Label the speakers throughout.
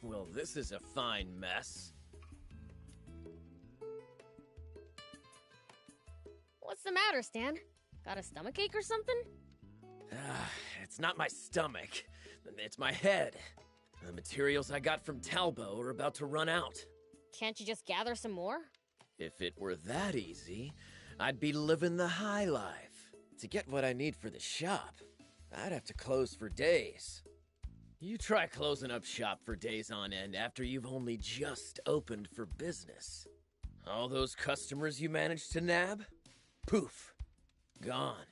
Speaker 1: Well, this is a fine mess.
Speaker 2: What's the matter, Stan? Got a stomachache or something?
Speaker 1: It's not my stomach. It's my head. The materials I got from Talbot are about to run out.
Speaker 2: Can't you just gather some more?
Speaker 1: If it were that easy, I'd be living the high life. To get what I need for the shop, I'd have to close for days. You try closing up shop for days on end after you've only just opened for business. All those customers you managed to nab? Poof. Gone.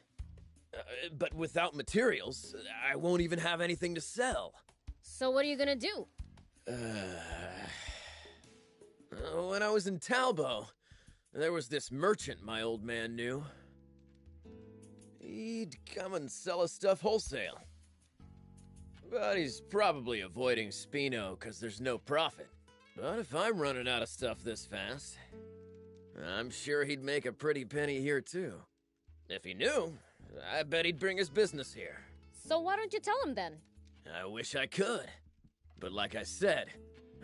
Speaker 1: But without materials, I won't even have anything to sell.
Speaker 2: So what are you gonna do?
Speaker 1: When I was in Talbot, there was this merchant my old man knew. He'd come and sell us stuff wholesale. But he's probably avoiding Spino because there's no profit. But if I'm running out of stuff this fast, I'm sure he'd make a pretty penny here too. If he knew, I bet he'd bring his business here.
Speaker 2: So why don't you tell him then?
Speaker 1: I wish I could. But like I said,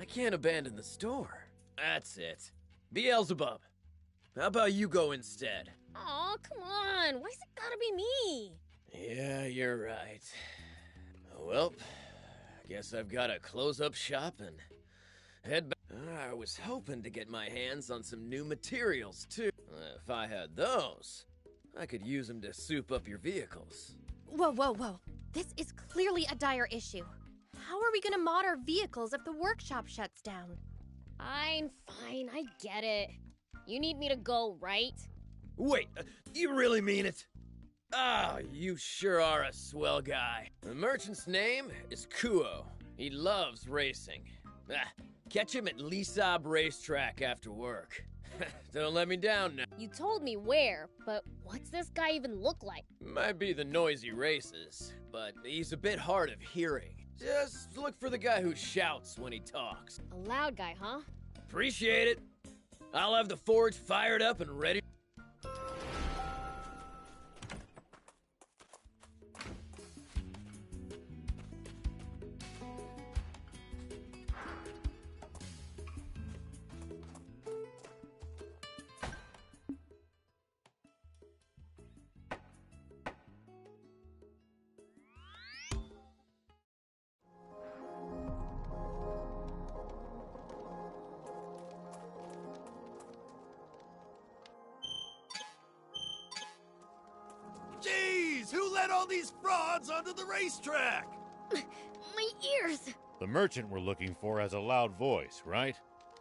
Speaker 1: I can't abandon the store. That's it. Beelzebub. How about you go instead?
Speaker 2: Aw, come on. Why's it gotta be me?
Speaker 1: Yeah, you're right. Well, I guess I've got to close up shop and head back. I was hoping to get my hands on some new materials, too. If I had those, I could use them to soup up your vehicles.
Speaker 3: Whoa, whoa, whoa. This is clearly a dire issue. How are we gonna mod our vehicles if the workshop shuts down?
Speaker 2: Fine, I get it. You need me to go, right?
Speaker 1: Wait, you really mean it? Ah, you sure are a swell guy. The merchant's name is Kuo. He loves racing. Catch him at Lisab Racetrack after work. Don't let me down now.
Speaker 2: You told me where, but what's this guy even look like?
Speaker 1: Might be the noisy races, but he's a bit hard of hearing. Just look for the guy who shouts when he talks.
Speaker 2: A loud guy, huh?
Speaker 1: Appreciate it. I'll have the forge fired up and ready.
Speaker 4: Jeez, who let all these frauds onto the racetrack?
Speaker 2: My ears!
Speaker 5: The merchant we're looking for has a loud voice, right?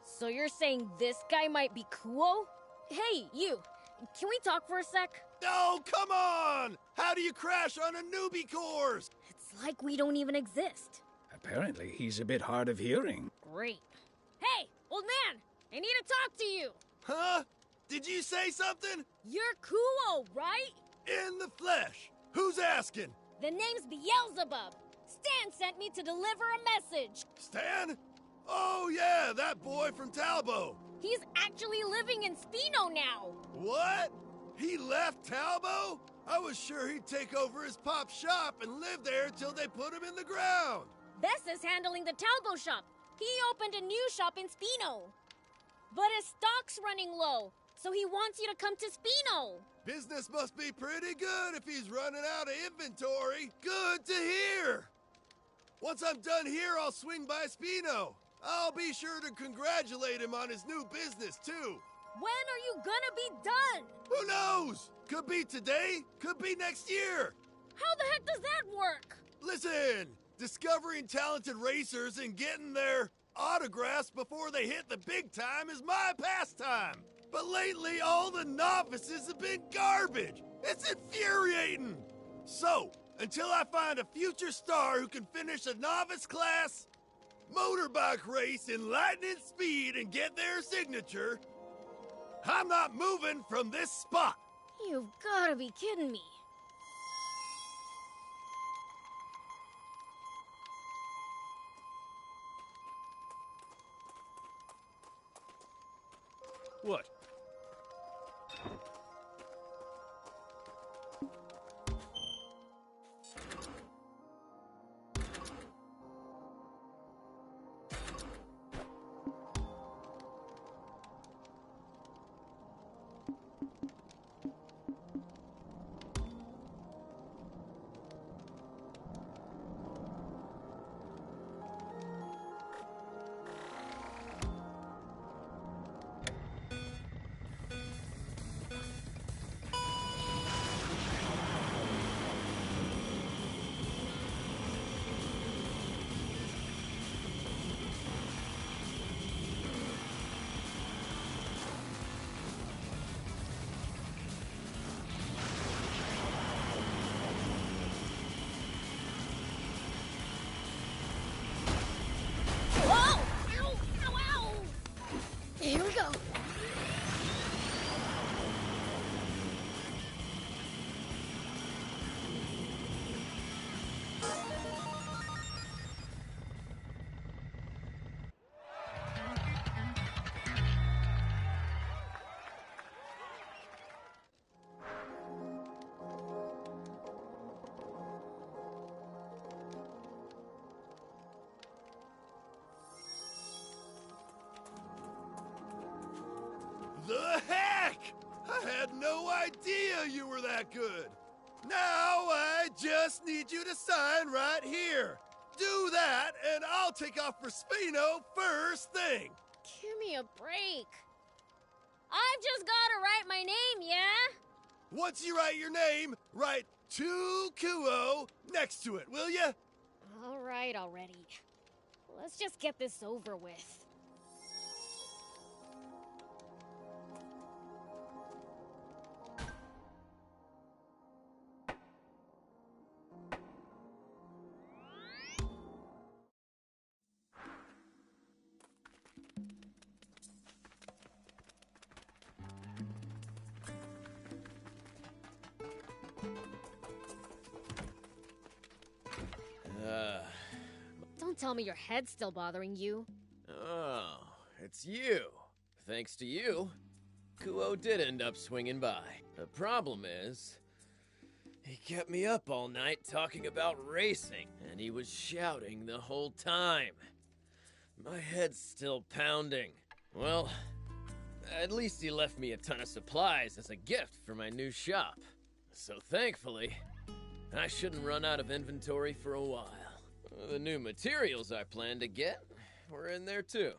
Speaker 2: So you're saying this guy might be Kuo? Hey, you! Can we talk for a sec?
Speaker 4: No, come on! How do you crash on a newbie course?
Speaker 2: It's like we don't even exist.
Speaker 6: Apparently, he's a bit hard of hearing.
Speaker 2: Great. Hey, old man! I need to talk to you!
Speaker 4: Huh? Did you say something?
Speaker 2: You're Kuo, right?
Speaker 4: In the flesh. Who's asking?
Speaker 2: The name's Beelzebub. Stan sent me to deliver a message.
Speaker 4: Stan? Oh yeah, that boy from Talbot.
Speaker 2: He's actually living in Spino now.
Speaker 4: What? He left Talbot? I was sure he'd take over his pop's shop and live there until they put him in the ground.
Speaker 2: Bess is handling the Talbot shop. He opened a new shop in Spino. But his stock's running low, so he wants you to come to Spino.
Speaker 4: Business must be pretty good if he's running out of inventory. Good to hear. Once I'm done here, I'll swing by Spino. I'll be sure to congratulate him on his new business, too.
Speaker 2: When are you gonna be done?
Speaker 4: Who knows? Could be today, could be next year.
Speaker 2: How the heck does that work?
Speaker 4: Listen, discovering talented racers and getting their autographs before they hit the big time is my pastime. But lately, all the novices have been garbage. It's infuriating. So, until I find a future star who can finish a novice class motorbike race in lightning speed and get their signature, I'm not moving from this spot.
Speaker 2: You've gotta be kidding me.
Speaker 6: What?
Speaker 4: no idea you were that good. Now I just need you to sign right here. Do that, and I'll take off for Spino first thing.
Speaker 2: Give me a break. I've just gotta write my name, yeah?
Speaker 4: Once you write your name, write 2 Kuo next to it, will ya?
Speaker 2: All right already. Let's just get this over with. Don't tell me your head's still bothering you.
Speaker 1: Oh, it's you. Thanks to you, Kuo did end up swinging by. The problem is, he kept me up all night talking about racing, and he was shouting the whole time. My head's still pounding. Well, at least he left me a ton of supplies as a gift for my new shop. So thankfully, I shouldn't run out of inventory for a while. The new materials I plan to get were in there too.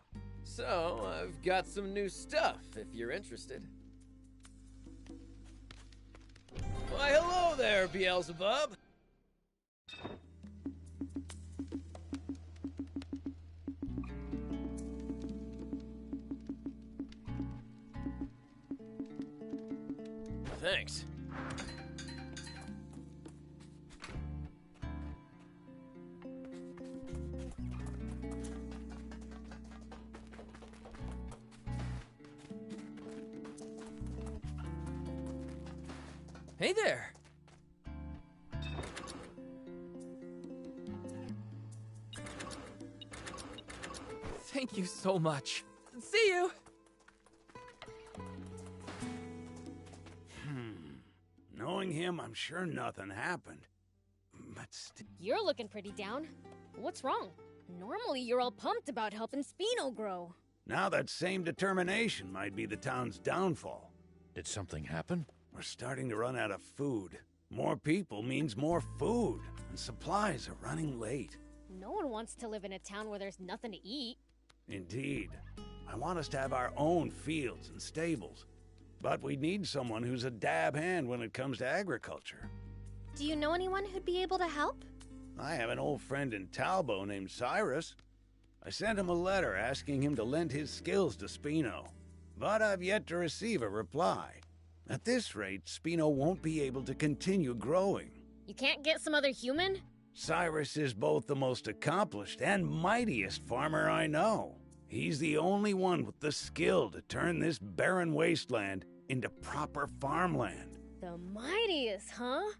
Speaker 1: So, I've got some new stuff if you're interested. Why, hello there, Beelzebub! Thanks. Hey there!
Speaker 7: Thank you so much. See you!
Speaker 6: Knowing him, I'm sure nothing happened. But still...
Speaker 2: You're looking pretty down. What's wrong? Normally you're all pumped about helping Spino grow.
Speaker 6: Now that same determination might be the town's downfall.
Speaker 5: Did something happen?
Speaker 6: We're starting to run out of food. More people means more food, and supplies are running late.
Speaker 2: No one wants to live in a town where there's nothing to eat.
Speaker 6: Indeed. I want us to have our own fields and stables. But we need someone who's a dab hand when it comes to agriculture.
Speaker 3: Do you know anyone who'd be able to help?
Speaker 6: I have an old friend in Talbot named Cyrus. I sent him a letter asking him to lend his skills to Spino, but I've yet to receive a reply. At this rate, Spino won't be able to continue growing.
Speaker 2: You can't get some other human?
Speaker 6: Cyrus is both the most accomplished and mightiest farmer I know. He's the only one with the skill to turn this barren wasteland into proper farmland.
Speaker 2: The mightiest, huh?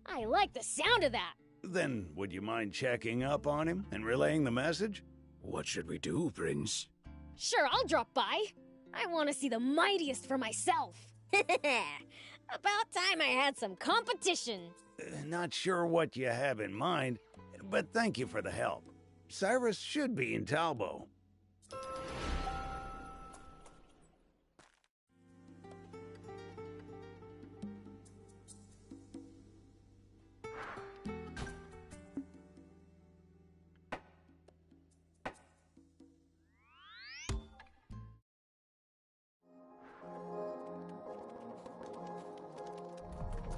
Speaker 2: I like the sound of that.
Speaker 6: Then, would you mind checking up on him and relaying the message?
Speaker 8: What should we do, Prince?
Speaker 2: Sure, I'll drop by. I want to see the mightiest for myself. About time I had some competition.
Speaker 6: Not sure what you have in mind, but thank you for the help. Cyrus should be in Talbot.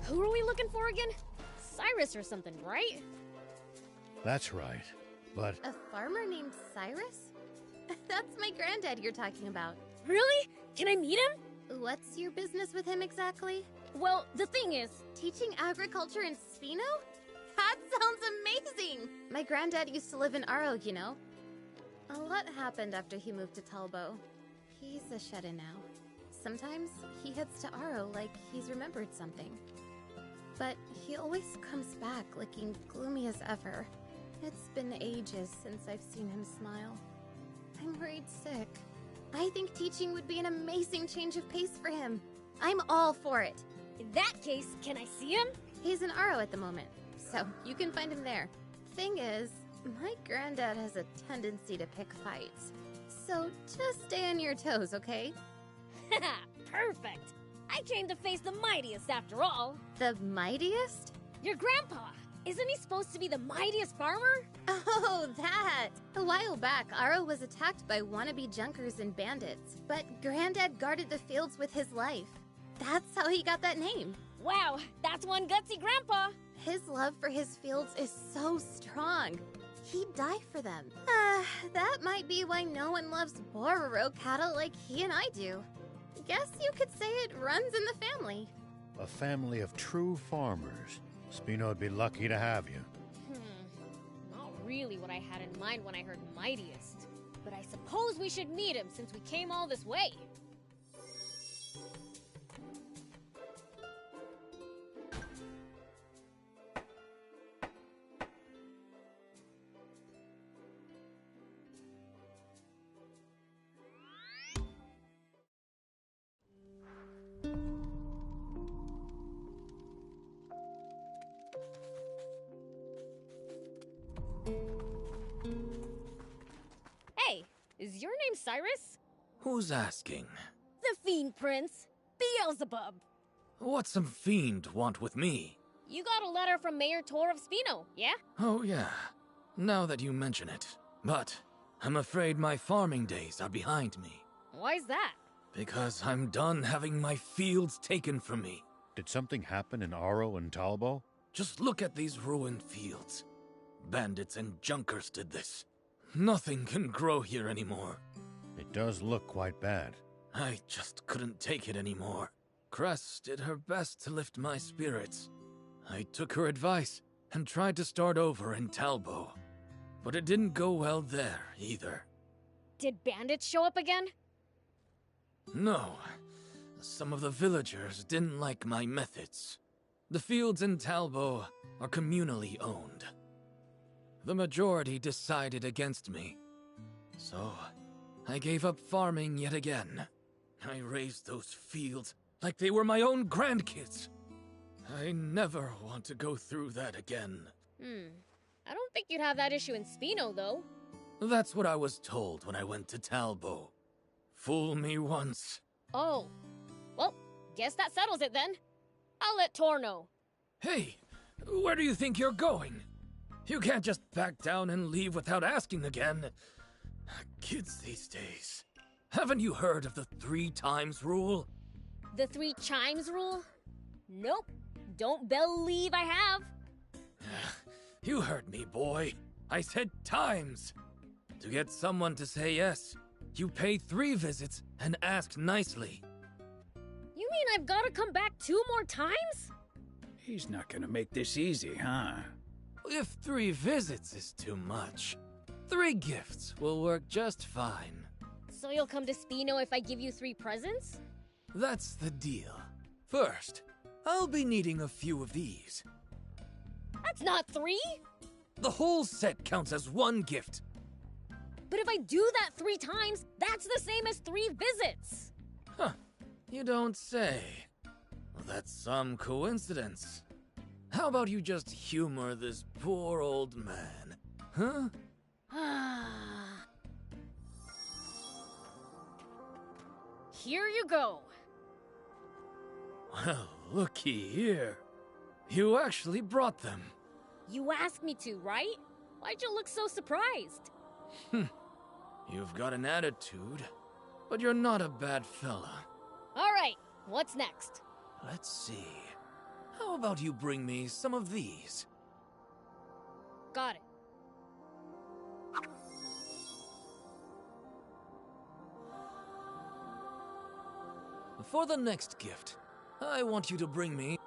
Speaker 2: Who are we looking for again? Cyrus or something, right?
Speaker 5: That's right. But
Speaker 3: A farmer named Cyrus? That's my granddad you're talking about.
Speaker 2: Really? Can I meet him?
Speaker 3: What's your business with him exactly?
Speaker 2: Well, the thing is...
Speaker 3: Teaching agriculture in Spino? That sounds amazing! My granddad used to live in Aro, you know. A lot happened after he moved to Talbot. He's a shut-in now. Sometimes he heads to Aro like he's remembered something. But he always comes back looking gloomy as ever. It's been ages since I've seen him smile. I'm worried sick. I think teaching would be an amazing change of pace for him. I'm all for it.
Speaker 2: In that case, can I see him?
Speaker 3: He's in Aro at the moment, so you can find him there. Thing is, my granddad has a tendency to pick fights. So just stay on your toes, okay?
Speaker 2: Perfect. I came to face the mightiest after all.
Speaker 3: The mightiest?
Speaker 2: Your grandpa. Isn't he supposed to be the mightiest farmer?
Speaker 3: Oh, that! A while back, Aro was attacked by wannabe junkers and bandits, but Granddad guarded the fields with his life. That's how he got that name.
Speaker 2: Wow, that's one gutsy grandpa.
Speaker 3: His love for his fields is so strong. He'd die for them. That might be why no one loves Bororo cattle like he and I do. Guess you could say it runs in the family.
Speaker 5: A family of true farmers. Spino would be lucky to have you.
Speaker 2: Not really what I had in mind when I heard mightiest. But I suppose we should meet him since we came all this way. Hey, is your name Cyrus?
Speaker 7: Who's asking?
Speaker 2: The Fiend Prince, Beelzebub.
Speaker 7: What's some fiend want with me?
Speaker 2: You got a letter from Mayor Tor of Spino, yeah?
Speaker 7: Oh yeah, now that you mention it. But I'm afraid my farming days are behind me.
Speaker 2: Why's that?
Speaker 7: Because I'm done having my fields taken from me.
Speaker 5: Did something happen in Aro and Talbo?
Speaker 7: Just look at these ruined fields. Bandits and junkers did this. Nothing can grow here anymore.
Speaker 5: It does look quite bad.
Speaker 7: I just couldn't take it anymore. Cress did her best to lift my spirits. I took her advice and tried to start over in Talbo. But it didn't go well there either.
Speaker 2: Did bandits show up again?
Speaker 7: No. Some of the villagers didn't like my methods. The fields in Talbo are communally owned. The majority decided against me. So, I gave up farming yet again. I raised those fields like they were my own grandkids. I never want to go through that again.
Speaker 2: I don't think you'd have that issue in Spino, though.
Speaker 7: That's what I was told when I went to Talbo. Fool me once.
Speaker 2: Oh. Well, guess that settles it then. I'll let Tor know.
Speaker 7: Hey, where do you think you're going? You can't just back down and leave without asking again. Kids these days. Haven't you heard of the 3 times rule?
Speaker 2: The 3 chimes rule? Nope. Don't believe I have.
Speaker 7: You heard me, boy. I said times. To get someone to say yes, you pay 3 visits and ask nicely.
Speaker 2: You mean I've got to come back 2 more times?
Speaker 6: He's not gonna make this easy, huh?
Speaker 7: If 3 visits is too much, 3 gifts will work just fine.
Speaker 2: So you'll come to Spino if I give you 3 presents?
Speaker 7: That's the deal. First, I'll be needing a few of these.
Speaker 2: That's not 3!
Speaker 7: The whole set counts as 1 gift.
Speaker 2: But if I do that 3 times, that's the same as 3 visits!
Speaker 7: Huh, you don't say. Well, that's some coincidence. How about you just humor this poor old man, huh?
Speaker 2: Here you go.
Speaker 7: Well, looky here. You actually brought them.
Speaker 2: You asked me to, right? Why'd you look so surprised?
Speaker 7: You've got an attitude, but you're not a bad fella.
Speaker 2: Alright, what's next?
Speaker 7: Let's see. How about you bring me some of these?
Speaker 2: Got it.
Speaker 7: For the next gift, I want you to bring me...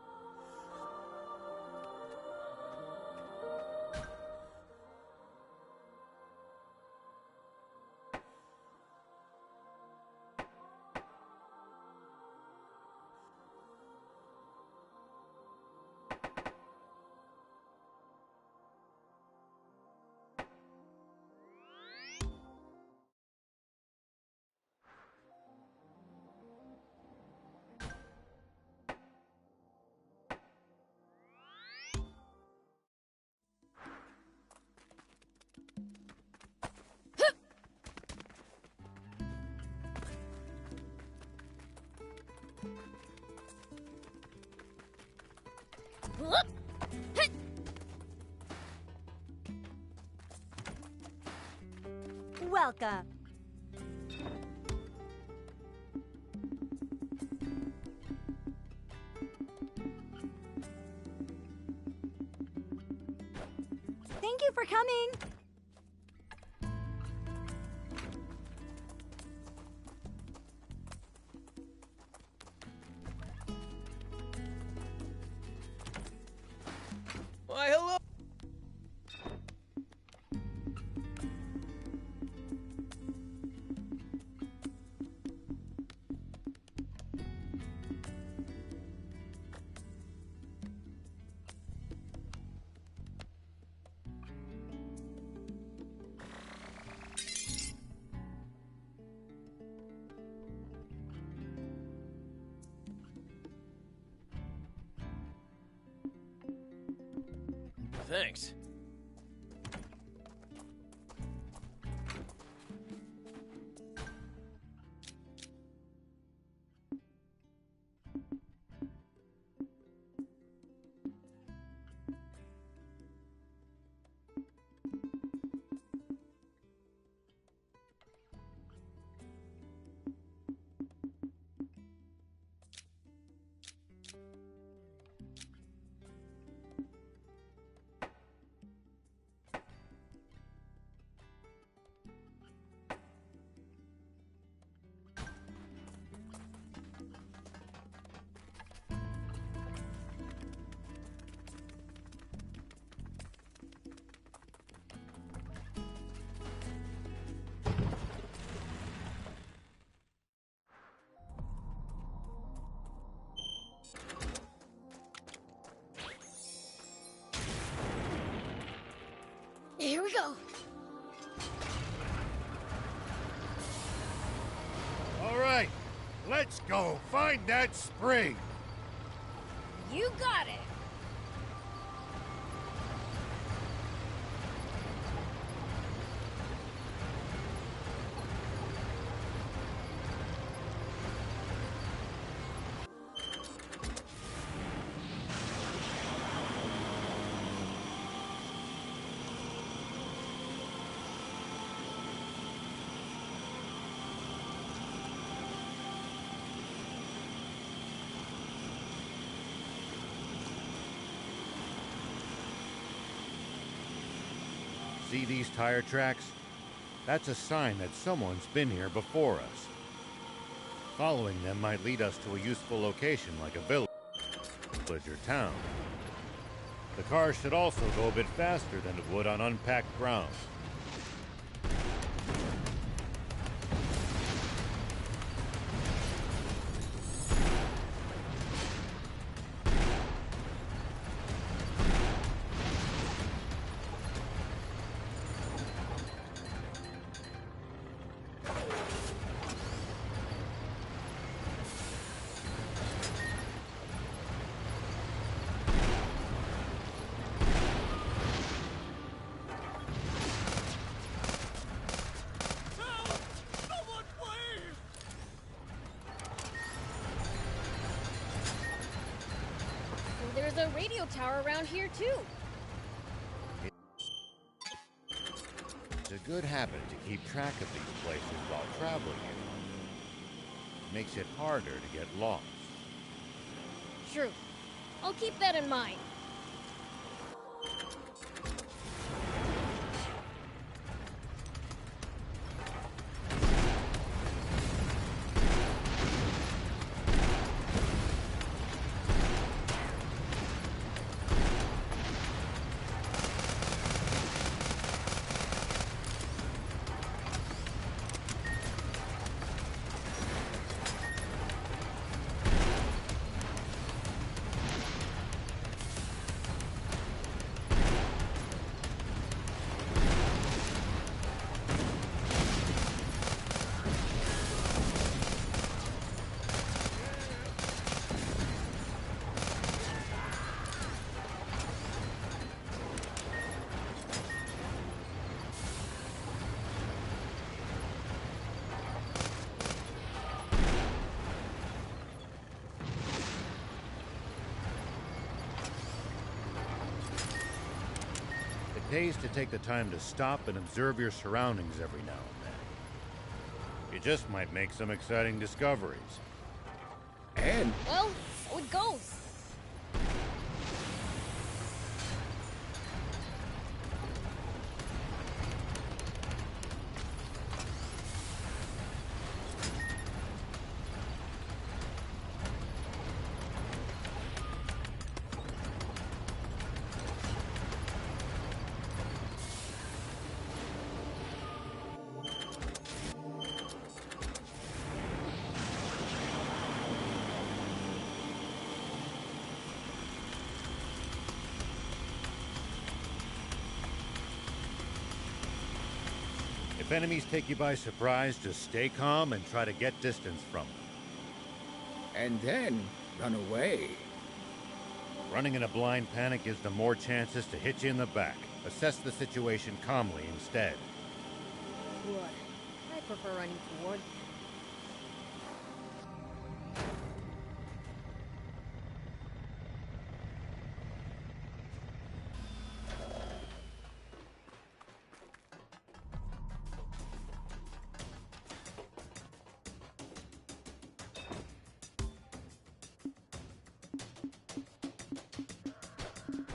Speaker 9: Welcome. Thank you for coming.
Speaker 1: Why, hello! Thanks.
Speaker 2: Here we go.
Speaker 5: All right, let's go find that spring.
Speaker 2: You got it.
Speaker 5: See these tire tracks? That's a sign that someone's been here before us. Following them might lead us to a useful location like a village or town. The car should also go a bit faster than it would on unpacked ground.
Speaker 2: There's a radio tower around here, too.
Speaker 5: It's a good habit to keep track of these places while traveling here. It makes it harder to get lost.
Speaker 2: True. I'll keep that in mind.
Speaker 5: pays to take the time to stop and observe your surroundings every now and then. You just might make some exciting discoveries.
Speaker 6: And
Speaker 2: Well, so it goes.
Speaker 5: If enemies take you by surprise, just stay calm and try to get distance from them.
Speaker 8: And then run away.
Speaker 5: Running in a blind panic gives them more chances to hit you in the back. Assess the situation calmly instead.
Speaker 2: What? I prefer running toward.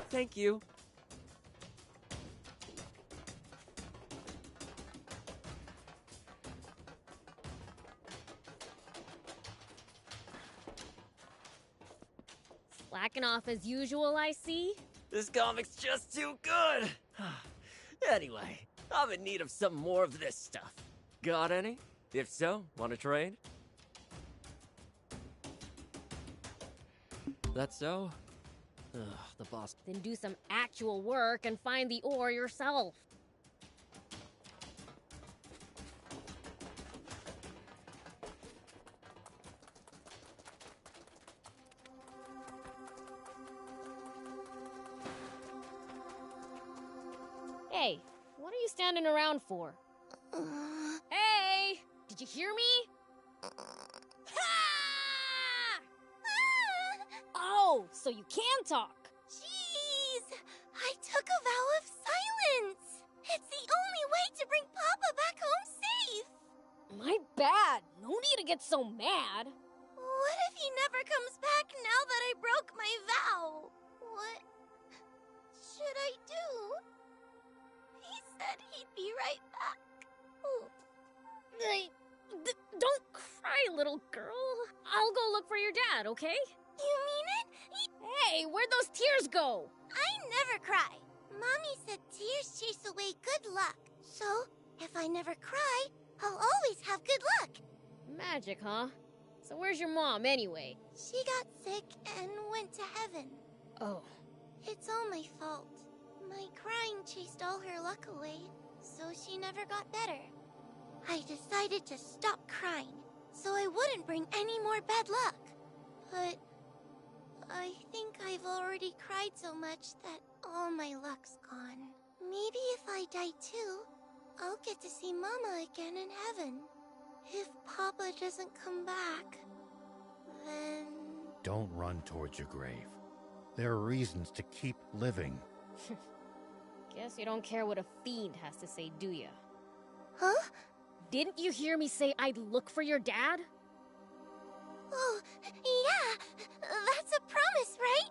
Speaker 10: Thank you.
Speaker 2: Slacking off as usual, I see.
Speaker 10: This comic's just too good. Anyway, I'm in need of some more of this stuff. Got any? If so, want to trade? That so? Ugh, the boss.
Speaker 2: Then do some actual work and find the ore yourself. Hey, what are you standing around for? Hey! Did you hear me? Oh, so you can talk.
Speaker 11: Jeez! I took a vow of silence! It's the only way to bring Papa back home safe!
Speaker 2: My bad. No need to get so mad.
Speaker 11: What if he never comes back now that I broke my vow? What should I do? He said he'd be right back. Ooh.
Speaker 2: Don't cry, little girl. I'll go look for your dad, okay?
Speaker 11: You mean it?
Speaker 2: Hey, where'd those tears go?
Speaker 11: I never cry. Mommy said tears chase away good luck. So, if I never cry, I'll always have good luck.
Speaker 2: Magic, huh? So where's your mom, anyway?
Speaker 11: She got sick and went to heaven.
Speaker 2: Oh.
Speaker 11: It's all my fault. My crying chased all her luck away, so she never got better. I decided to stop crying, so I wouldn't bring any more bad luck. But I think I've already cried so much that all my luck's gone. Maybe if I die too, I'll get to see Mama again in heaven. If Papa doesn't come back, then...
Speaker 5: Don't run towards your grave. There are reasons to keep living.
Speaker 2: Guess you don't care what a fiend has to say, do ya?
Speaker 11: Huh?
Speaker 2: Didn't you hear me say I'd look for your dad?
Speaker 11: Oh, yeah! That's a promise, right?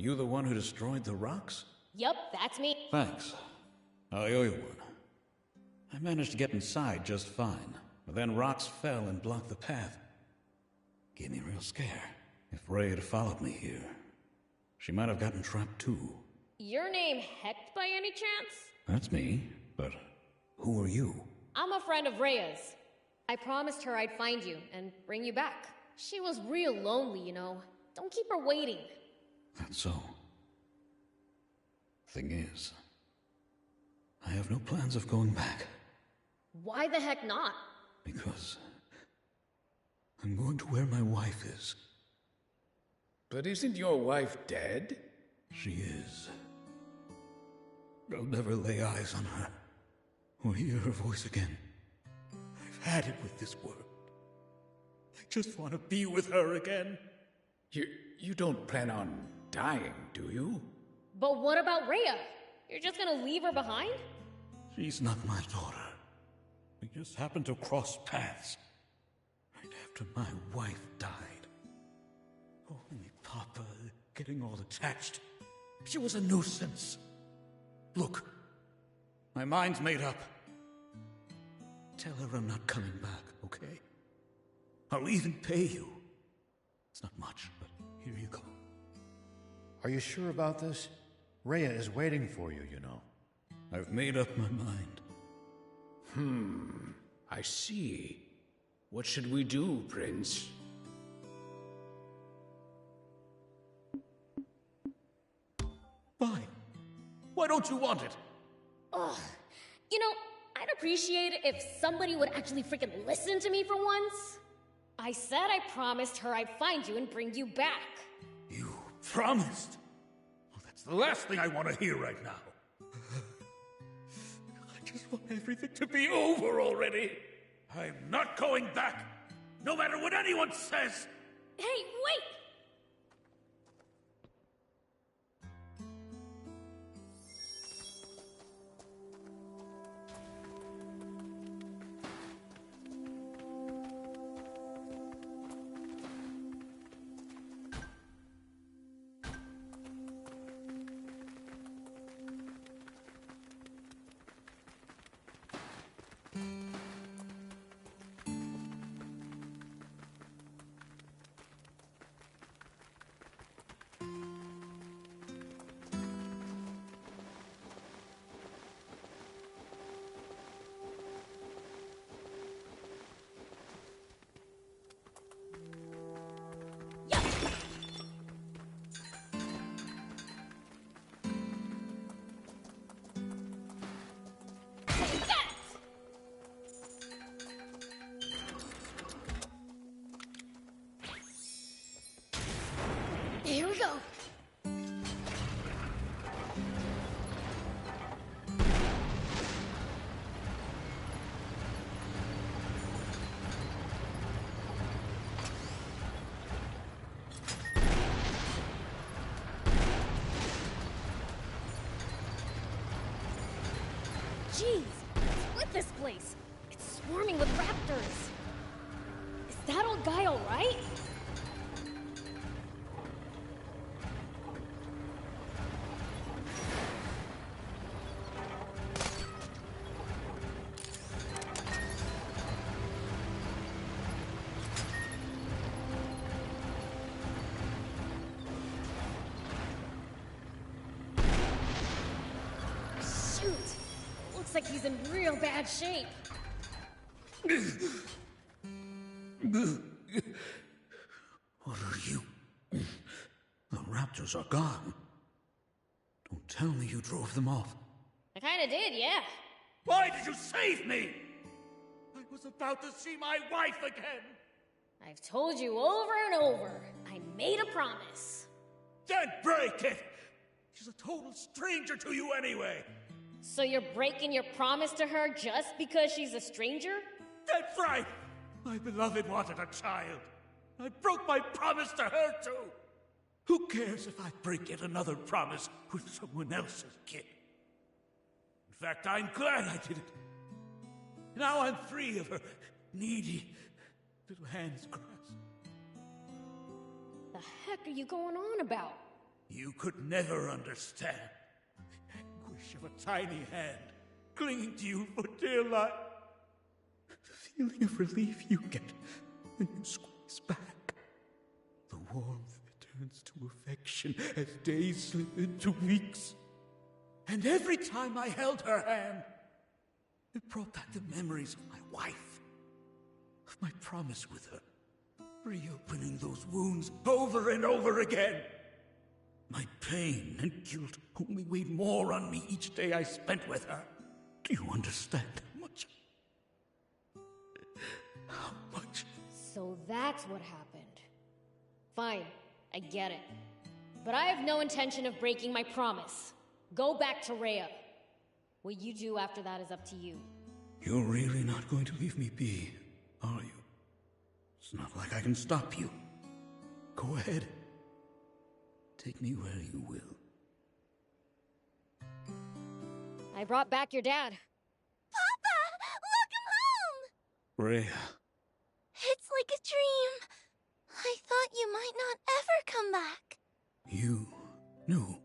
Speaker 12: You the one who destroyed the rocks?
Speaker 2: Yup, that's me.
Speaker 12: Thanks. I owe you one. I managed to get inside just fine. But then rocks fell and blocked the path. Gave me a real scare. If Ray had followed me here, she might have gotten trapped too.
Speaker 2: Your name Hecht by any chance?
Speaker 12: That's me, but who are you?
Speaker 2: I'm a friend of Rhea's. I promised her I'd find you and bring you back. She was real lonely, you know. Don't keep her waiting.
Speaker 12: That's so. Thing is, I have no plans of going back.
Speaker 2: Why the heck not?
Speaker 12: Because I'm going to where my wife is.
Speaker 8: But isn't your wife dead?
Speaker 12: She is. I'll never lay eyes on her or hear her voice again. I've had it with this world. I just want to be with her again.
Speaker 8: You don't plan on dying, do you?
Speaker 2: But what about Rhea? You're just gonna leave her behind?
Speaker 12: She's not my daughter. We just happened to cross paths right after my wife died. Only Papa getting all attached. She was a nuisance. Look, my mind's made up. Tell her I'm not coming back, okay? I'll even pay you. It's not much, but here you go.
Speaker 5: Are you sure about this? Rhea is waiting for you, you know.
Speaker 12: I've made up my mind.
Speaker 8: I see. What should we do, Prince?
Speaker 12: Fine. Why don't you want it?
Speaker 2: Ugh. You know, I'd appreciate it if somebody would actually freaking listen to me for once. I said I promised her I'd find you and bring you back.
Speaker 12: You promised? Well, that's the last thing I want to hear right now. I just want everything to be over already. I'm not going back, no matter what anyone says.
Speaker 2: Hey, wait! Here we go. Jeez, what's with this place? It's swarming with raptors. Is that old guy all right? Shoot! Looks like he's in real bad shape.
Speaker 12: What are you? The raptors are gone. Don't tell me you drove them off.
Speaker 2: I kinda did, yeah.
Speaker 12: Why did you save me? I was about to see my wife again.
Speaker 2: I've told you over and over. I made a promise.
Speaker 12: Then break it! She's a total stranger to you anyway.
Speaker 2: So you're breaking your promise to her just because she's a stranger?
Speaker 12: That's right! My beloved wanted a child. I broke my promise to her too. Who cares if I break yet another promise with someone else's kid? In fact, I'm glad I did it. Now I'm free of her needy little hands grasp.
Speaker 2: The heck are you going on about?
Speaker 12: You could never understand the anguish of a tiny hand clinging to you for dear life. The feeling of relief you get when you squeeze back. The warmth turns to affection as days slip into weeks. And every time I held her hand, it brought back the memories of my wife, of my promise with her, reopening those wounds over and over again. My pain and guilt only weighed more on me each day I spent with her. Do you understand how much? How much?
Speaker 2: So that's what happened. Fine, I get it. But I have no intention of breaking my promise. Go back to Rhea. What you do after that is up to you.
Speaker 12: You're really not going to leave me be, are you? It's not like I can stop you. Go ahead. Take me where you will.
Speaker 2: I brought back your dad.
Speaker 11: Papa! Welcome home!
Speaker 12: Rhea.
Speaker 11: It's like a dream. I thought you might not ever come back.
Speaker 12: You knew.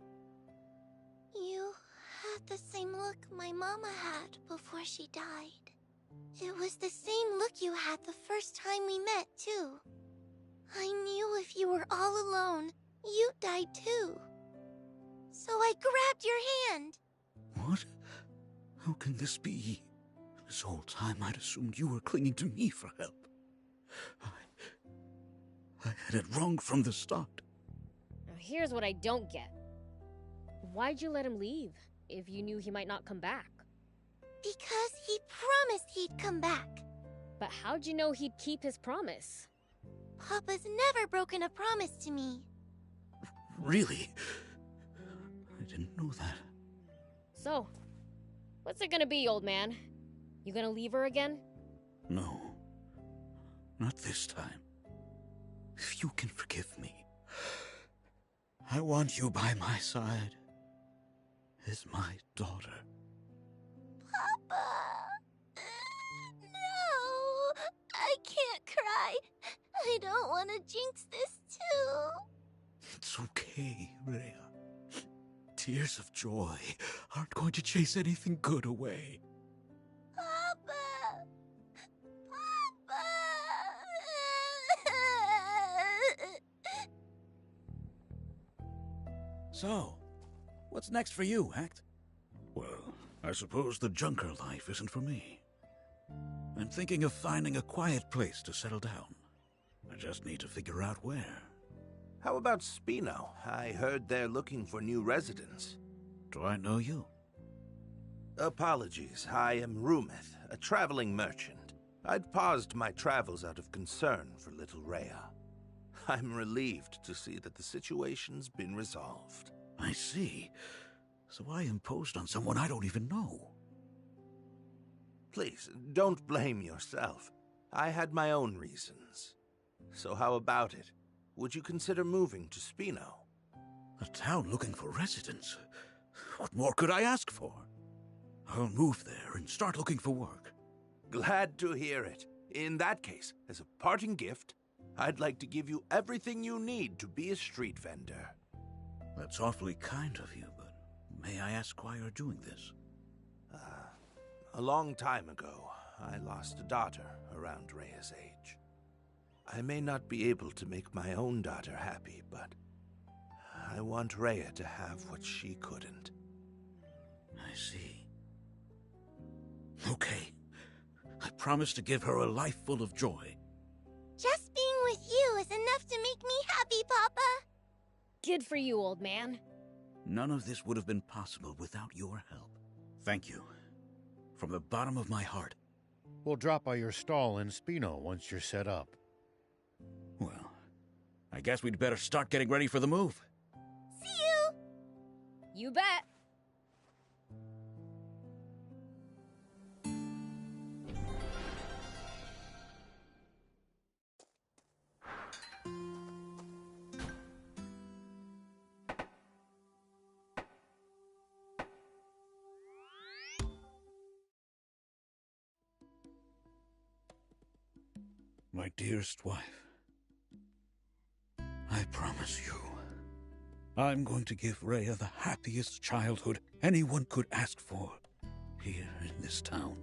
Speaker 11: You had the same look my mama had before she died. It was the same look you had the first time we met, too. I knew if you were all alone, you'd die too. So I grabbed your hand.
Speaker 12: What? How can this be? This whole time I'd assumed you were clinging to me for help. I had it wrong from the start.
Speaker 2: Now here's what I don't get. Why'd you let him leave if you knew he might not come back?
Speaker 11: Because he promised he'd come back.
Speaker 2: But how'd you know he'd keep his promise?
Speaker 11: Papa's never broken a promise to me.
Speaker 12: Really? I didn't know that.
Speaker 2: So, what's it gonna be, old man? You gonna leave her again?
Speaker 12: No. Not this time. If you can forgive me, I want you by my side as my daughter.
Speaker 11: Papa! No! I can't cry. I don't want to jinx this too.
Speaker 12: It's okay, Rhea. Tears of joy aren't going to chase anything good away.
Speaker 11: Papa! Papa!
Speaker 6: So, what's next for you, Act?
Speaker 12: Well, I suppose the junker life isn't for me. I'm thinking of finding a quiet place to settle down. I just need to figure out where.
Speaker 13: How about Spino? I heard they're looking for new residents.
Speaker 12: Do I know you?
Speaker 13: Apologies, I am Rumith, a traveling merchant. I'd paused my travels out of concern for little Rhea. I'm relieved to see that the situation's been resolved.
Speaker 12: I see. So I imposed on someone I don't even know.
Speaker 13: Please, don't blame yourself. I had my own reasons. So how about it? Would you consider moving to Spino?
Speaker 12: A town looking for residents? What more could I ask for? I'll move there and start looking for work.
Speaker 13: Glad to hear it. In that case, as a parting gift, I'd like to give you everything you need to be a street vendor.
Speaker 12: That's awfully kind of you, but may I ask why you're doing this?
Speaker 13: A long time ago, I lost a daughter around Rhea's age. I may not be able to make my own daughter happy, but I want Rhea to have what she couldn't.
Speaker 12: I see. Okay. I promise to give her a life full of joy.
Speaker 11: Just being with you is enough to make me happy, Papa.
Speaker 2: Good for you, old man.
Speaker 12: None of this would have been possible without your help. Thank you. From the bottom of my heart.
Speaker 5: We'll drop by your stall in Spino once you're set up.
Speaker 12: Well, I guess we'd better start getting ready for the move.
Speaker 11: See you!
Speaker 2: You bet.
Speaker 12: My dearest wife, I promise you, I'm going to give Rhea the happiest childhood anyone could ask for here in this town.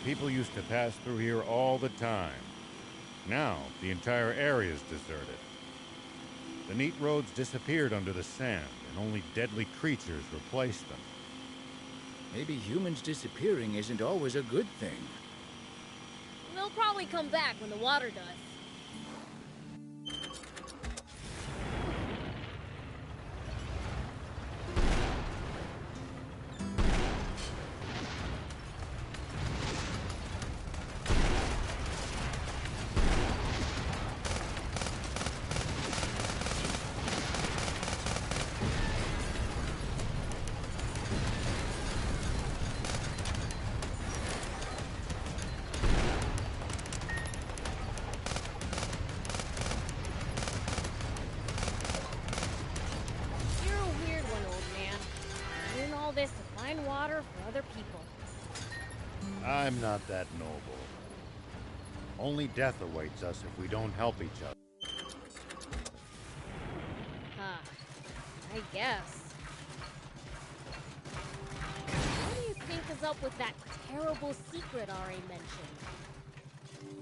Speaker 5: People used to pass through here all the time. Now, the entire area is deserted. The neat roads disappeared under the sand, and only deadly creatures replaced them.
Speaker 8: Maybe humans disappearing isn't always a good thing.
Speaker 2: They'll probably come back when the water does. This to find water for other people.
Speaker 5: I'm not that noble. Only death awaits us if we don't help each other.
Speaker 2: I guess. What do you think is up with that terrible secret Ari mentioned?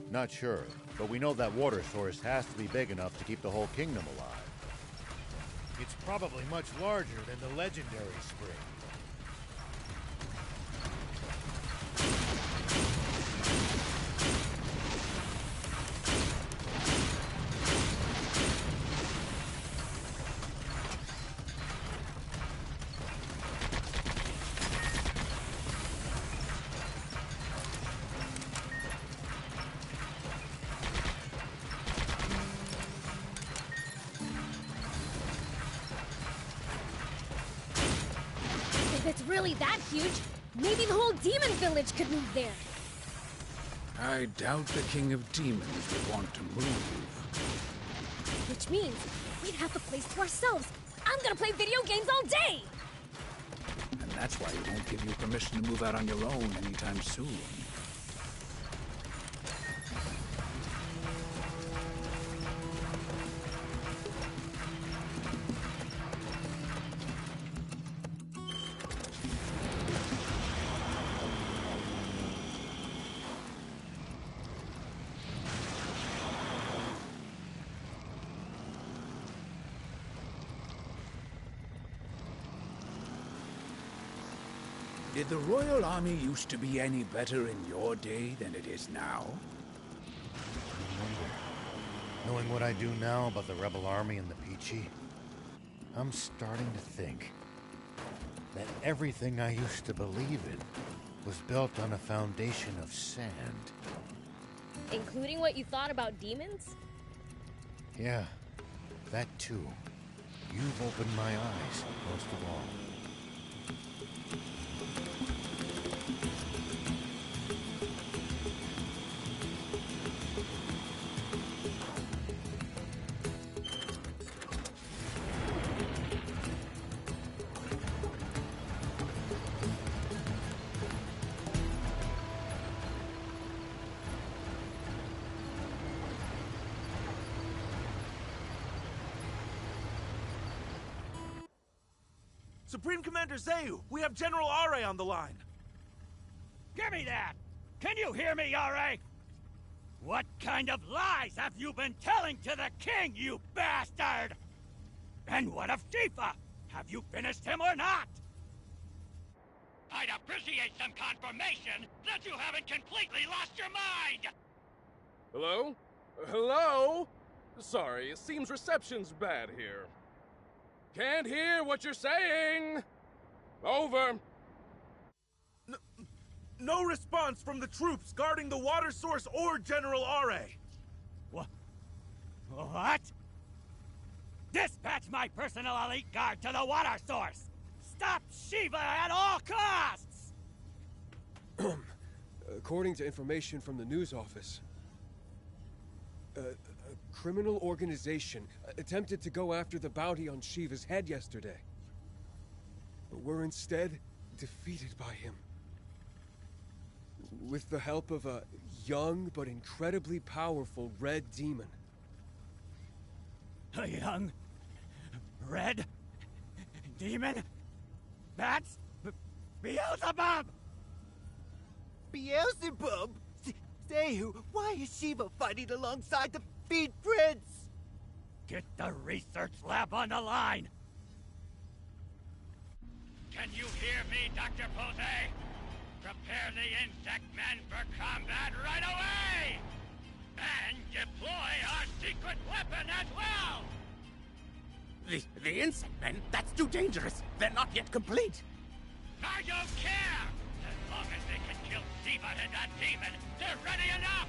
Speaker 5: Not sure, but we know that water source has to be big enough to keep the whole kingdom alive. It's probably much larger than the legendary spring.
Speaker 2: If it's really that huge, maybe the whole demon village could move there.
Speaker 8: I doubt the King of Demons would want to move.
Speaker 2: Which means we'd have the place to ourselves. I'm gonna play video games all day!
Speaker 8: And that's why he won't give you permission to move out on your own anytime soon. Did the Royal Army used to be any better in your day than it is now?
Speaker 5: Knowing what I do now about the Rebel Army and the Peachy, I'm starting to think that everything I used to believe in was built on a foundation of sand.
Speaker 2: Including what you thought about demons?
Speaker 5: Yeah, that too. You've opened my eyes, most of all.
Speaker 14: Supreme Commander Zayu, we have General Are on the line.
Speaker 15: Give me that! Can you hear me, Are? What kind of lies have you been telling to the king, you bastard? And what of Tifa? Have you finished him or not? I'd appreciate some confirmation that you haven't completely lost your mind!
Speaker 16: Hello? Hello? Sorry, it seems reception's bad here. Can't hear what you're saying! Over.
Speaker 14: No response from the troops guarding the water source or General Are.
Speaker 15: What? Dispatch my personal elite guard to the water source! Stop Shiva at all costs!
Speaker 17: According to information from the news office, a criminal organization attempted to go after the bounty on Shiva's head yesterday. But were instead defeated by him. With the help of a young but incredibly powerful red demon.
Speaker 15: A young... red... demon? That's... Beelzebub!
Speaker 18: Beelzebub! Say, why is Shiva fighting alongside the Feed Prince?
Speaker 15: Get the research lab on the line! Can you hear me, Dr. Pose? Prepare the insect men for combat right away! And deploy our secret weapon as well!
Speaker 19: The insect men? That's too dangerous. They're not yet complete.
Speaker 15: I don't care! As long as they can kill Shiva and that demon, they're ready enough!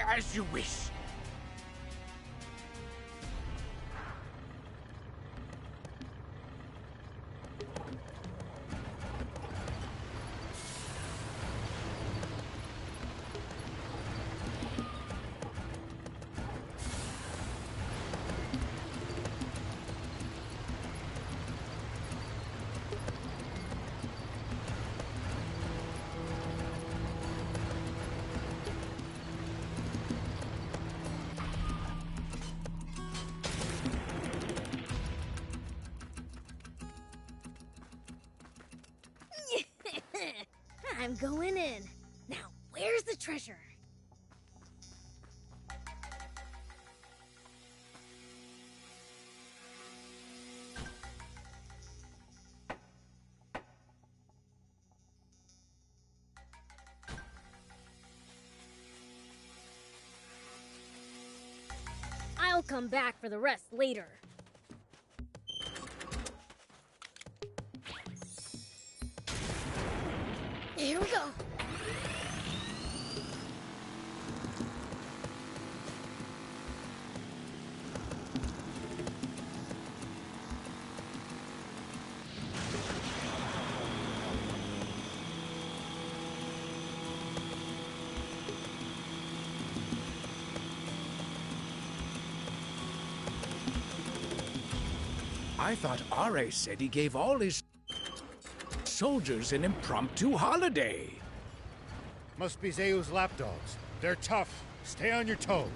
Speaker 19: As you wish.
Speaker 2: I'm going in. Now, where's the treasure? I'll come back for the rest later. Here we go.
Speaker 8: I thought Are said he gave all his soldiers an impromptu holiday.
Speaker 5: Must be Zeu's lapdogs. They're tough. Stay on your toes.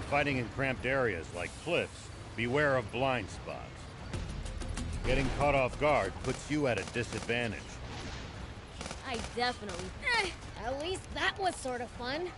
Speaker 5: Fighting in cramped areas like cliffs, beware of blind spots. Getting caught off guard puts you at a disadvantage.
Speaker 2: I definitely... at least that was sort of fun.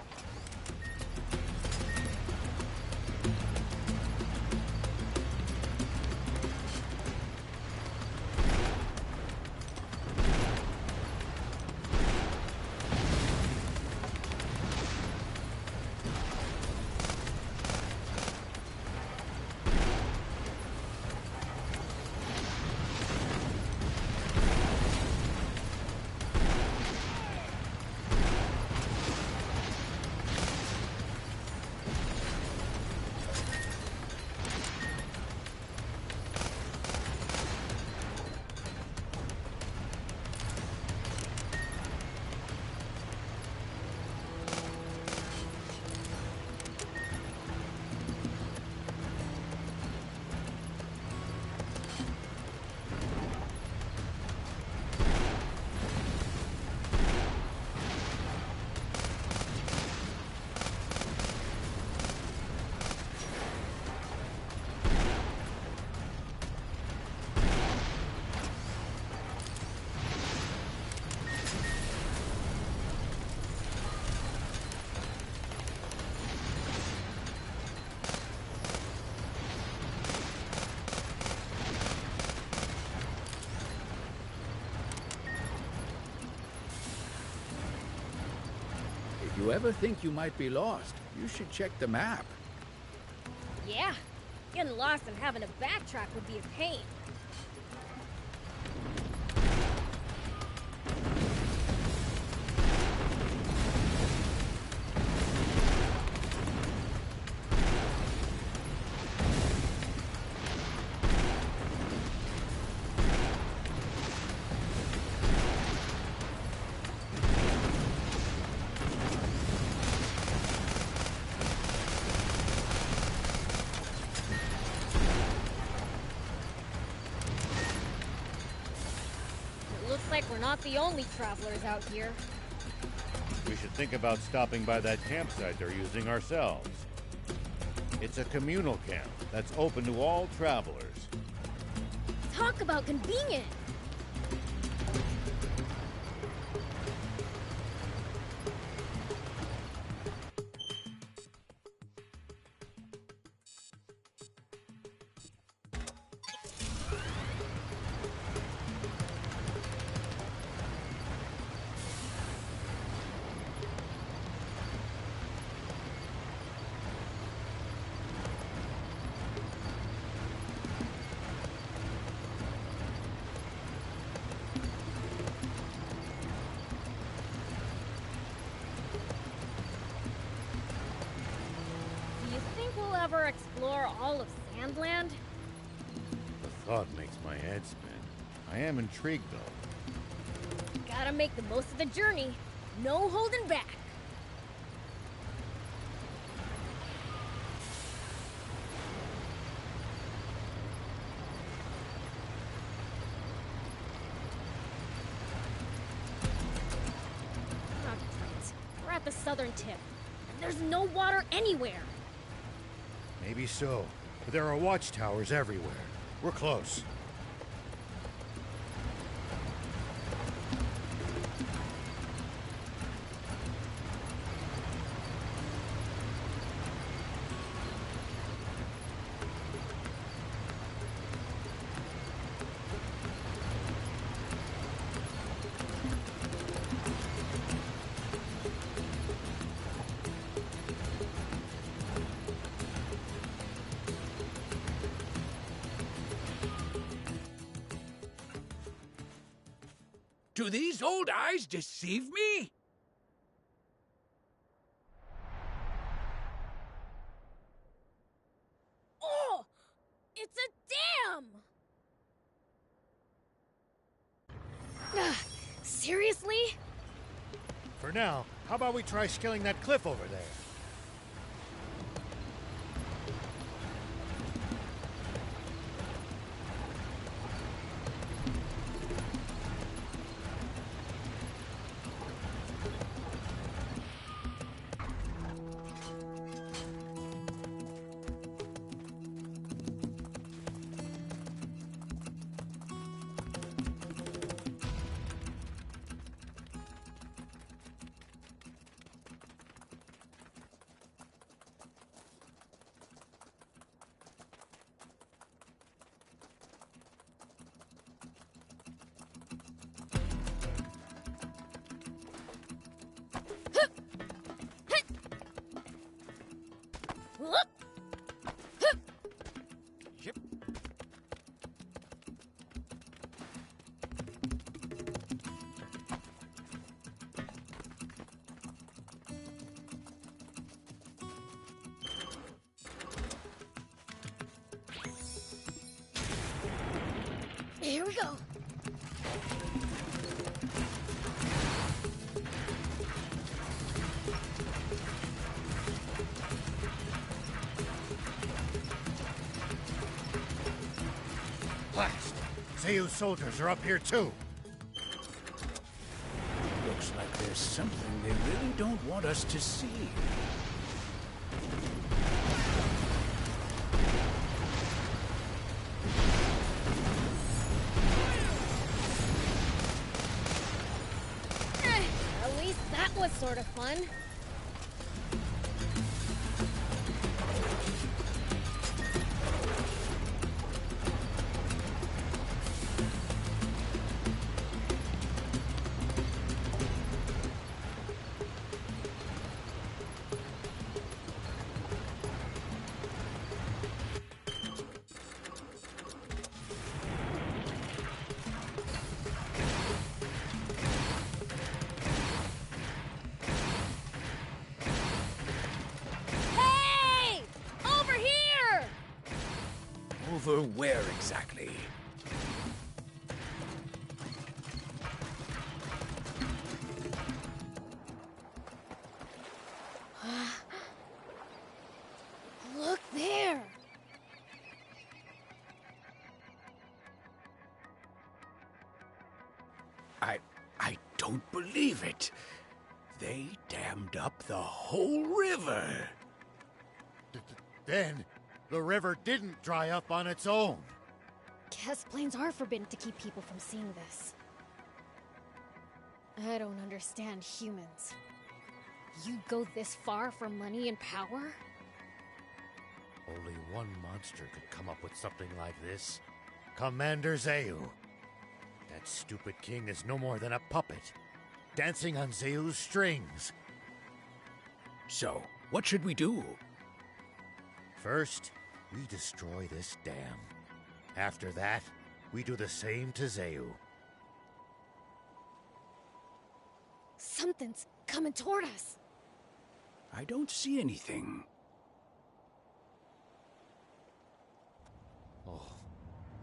Speaker 8: ever think you might be lost, you should check the map.
Speaker 2: Yeah, getting lost and having to backtrack would be a pain. Looks like we're not the only travelers out here.
Speaker 5: We should think about stopping by that campsite they're using ourselves. It's a communal camp that's open to all travelers.
Speaker 2: Talk about convenient! Ever explore all of Sandland?
Speaker 5: The thought makes my head spin. I am intrigued, though.
Speaker 2: Gotta make the most of the journey. No holding back. Oh, great. We're at the southern tip, and there's no water anywhere.
Speaker 5: Maybe so, but there are watchtowers everywhere. We're close.
Speaker 8: Do these old eyes deceive me?
Speaker 2: Oh! It's a dam! Seriously?
Speaker 5: For now, how about we try scaling that cliff over there?
Speaker 2: Here we go.
Speaker 5: Blast! Zeus soldiers are up here too.
Speaker 8: Looks like there's something they really don't want us to see.
Speaker 2: At least that was sort of fun.
Speaker 8: over where exactly?
Speaker 2: Look there!
Speaker 8: I don't believe it. They dammed up the whole river.
Speaker 5: Then, the river didn't dry up on its own.
Speaker 2: Guess planes are forbidden to keep people from seeing this. I don't understand humans. You go this far for money and power?
Speaker 5: Only one monster could come up with something like this. Commander Zeu. That stupid king is no more than a puppet, dancing on Zeu's strings.
Speaker 8: So, what should we do?
Speaker 5: First, we destroy this dam. After that, we do the same to Zeu.
Speaker 2: Something's coming toward us.
Speaker 8: I don't see anything.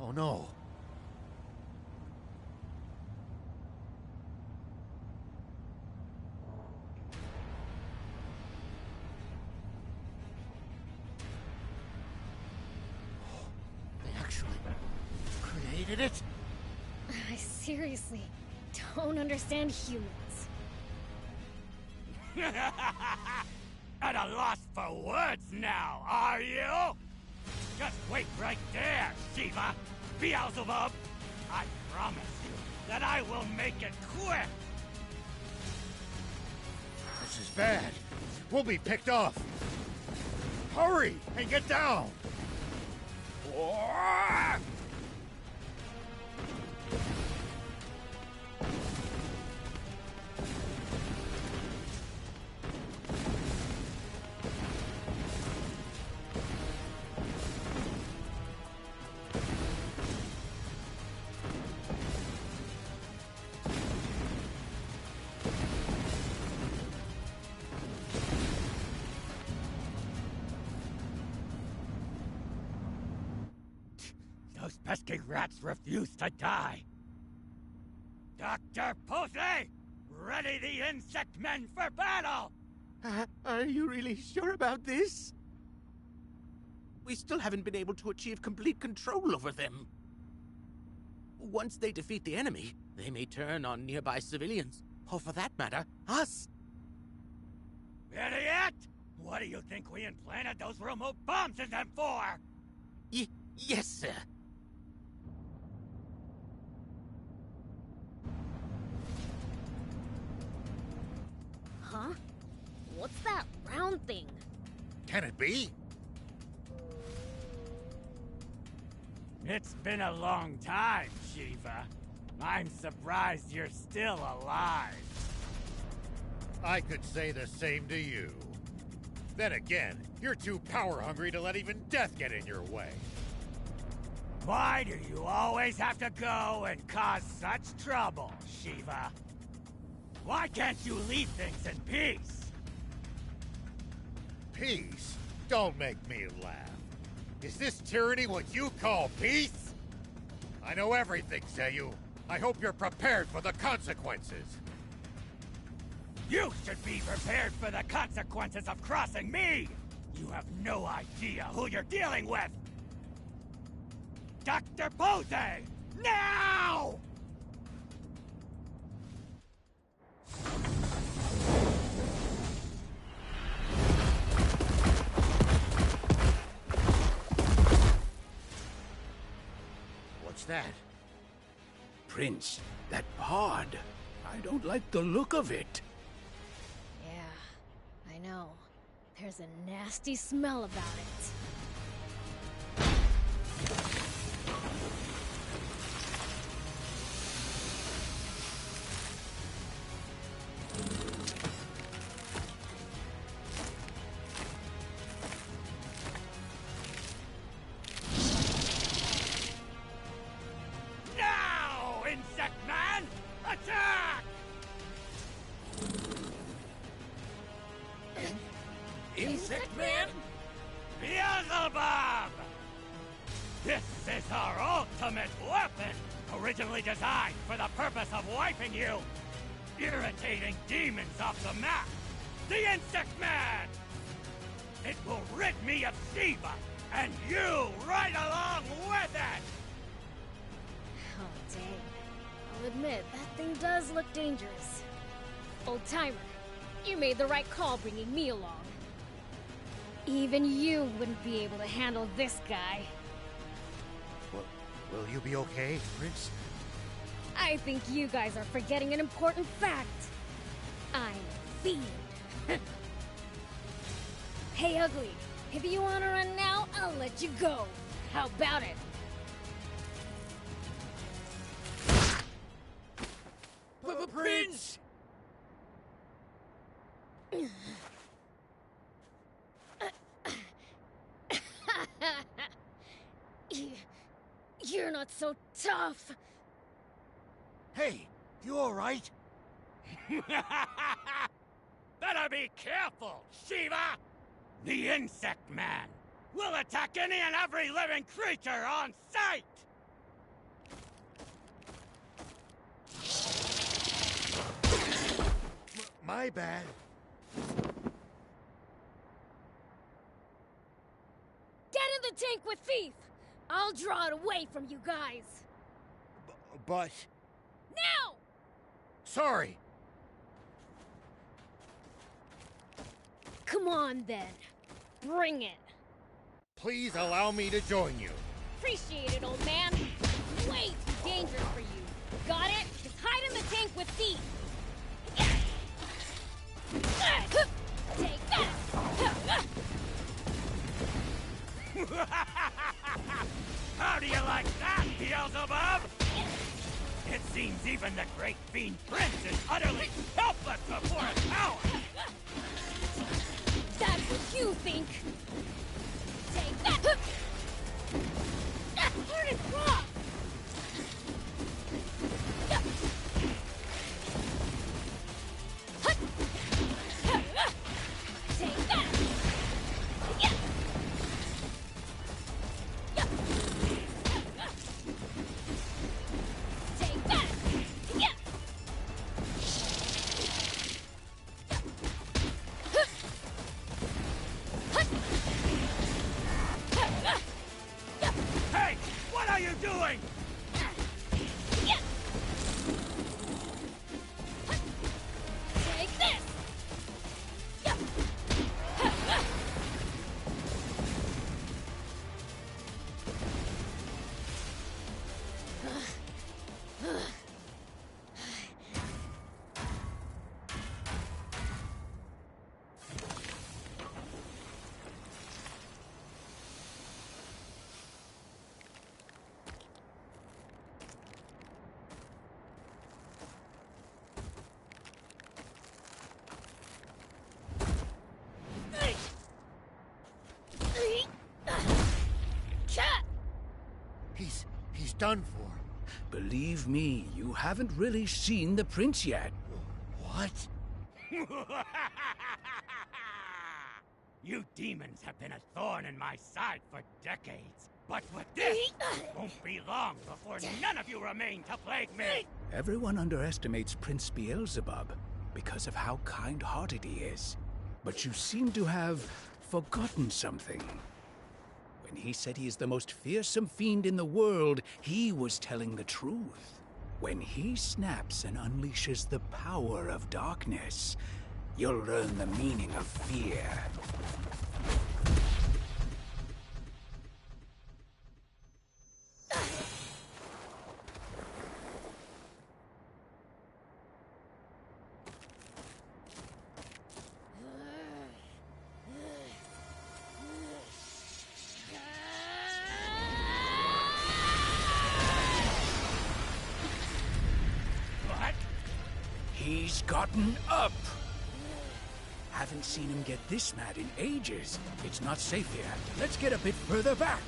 Speaker 5: Oh no. They actually created it?
Speaker 2: I seriously don't understand humans.
Speaker 15: At a loss for words now, are you? Just wait right there, Shiva! Beelzebub! I promise you that I will make it quick!
Speaker 5: This is bad. We'll be picked off. Hurry and get down!
Speaker 15: Those pesky rats refuse to die. Dr. Posey! Ready the insect men for battle!
Speaker 19: Are you really sure about this? We still haven't been able to achieve complete control over them. Once they defeat the enemy, they may turn on nearby civilians, or for that matter, us.
Speaker 15: Idiot! What do you think we implanted those remote bombs in them for?
Speaker 19: Yes, sir.
Speaker 2: Huh? What's that round thing?
Speaker 5: Can it be?
Speaker 15: It's been a long time, Shiva. I'm surprised you're still alive.
Speaker 5: I could say the same to you. Then again, you're too power-hungry to let even death get in your way.
Speaker 15: Why do you always have to go and cause such trouble, Shiva? Why can't you leave things in peace?
Speaker 5: Peace? Don't make me laugh. Is this tyranny what you call peace? I know everything, Zeu. I hope you're prepared for the consequences.
Speaker 15: You should be prepared for the consequences of crossing me! You have no idea who you're dealing with! Dr. Posey! Now!
Speaker 5: What's that?
Speaker 8: Prince, that pod. I don't like the look of it.
Speaker 2: Yeah, I know. There's a nasty smell about it.
Speaker 15: Now, Insect Man! Attack!
Speaker 19: Insect Man?
Speaker 15: Beelzebub! This is our ultimate weapon! Originally designed for the purpose of wiping you! Irritating demons off the map! The Insect Man! It will rid me of Shiva, and you right along with it!
Speaker 2: Oh, dang. I'll admit, that thing does look dangerous. Old-timer, you made the right call bringing me along. Even you wouldn't be able to handle this guy.
Speaker 5: Will you be okay, Prince?
Speaker 2: I think you guys are forgetting an important fact. I'm a fiend. Hey, Ugly, if you want to run now, I'll let you go. How about it?
Speaker 15: Prince!
Speaker 2: You're not so tough.
Speaker 15: Hey, you alright? Better be careful, Shiva! The Insect Man will attack any and every living creature on sight!
Speaker 5: My bad.
Speaker 2: Get in the tank with Thief! I'll draw it away from you guys.
Speaker 5: But...
Speaker 2: Now!
Speaker 5: Sorry.
Speaker 2: Come on, then. Bring it.
Speaker 5: Please allow me to join you.
Speaker 2: Appreciate it, old man. Way too dangerous for you. Got it? Just hide in the tank with Thief. Take that!
Speaker 15: How do you like that, Beelzebub? It seems even the great fiend Prince is utterly helpless before his power!
Speaker 2: That's what you think! Take that! Turn it off! Take that! Take that!
Speaker 15: Hey! What are you doing?
Speaker 2: Take this!
Speaker 5: He's done for.
Speaker 8: Believe me, you haven't really seen the prince yet.
Speaker 5: What?
Speaker 15: You demons have been a thorn in my side for decades. But with this, won't be long before none of you remain to plague me!
Speaker 8: Everyone underestimates Prince Beelzebub because of how kind-hearted he is. But you seem to have forgotten something. When he said he is the most fearsome fiend in the world, he was telling the truth. When he snaps and unleashes the power of darkness, you'll learn the meaning of fear. He's gotten up! Haven't seen him get this mad in ages. It's not safe here. Let's get a bit further back.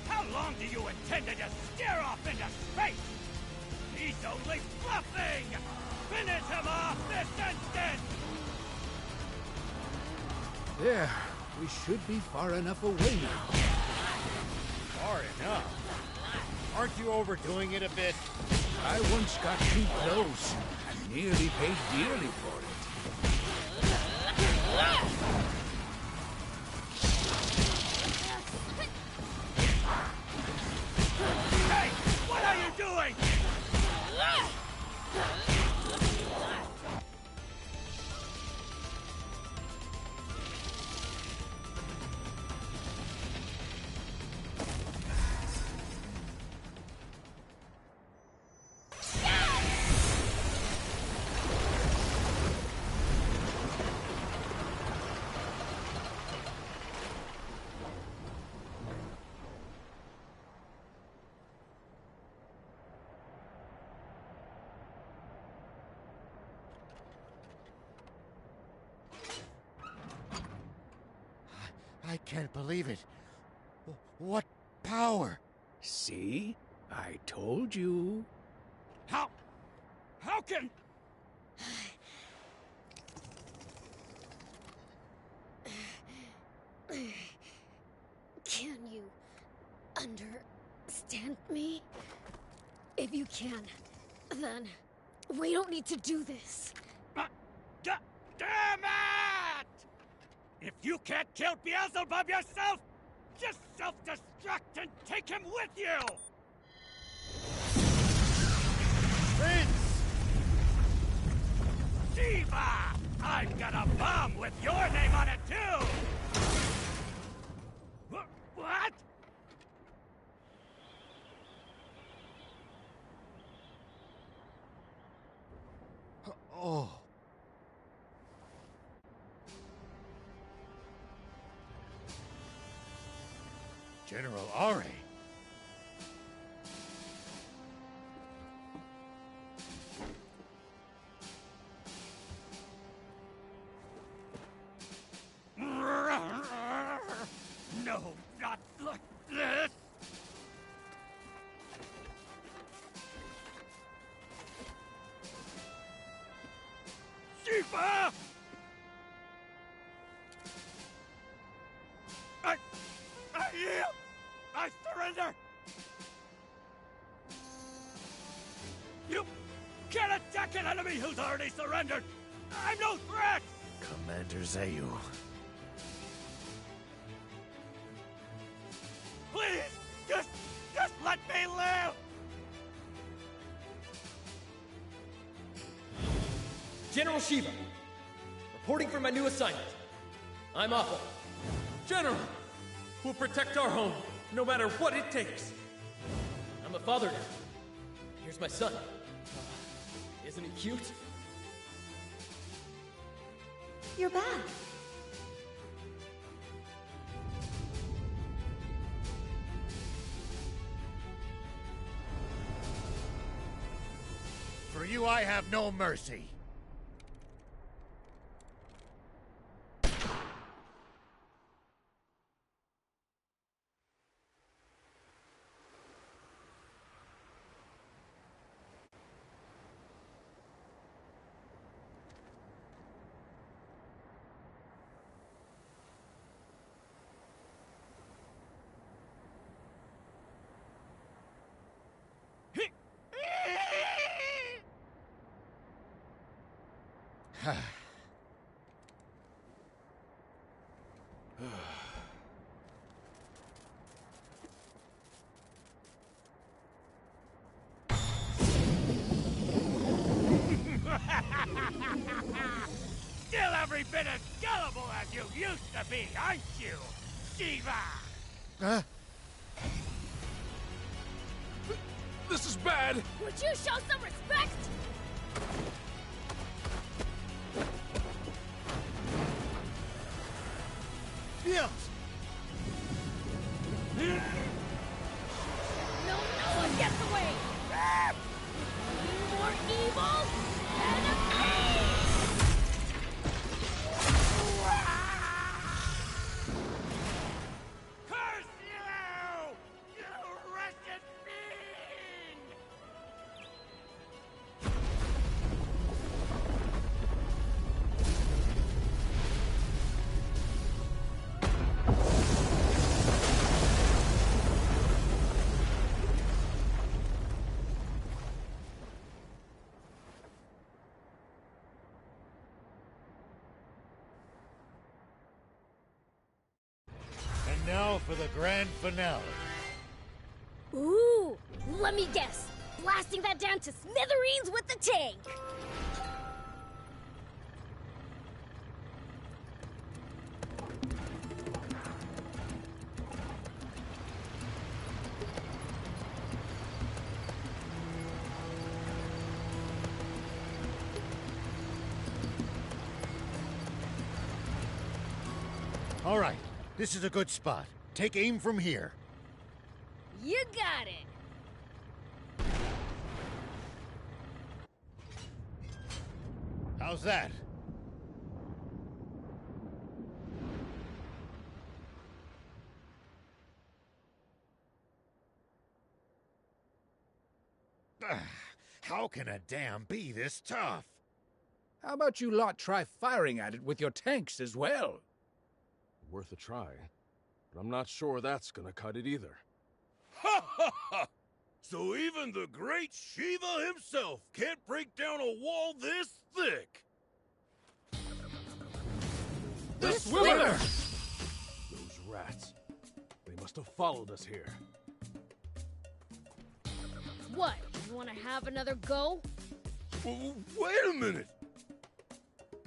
Speaker 15: How long do you intend to just stare off into space? He's only bluffing! Finish him off this instant!
Speaker 8: There. We should be far enough away now.
Speaker 5: Enough. Aren't you overdoing it a bit?
Speaker 8: I once got too close and nearly paid dearly for it.
Speaker 15: Hey! What are you doing?
Speaker 5: I can't believe it. What power?
Speaker 8: See? I told you.
Speaker 15: How can...
Speaker 2: Can you understand me? If you can, then we don't need to do this.
Speaker 15: Damn it! If you can't kill Beelzebub yourself, just self-destruct and take him with you!
Speaker 5: Prince!
Speaker 15: Shiva! I've got a bomb with your name on it, too! What?
Speaker 5: Oh. General Are.
Speaker 15: No, not like this! Shiva! I yield! I surrender! You can't attack an enemy who's already surrendered! I'm no threat!
Speaker 13: Commander Zayu.
Speaker 15: Please! Just let me live!
Speaker 1: General Shiva, reporting for my new assignment. I'm Apple.
Speaker 20: General! We'll protect our home, no matter what it takes.
Speaker 1: I'm a father now. Here's my son. Isn't he cute?
Speaker 9: You're back.
Speaker 5: For you, I have no mercy.
Speaker 15: Still every bit as gullible as you used to be, aren't you, Shiva?
Speaker 20: This is bad!
Speaker 2: Would you show some respect?
Speaker 4: Yes!
Speaker 2: No one gets away! More evil than a
Speaker 15: Curse you! You wretched fiend!
Speaker 5: now for the grand finale.
Speaker 2: Ooh, let me guess. Blasting that down to smithereens with the tank.
Speaker 5: All right, this is a good spot. Take aim from here.
Speaker 2: You got it.
Speaker 5: How's that? How can a dam be this tough?
Speaker 8: How about you lot try firing at it with your tanks as well?
Speaker 16: Worth a try, but I'm not sure that's gonna cut it either.
Speaker 4: Ha ha ha! So even the great Shiva himself can't break down a wall this thick!
Speaker 16: The swimmer! Those rats. They must have followed us here.
Speaker 2: What, you wanna have another go?
Speaker 4: Wait a minute!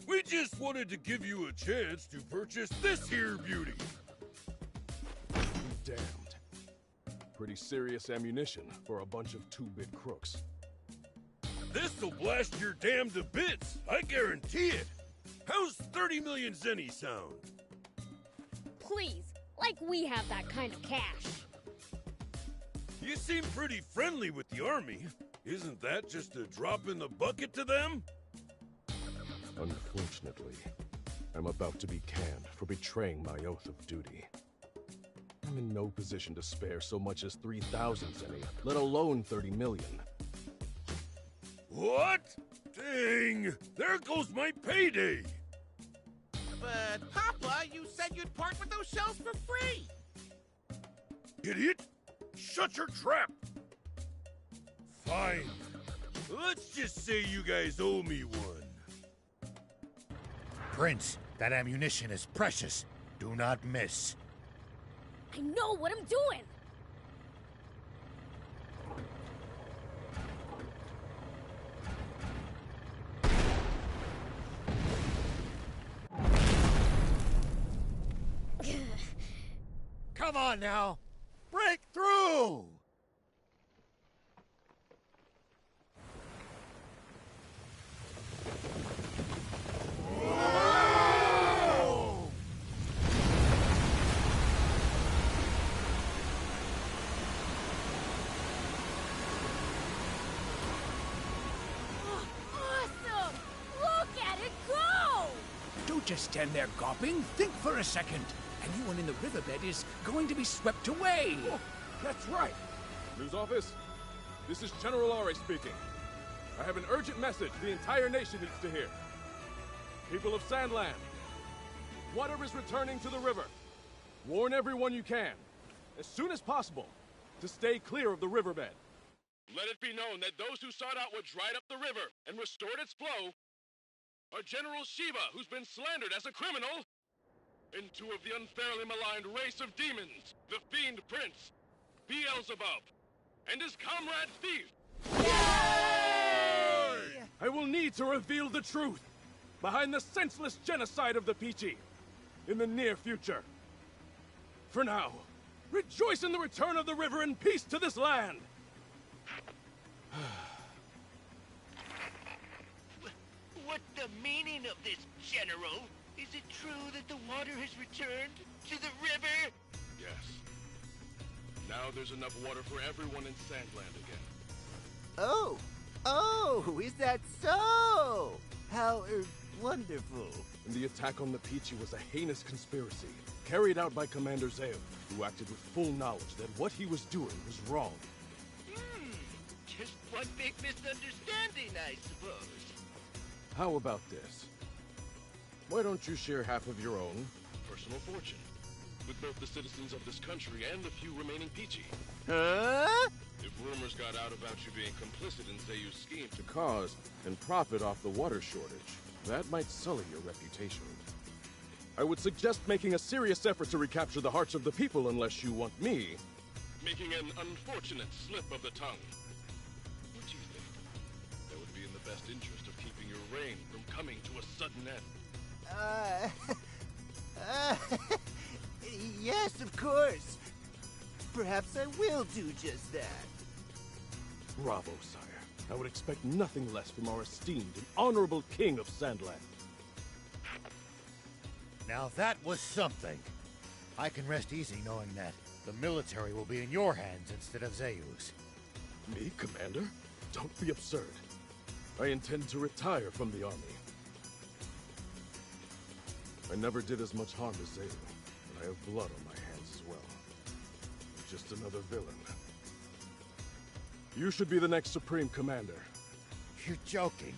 Speaker 4: We just wanted to give you a chance to purchase this here beauty.
Speaker 16: Damned. Pretty serious ammunition for a bunch of two-bit crooks.
Speaker 4: This'll blast your dam to bits, I guarantee it. How's 30 million zenny sound?
Speaker 2: Please, like we have that kind of cash.
Speaker 4: You seem pretty friendly with the army. Isn't that just a drop in the bucket to them?
Speaker 16: Unfortunately, I'm about to be canned for betraying my oath of duty. I'm in no position to spare so much as 3,000 zenny, let alone 30 million.
Speaker 4: What? Dang! There goes my payday!
Speaker 19: But, Papa, you said you'd part with those shells for free!
Speaker 4: Idiot! Shut your trap! Fine. Let's just say you guys owe me one.
Speaker 5: Prince, that ammunition is precious. Do not miss.
Speaker 2: I know what I'm doing!
Speaker 5: Come on now! Break through!
Speaker 2: Awesome! Look at it go!
Speaker 8: Don't just stand there gawping. Think for a second. Anyone in the riverbed is going to be swept away.
Speaker 16: Oh, that's right. News office, this is General Ari speaking. I have an urgent message the entire nation needs to hear. People of Sandland, water is returning to the river. Warn everyone you can, as soon as possible, to stay clear of the riverbed. Let it be known that those who sought out what dried up the river and restored its flow are General Shiva, who's been slandered as a criminal, and two of the unfairly maligned race of demons, the Fiend Prince, Beelzebub, and his comrade Thief. Yay! I will need to reveal the truth behind the senseless genocide of the Peachy in the near future. For now, rejoice in the return of the river and peace to this land!
Speaker 19: What's the meaning of this, General? Is it true that the water has returned to the river?
Speaker 16: Yes. Now there's enough water for everyone in Sandland again.
Speaker 18: Oh, is that so? How, wonderful.
Speaker 16: And the attack on the Peachy was a heinous conspiracy, carried out by Commander Zeo, who acted with full knowledge that what he was doing was wrong.
Speaker 19: Just one big misunderstanding, I suppose.
Speaker 16: How about this? Why don't you share half of your own personal fortune with both the citizens of this country and the few remaining Peachy?
Speaker 18: Huh?
Speaker 16: If rumors got out about you being complicit in Zeyu's scheme to cause and profit off the water shortage, that might sully your reputation. I would suggest making a serious effort to recapture the hearts of the people unless you want me making an unfortunate slip of the tongue. What do you think? That would be in the best interest of keeping your reign from coming to a sudden end.
Speaker 18: Yes, of course. Perhaps I will do just that.
Speaker 16: Bravo, sire. I would expect nothing less from our esteemed and honorable king of Sandland.
Speaker 5: Now that was something. I can rest easy knowing that the military will be in your hands instead of Zayu's.
Speaker 16: Me, Commander? Don't be absurd. I intend to retire from the army. I never did as much harm as Zayu, but I have blood on my hands as well. I'm just another villain. You should be the next Supreme Commander.
Speaker 5: You're joking.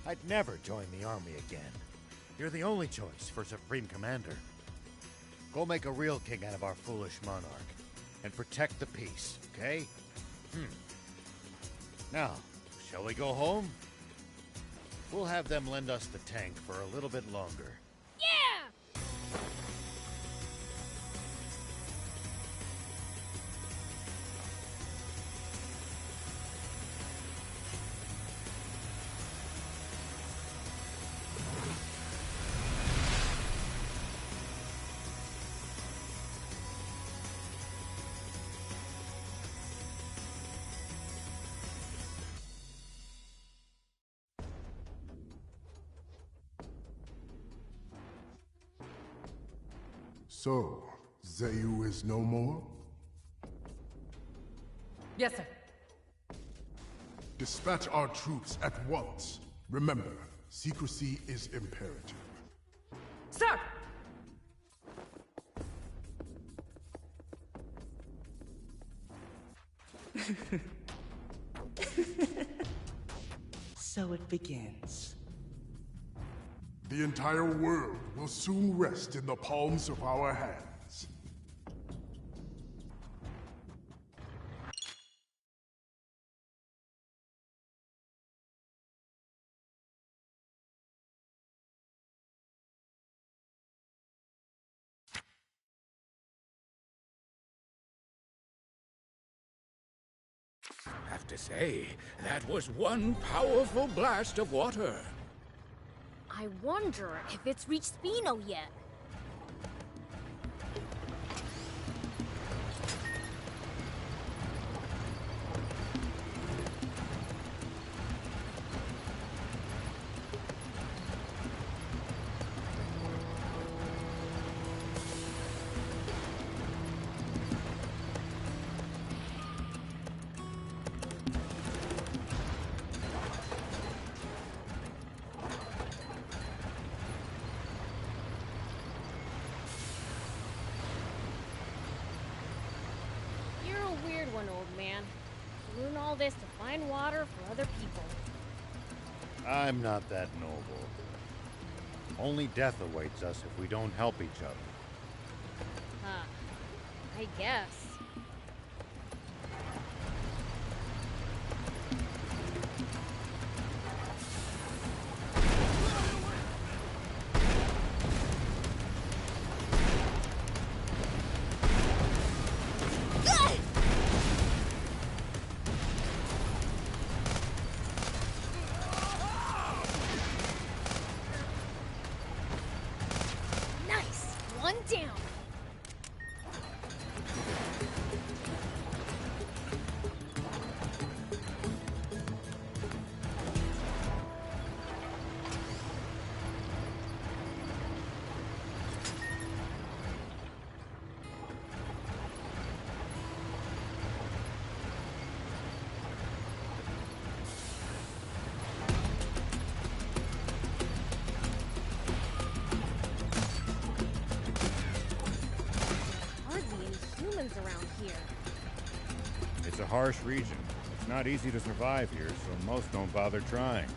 Speaker 5: I'd never join the army again. You're the only choice for Supreme Commander. Go make a real king out of our foolish monarch, and protect the peace, okay? Now, shall we go home? We'll have them lend us the tank for a little bit longer.
Speaker 2: Yeah!
Speaker 21: So, Zayu is no more?
Speaker 22: Yes, sir.
Speaker 21: Dispatch our troops at once. Remember, secrecy is imperative.
Speaker 22: Sir!
Speaker 18: So it begins.
Speaker 21: The entire world will soon rest in the palms of our hands.
Speaker 8: Have to say, that was one powerful blast of water.
Speaker 2: I wonder if it's reached Spino yet. Old man. Doing all this to find water for other people.
Speaker 5: I'm not that noble. Only death awaits us if we don't help each other.
Speaker 2: Huh. I guess. One down. Around here.
Speaker 5: It's a harsh region. It's not easy to survive here, so most don't bother trying.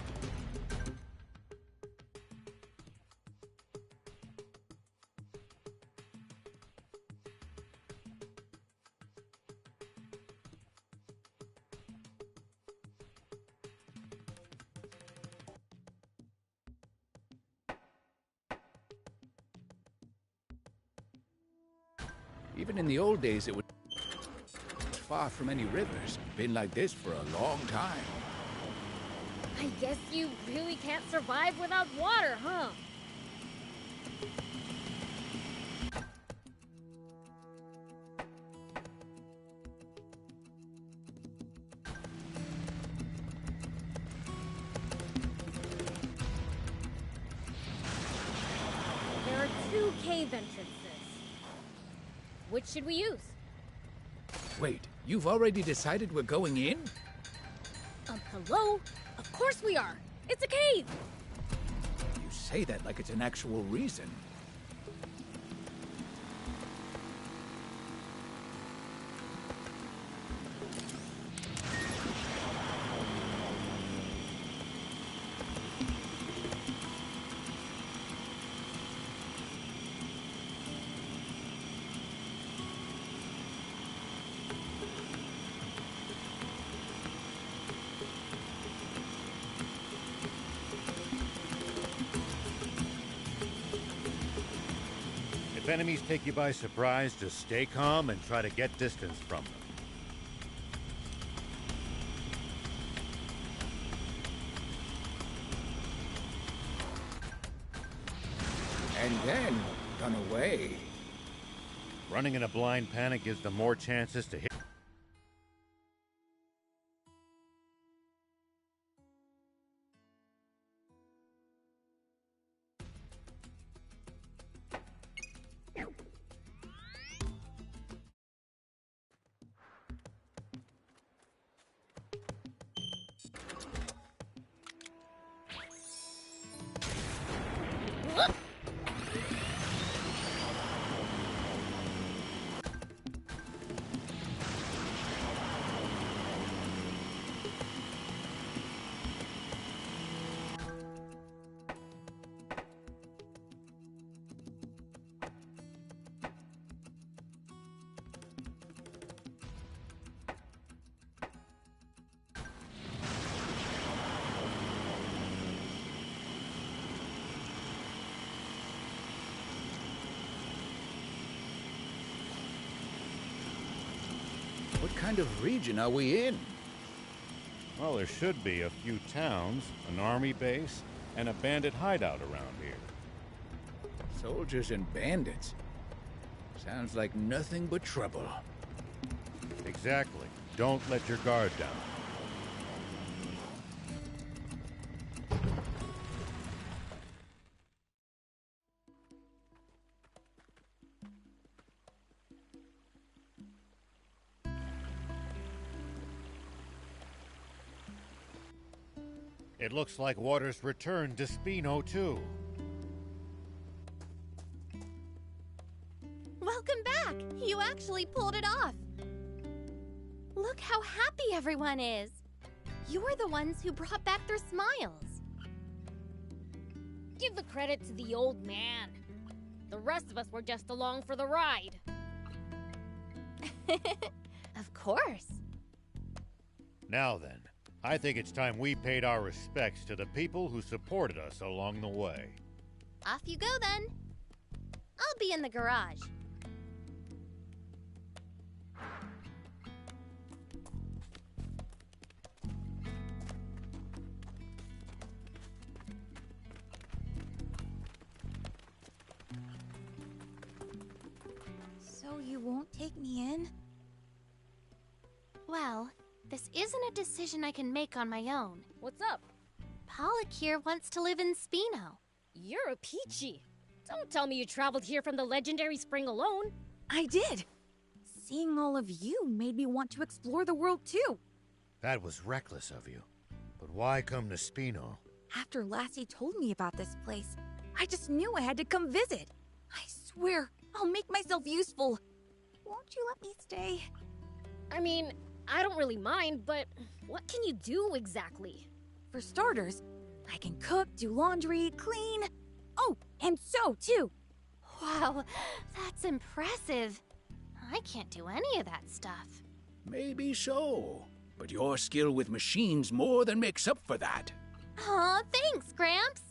Speaker 8: Even in the old days, it was far from any rivers. Been like this for a long time.
Speaker 2: I guess you really can't survive without water, huh? There are 2 cave entrances. Which should we use?
Speaker 8: Wait, you've already decided we're going in?
Speaker 2: Hello? Of course we are! It's a cave!
Speaker 8: You say that like it's an actual reason.
Speaker 5: If enemies take you by surprise, just stay calm and try to get distance from them.
Speaker 8: And then run away.
Speaker 5: Running in a blind panic gives them more chances to hit.
Speaker 8: What kind of region are we in?
Speaker 5: Well, there should be a few towns, an army base, and a bandit hideout around here.
Speaker 8: Soldiers and bandits. Sounds like nothing but trouble.
Speaker 5: Exactly. Don't let your guard down. It looks like water's returned to Spino, too.
Speaker 9: Welcome back! You actually pulled it off! Look how happy everyone is! You're the ones who brought back their smiles.
Speaker 2: Give the credit to the old man. The rest of us were just along for the ride.
Speaker 9: Of course.
Speaker 5: Now then, I think it's time we paid our respects to the people who supported us along the way.
Speaker 9: Off you go then. I'll be in the garage. So you won't take me in? Well, this isn't a decision I can make on my own.
Speaker 2: What's up?
Speaker 9: Pollock here wants to live in Spino.
Speaker 2: You're a peachy. Don't tell me you traveled here from the legendary spring alone.
Speaker 9: I did. Seeing all of you made me want to explore the world too.
Speaker 5: That was reckless of you. But why come to Spino?
Speaker 9: After Lassie told me about this place, I just knew I had to come visit. I swear, I'll make myself useful. Won't you let me stay?
Speaker 2: I mean, I don't really mind, but what can you do exactly?
Speaker 9: For starters, I can cook, do laundry, clean. Oh, and sew too. Wow, that's impressive. I can't do any of that stuff.
Speaker 8: Maybe so, but your skill with machines more than makes up for that.
Speaker 9: Aw, thanks, Gramps.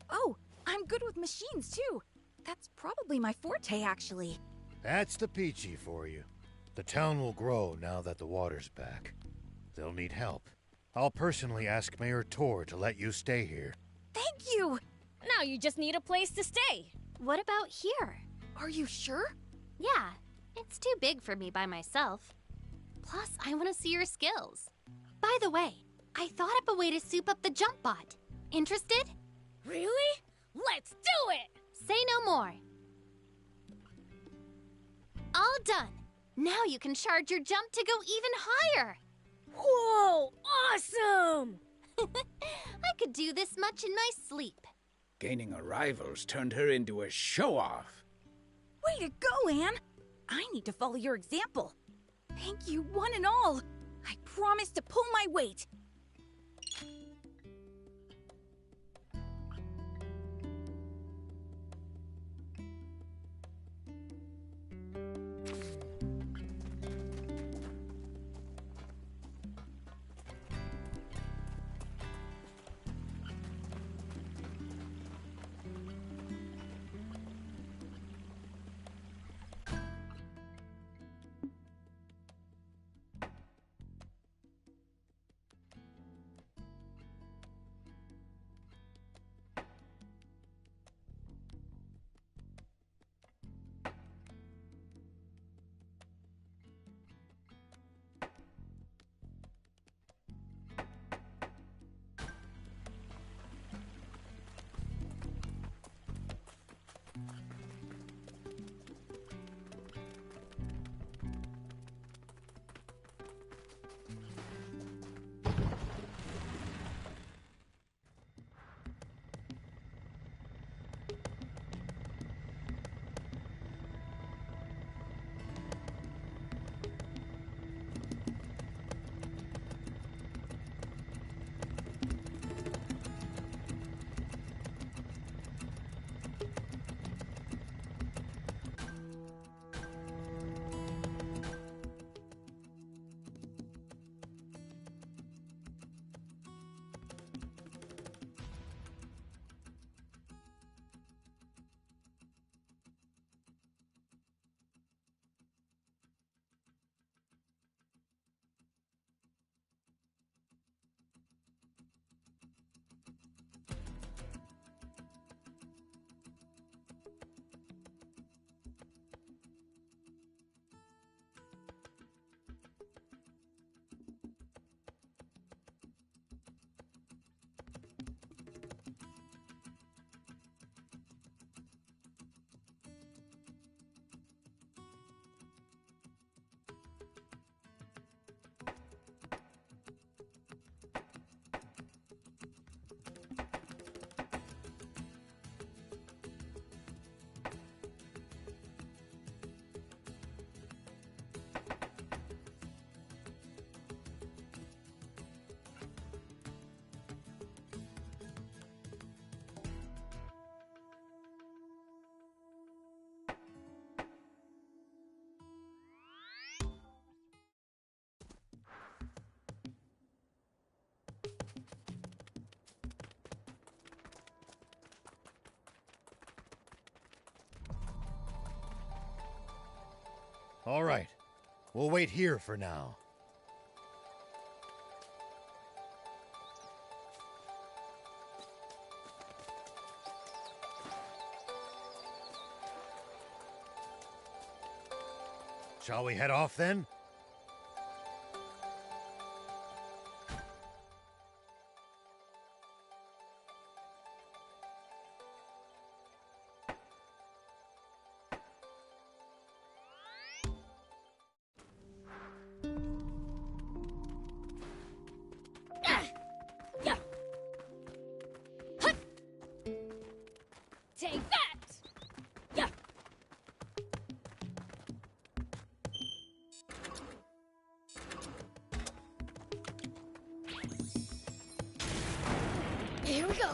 Speaker 9: Oh, I'm good with machines too. That's probably my forte, actually.
Speaker 5: That's the Peachy for you. The town will grow now that the water's back. They'll need help. I'll personally ask Mayor Tor to let you stay here.
Speaker 9: Thank you!
Speaker 2: Now you just need a place to stay.
Speaker 9: What about here? Are you sure? Yeah, it's too big for me by myself. Plus, I want to see your skills. By the way, I thought up a way to soup up the jump bot. Interested?
Speaker 2: Really? Let's do it!
Speaker 9: Say no more. All done. Now you can charge your jump to go even higher.
Speaker 2: Whoa! Awesome!
Speaker 9: I could do this much in my sleep.
Speaker 8: Gaining a rival's turned her into a show-off.
Speaker 9: Way to go, Anne! I need to follow your example. Thank you, one and all. I promise to pull my weight.
Speaker 5: All right. We'll wait here for now. Shall we head off then?
Speaker 2: Take that! Yeah. Here we go.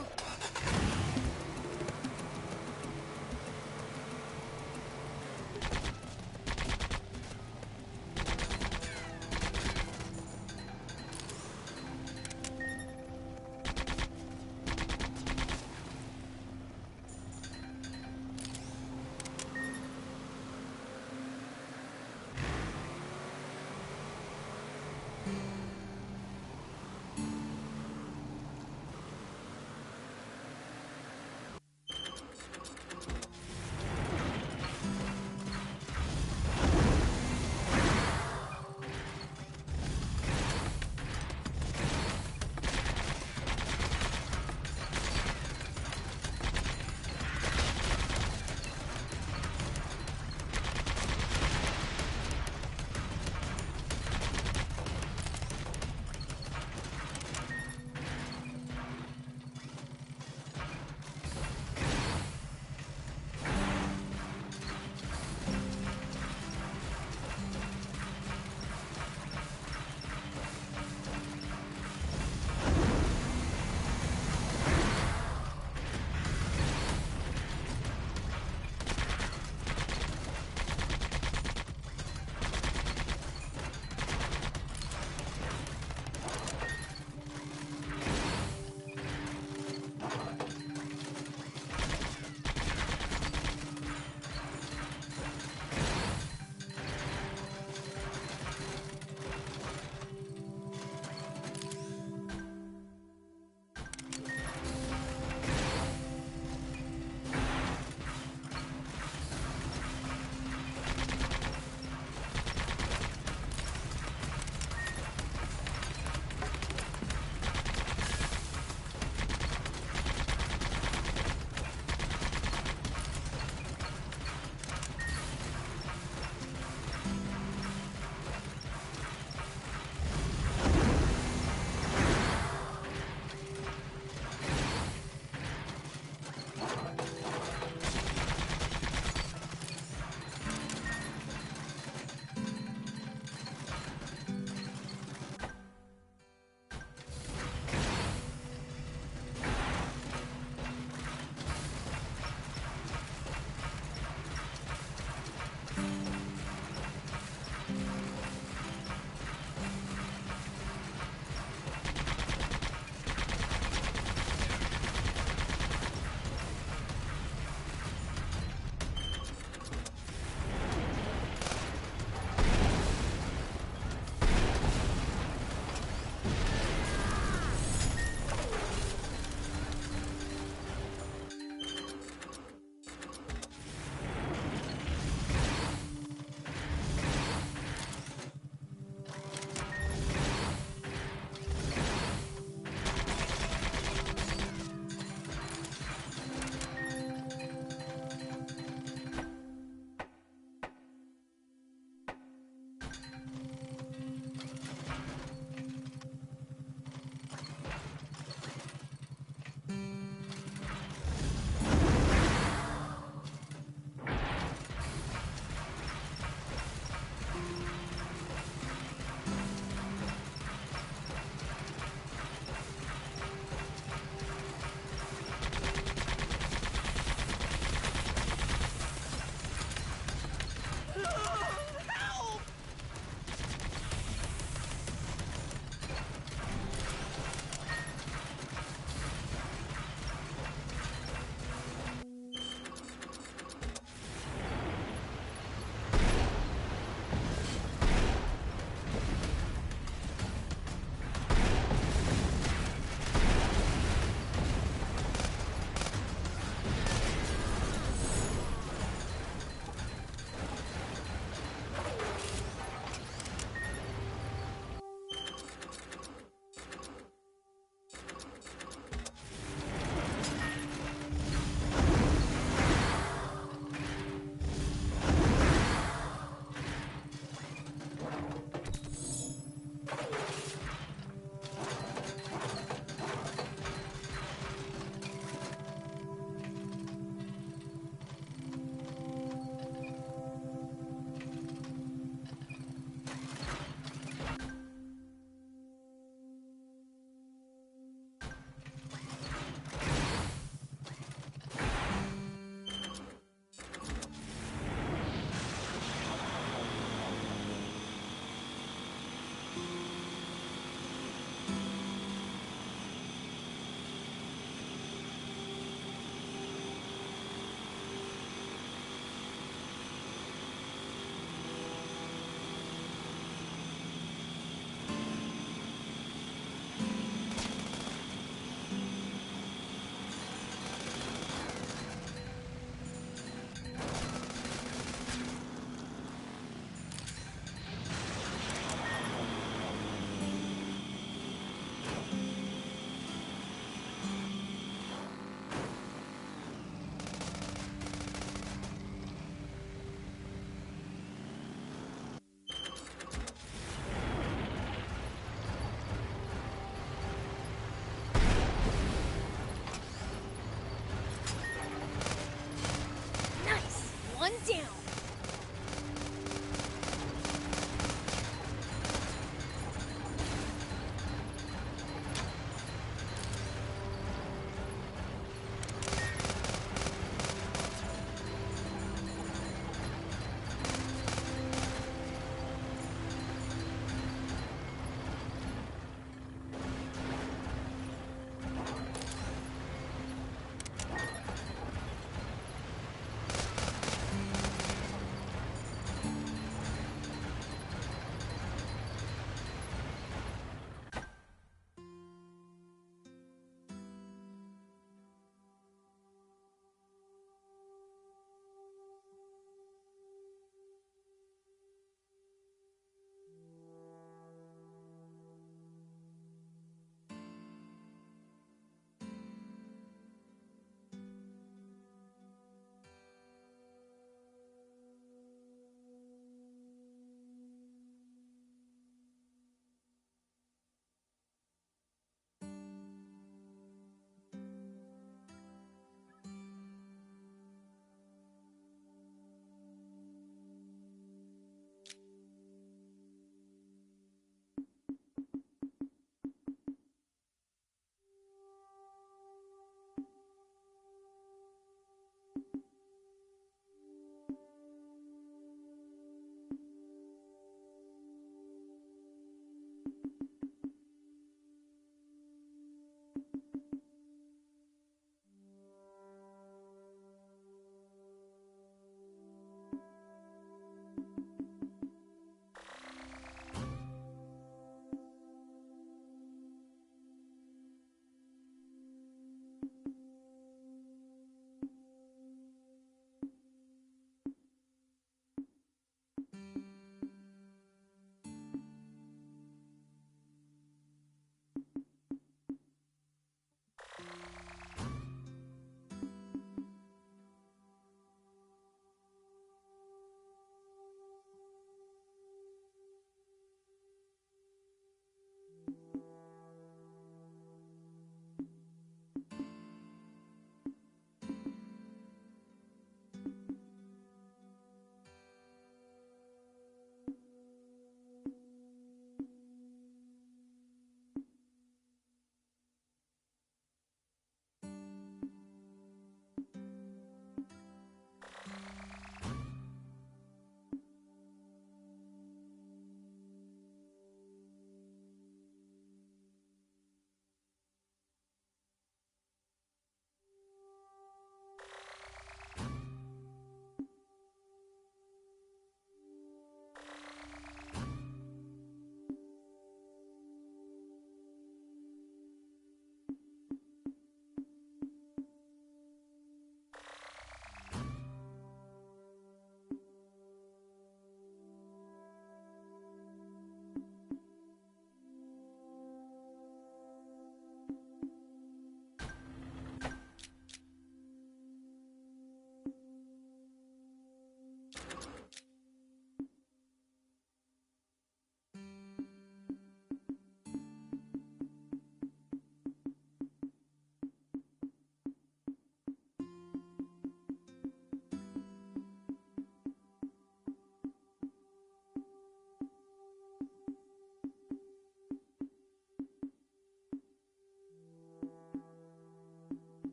Speaker 2: One down.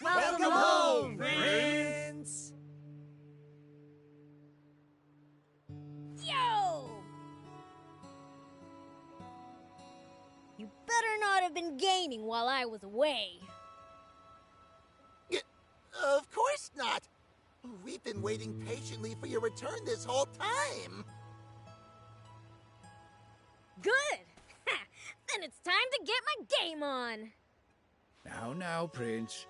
Speaker 18: Welcome home, Prince!
Speaker 2: Yo! You better not have been gaming while I was away.
Speaker 18: Of course not! We
Speaker 3: We've been waiting patiently for your return this whole time.
Speaker 2: Good! Then it's time to get my game on!
Speaker 8: Now, Prince.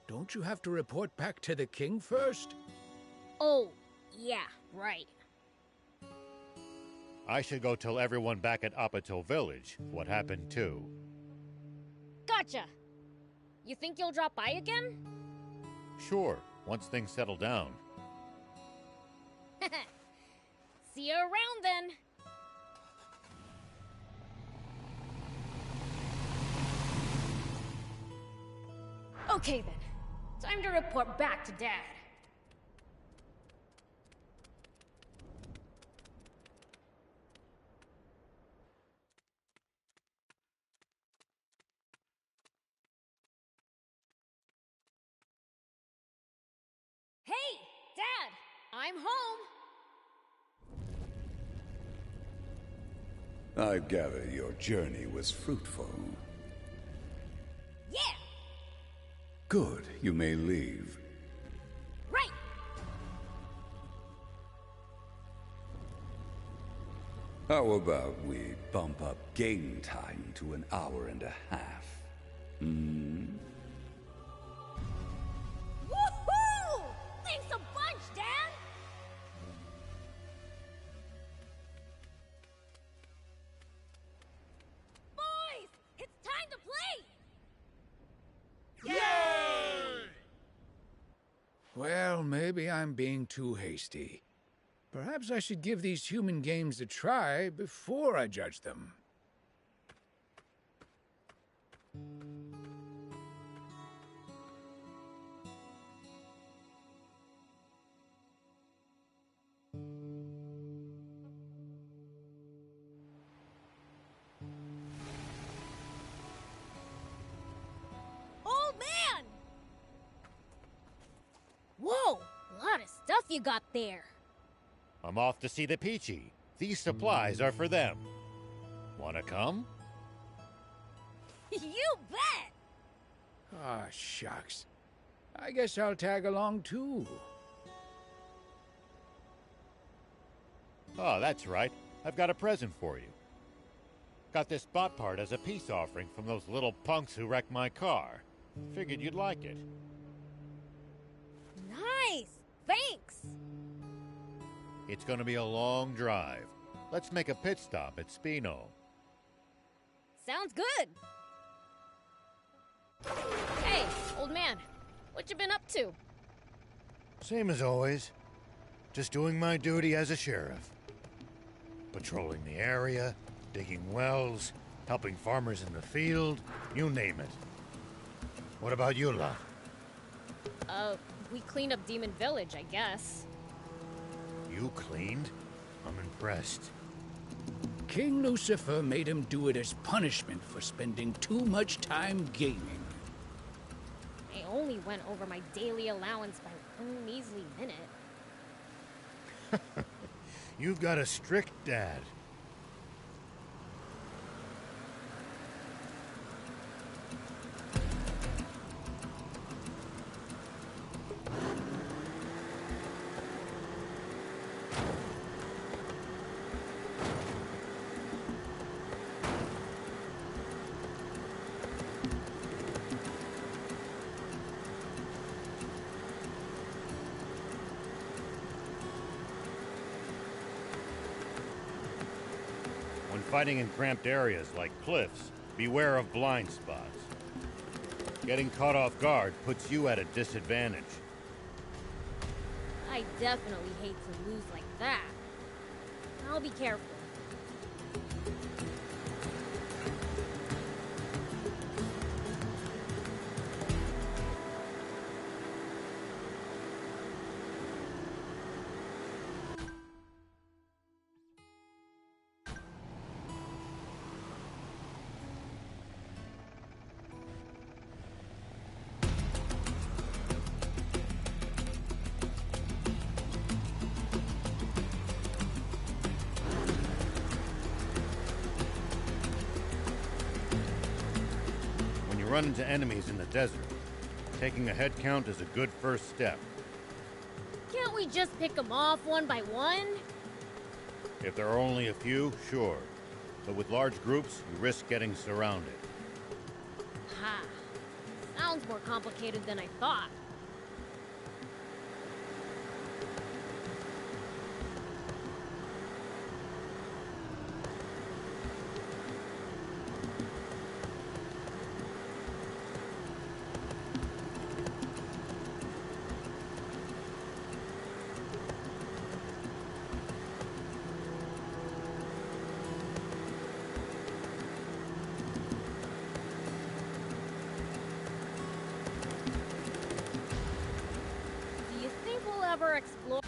Speaker 8: Don't you have to report back to the king first?
Speaker 2: Oh, yeah, right.
Speaker 5: I should go tell everyone back at Apatow Village what happened too.
Speaker 2: Gotcha! You think you'll drop by again?
Speaker 5: Sure, once things settle down.
Speaker 2: See you around then! Okay then, time to report back to Dad. Hey, Dad! I'm home!
Speaker 7: I gather your journey was fruitful.
Speaker 2: Yeah!
Speaker 7: Good, you may leave.
Speaker 2: Right!
Speaker 7: How about we bump up game time to an hour and a half? Hmm?
Speaker 2: Woohoo! Thanks a bunch, Dad! Boys, it's time to play!
Speaker 8: Yay! Well, maybe I'm being too hasty. Perhaps I should give these human games a try before I judge them.
Speaker 2: Old man! Whoa, a lot of stuff you got there.
Speaker 5: I'm off to see the Peachy. These supplies are for them. Wanna come?
Speaker 2: You bet!
Speaker 8: Ah, shucks. I guess I'll tag along too.
Speaker 5: Oh, that's right. I've got a present for you. Got this spot part as a peace offering from those little punks who wrecked my car. Figured you'd like it.
Speaker 2: Nice! Thanks!
Speaker 5: It's gonna be a long drive. Let's make a pit stop at Spino.
Speaker 2: Sounds good! Hey, old man. What you been up to?
Speaker 5: Same as always. Just doing my duty as a sheriff. Patrolling the area, digging wells, helping farmers in the field, you name it. What about you, La?
Speaker 2: We cleaned up Demon Village, I guess.
Speaker 5: You cleaned? I'm impressed.
Speaker 8: King Lucifer made him do it as punishment for spending too much time gaming.
Speaker 2: I only went over my daily allowance by one measly minute.
Speaker 5: You've got a strict dad. Fighting in cramped areas like cliffs, beware of blind spots. Getting caught off guard puts you at a disadvantage.
Speaker 2: I definitely hate to lose like that. I'll be careful.
Speaker 5: Run into enemies in the desert. Taking a head count is a good first step.
Speaker 2: Can't we just pick them off one by one?
Speaker 5: If there are only a few, sure. But with large groups, you risk getting surrounded.
Speaker 2: Ha. Sounds more complicated than I thought. Do you think we'll ever explore?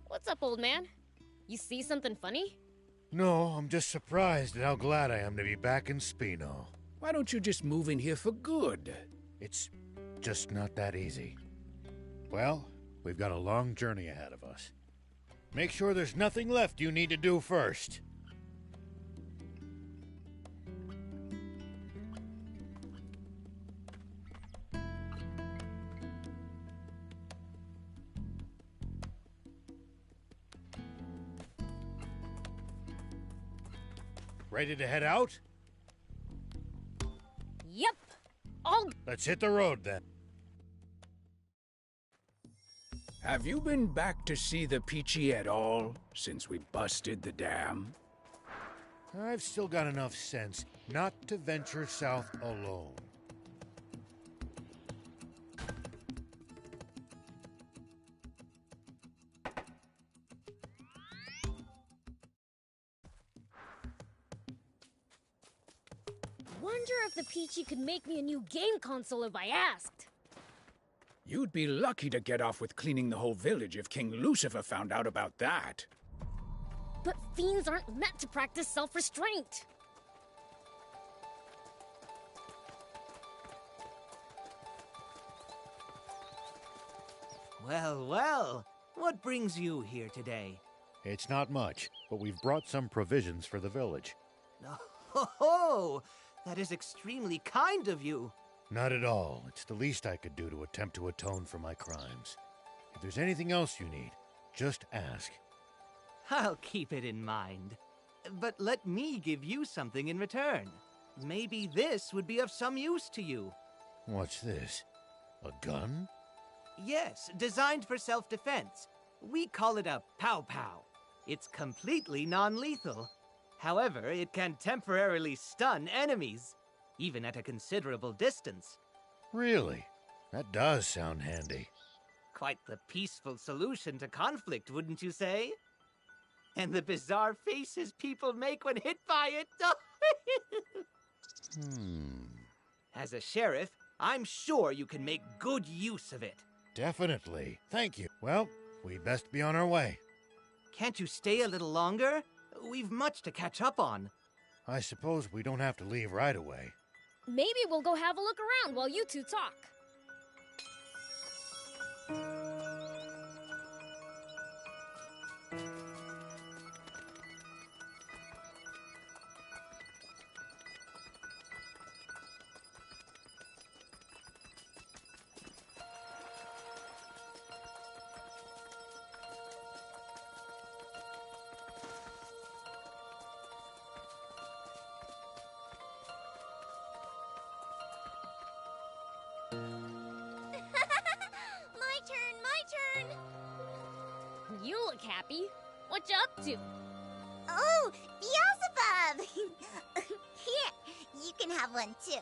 Speaker 2: What's up, old man? You see something funny?
Speaker 5: No, I'm just surprised at how glad I am to be back in Spino.
Speaker 8: Why don't you just move in here for good?
Speaker 5: It's just not that easy. Well, we've got a long journey ahead of us. Make sure there's nothing left you need to do first. Ready to head out?
Speaker 2: Yep. All
Speaker 5: Let's hit the road then.
Speaker 8: Have you been back to see the Peachy at all since we busted the dam?
Speaker 5: I've still got enough sense not to venture south alone.
Speaker 2: Wonder if the Peachy could make me a new game console if I asked.
Speaker 8: You'd be lucky to get off with cleaning the whole village if King Lucifer found out about that.
Speaker 2: But fiends aren't meant to practice self-restraint.
Speaker 18: Well, well. What brings you here today?
Speaker 5: It's not much, but we've brought some provisions for the village.
Speaker 18: Oh, that is extremely kind of you.
Speaker 5: Not at all. It's the least I could do to attempt to atone for my crimes. If there's anything else you need, just ask.
Speaker 18: I'll keep it in mind. But let me give you something in return. Maybe this would be of some use to you.
Speaker 5: What's this? A gun?
Speaker 18: Yes, designed for self-defense. We call it a pow-pow. It's completely non-lethal. However, it can temporarily stun enemies, even at a considerable distance.
Speaker 5: Really? That does sound handy.
Speaker 18: Quite the peaceful solution to conflict, wouldn't you say? And the bizarre faces people make when hit by it. As a sheriff, I'm sure you can make good use of it.
Speaker 5: Definitely. Thank you. Well, we'd best be on our way.
Speaker 18: Can't you stay a little longer? We've much to catch up on.
Speaker 5: I suppose we don't have to leave right away.
Speaker 2: Maybe we'll go have a look around while you two talk.
Speaker 11: My turn!
Speaker 2: You look happy. What you up to?
Speaker 11: Oh, Beelzebub! Here, you can have one too.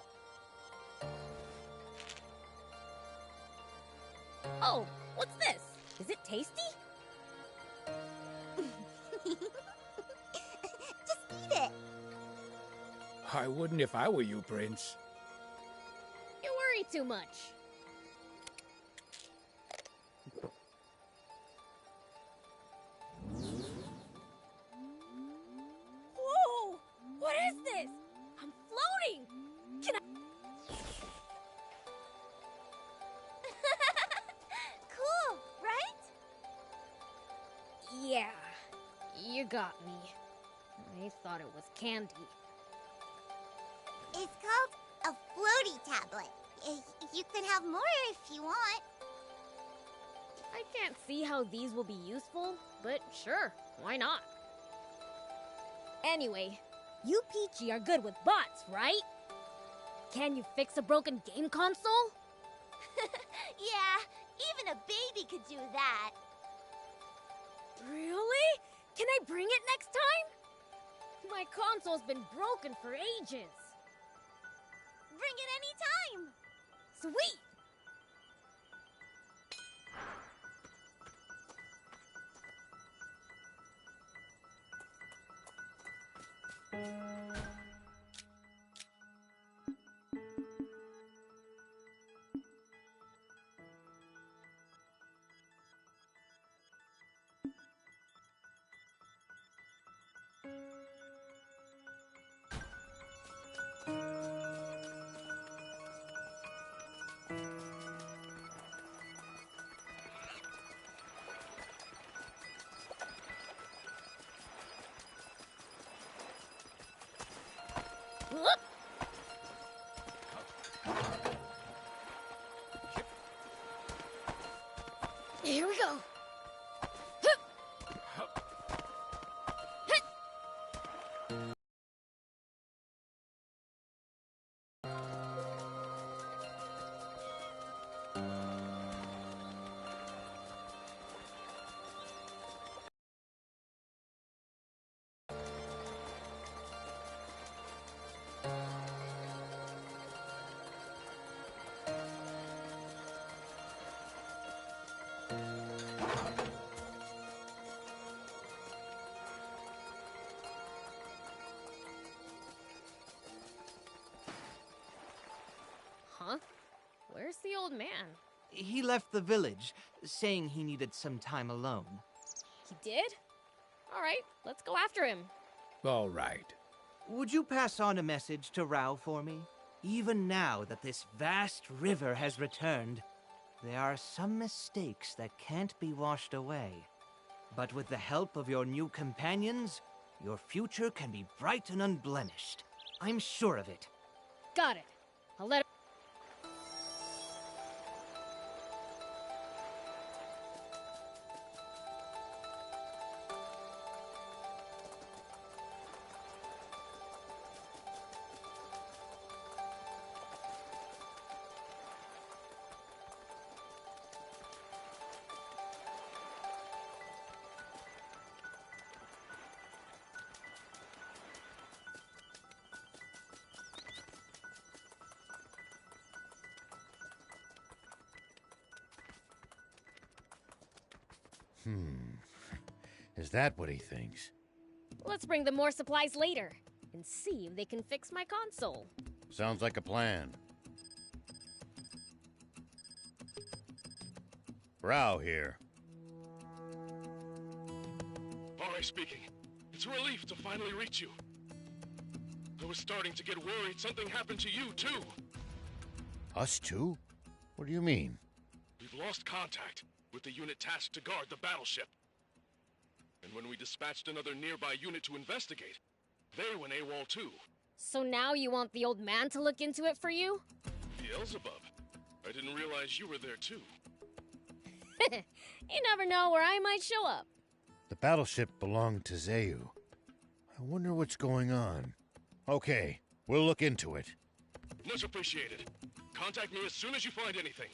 Speaker 2: Oh, what's this? Is it tasty?
Speaker 11: Just eat it.
Speaker 8: I wouldn't if I were you, Prince.
Speaker 2: You worry too much. Whoa! What is this? I'm floating! Can I...
Speaker 11: Cool, right?
Speaker 2: Yeah, you got me. I thought it was candy.
Speaker 11: It's called a floaty tablet. You can have more if you want.
Speaker 2: I can't see how these will be useful, but sure, why not? Anyway, you Peachy are good with bots, right? Can you fix a broken game console?
Speaker 11: Yeah, even a baby could do that.
Speaker 2: Really? Can I bring it next time? My console's been broken for ages.
Speaker 11: Bring it anytime.
Speaker 2: Sweet! Whoop! Here we go. Huh? Where's the old man?
Speaker 18: He left the village, saying he needed some time alone.
Speaker 2: He did? Alright, let's go after him.
Speaker 8: All right.
Speaker 18: Would you pass on a message to Rao for me? Even now that this vast river has returned, there are some mistakes that can't be washed away. But with the help of your new companions, your future can be bright and unblemished. I'm sure of it.
Speaker 2: Got it. I'll let
Speaker 5: Is that what he thinks?
Speaker 2: Let's bring them more supplies later and see if they can fix my console.
Speaker 5: Sounds like a plan. Rao here.
Speaker 6: Ari speaking. It's a relief to finally reach you. I was starting to get worried something happened to you, too.
Speaker 5: Us too? What do you mean?
Speaker 6: We've lost contact with the unit tasked to guard the battleship. And when we dispatched another nearby unit to investigate, they went AWOL too.
Speaker 2: So now you want the old man to look into it for you?
Speaker 6: Beelzebub. I didn't realize you were there too.
Speaker 2: You never know where I might show up.
Speaker 5: The battleship belonged to Zeu. I wonder what's going on. Okay, we'll look into it.
Speaker 6: Much appreciated. Contact me as soon as you find anything.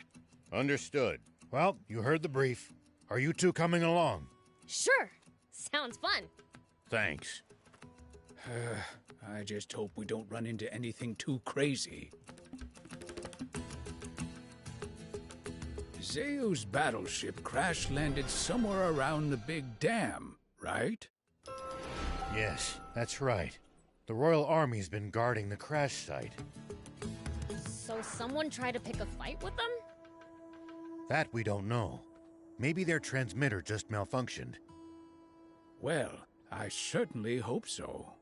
Speaker 5: Understood. Well, you heard the brief. Are you two coming along?
Speaker 2: Sure. Sounds fun.
Speaker 5: Thanks.
Speaker 8: I just hope we don't run into anything too crazy. Zeu's battleship crash-landed somewhere around the big dam, right?
Speaker 5: Yes, that's right. The Royal Army's been guarding the crash site.
Speaker 2: So someone tried to pick a fight with them?
Speaker 5: That we don't know. Maybe their transmitter just malfunctioned.
Speaker 8: Well, I certainly hope so.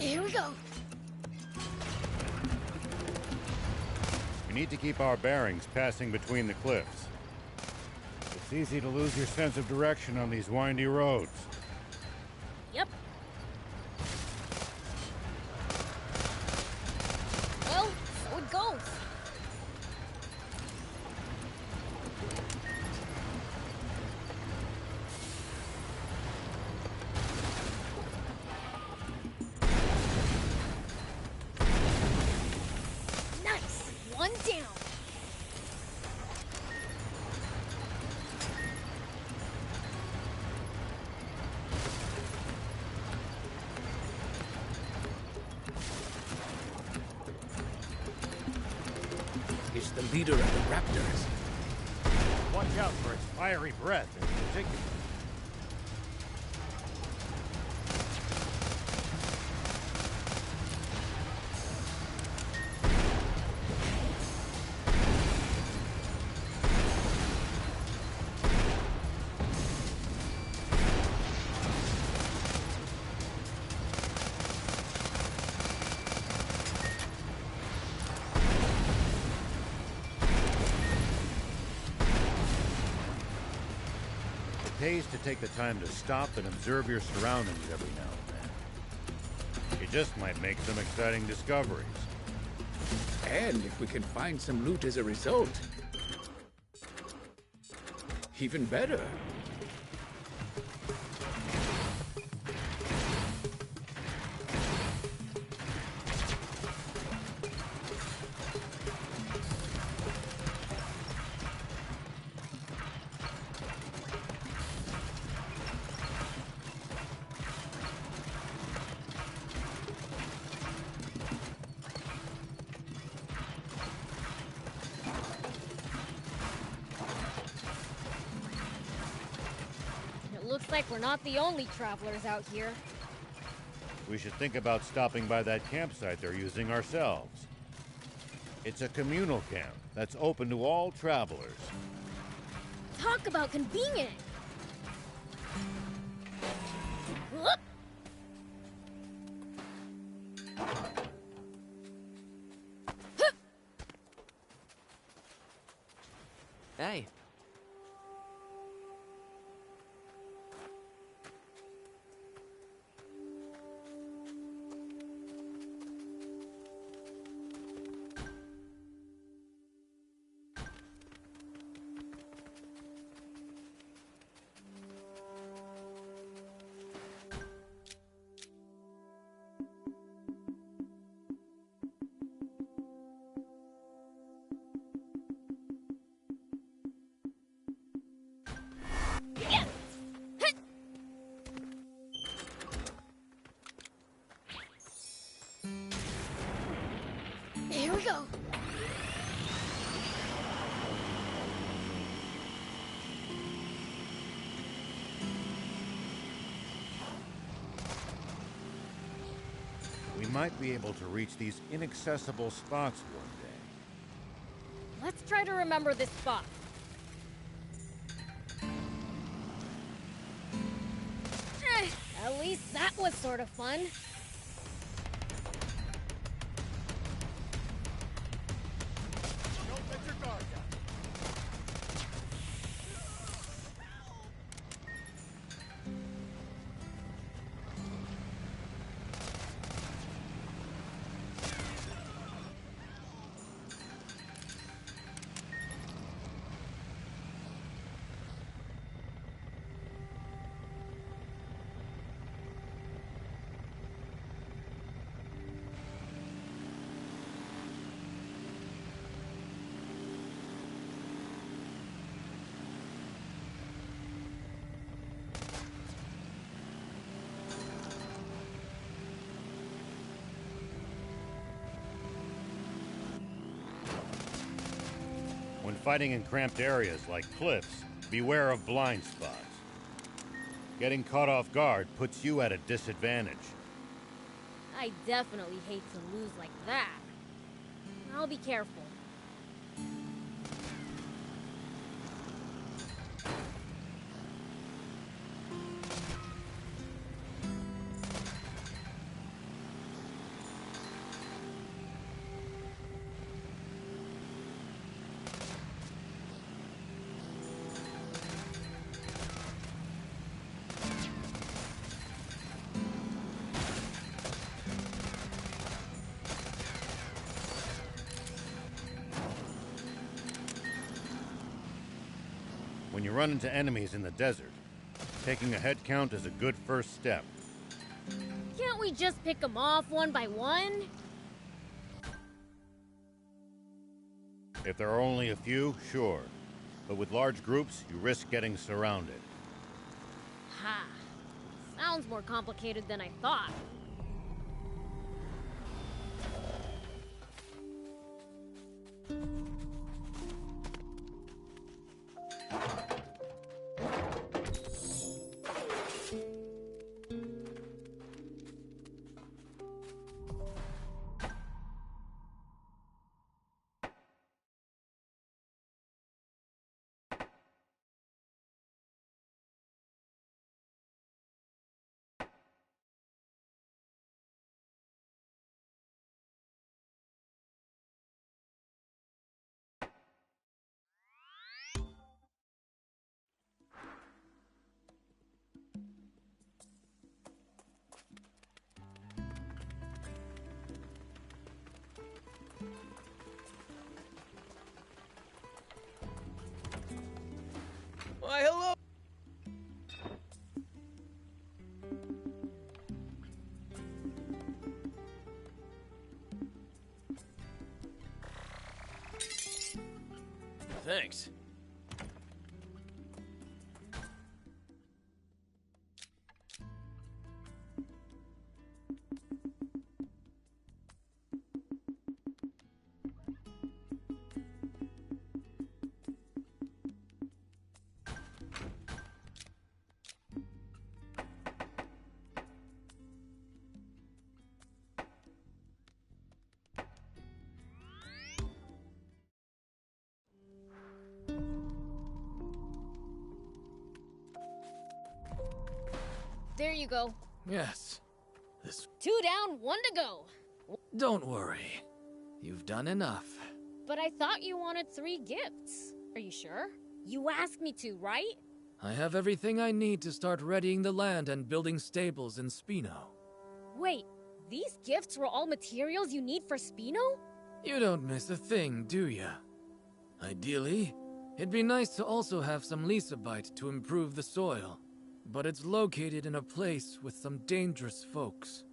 Speaker 2: Here we go.
Speaker 5: We need to keep our bearings passing between the cliffs. It's easy to lose your sense of direction on these windy roads.
Speaker 2: Yep. Well, so it goes. Nice! One down.
Speaker 8: Is the leader of the Raptors.
Speaker 5: Watch out for its fiery breath in particular. It pays to take the time to stop and observe your surroundings every now and then. You just might make some exciting discoveries.
Speaker 8: And if we can find some loot as a result, even better.
Speaker 2: Looks like we're not the only travelers out here.
Speaker 5: We should think about stopping by that campsite they're using ourselves. It's a communal camp that's open to all travelers.
Speaker 2: Talk about convenient! Whoop.
Speaker 18: Hey.
Speaker 2: Here we go.
Speaker 5: We might be able to reach these inaccessible spots one day.
Speaker 2: Let's try to remember this spot. At least that was sort of fun.
Speaker 4: Don't let your guard down.
Speaker 5: When fighting in cramped areas like cliffs, beware of blind spots. Getting caught off guard puts you at a disadvantage.
Speaker 2: I definitely hate to lose like that. I'll be careful.
Speaker 5: When you run into enemies in the desert, taking a head count is a good first step.
Speaker 2: Can't we just pick them off one by one?
Speaker 5: If there are only a few, sure. But with large groups, you risk getting surrounded.
Speaker 2: Ha. Sounds more complicated than I thought.
Speaker 1: Why, hello! Thanks.
Speaker 2: There you go.
Speaker 10: Yes. This...
Speaker 2: 2 down, 1 to go.
Speaker 10: Don't worry. You've done enough.
Speaker 2: But I thought you wanted 3 gifts. Are you sure? You asked me to, right?
Speaker 10: I have everything I need to start readying the land and building stables in Spino.
Speaker 2: Wait, these gifts were all materials you need for Spino?
Speaker 10: You don't miss a thing, do ya? Ideally, it'd be nice to also have some Lysabite to improve the soil. But it's located in a place with some dangerous folks.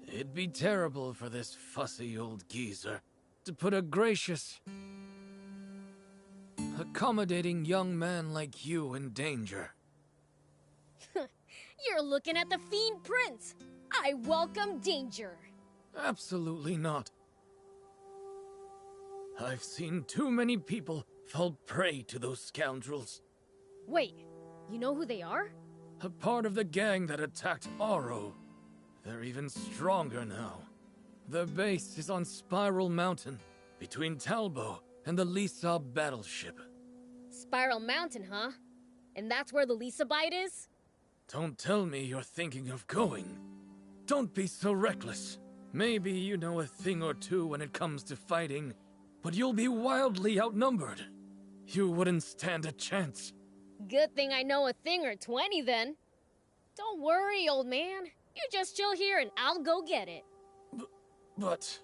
Speaker 10: It'd be terrible for this fussy old geezer to put a gracious, accommodating young man like you in danger.
Speaker 2: You're looking at the Fiend Prince. I welcome danger.
Speaker 10: Absolutely not. I've seen too many people fall prey to those scoundrels.
Speaker 2: Wait, you know who they are?
Speaker 10: A part of the gang that attacked Aro. They're even stronger now. Their base is on Spiral Mountain, between Talbo and the Lysab battleship.
Speaker 2: Spiral Mountain, huh? And that's where the Lysabite is?
Speaker 10: Don't tell me you're thinking of going. Don't be so reckless. Maybe you know a thing or two when it comes to fighting, but you'll be wildly outnumbered. You wouldn't stand a chance.
Speaker 2: Good thing I know a thing or 20 then. Don't worry, old man. You just chill here and I'll go get it.
Speaker 10: But...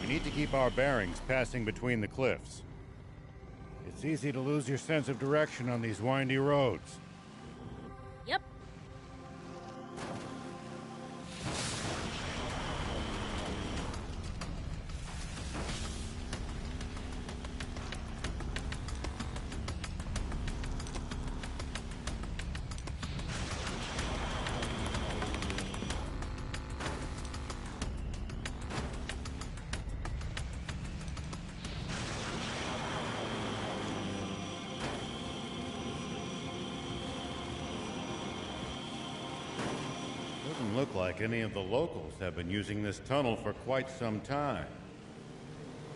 Speaker 5: We need to keep our bearings passing between the cliffs. It's easy to lose your sense of direction on these windy roads.
Speaker 2: Yep.
Speaker 5: doesn't look like any of the locals have been using this tunnel for quite some time.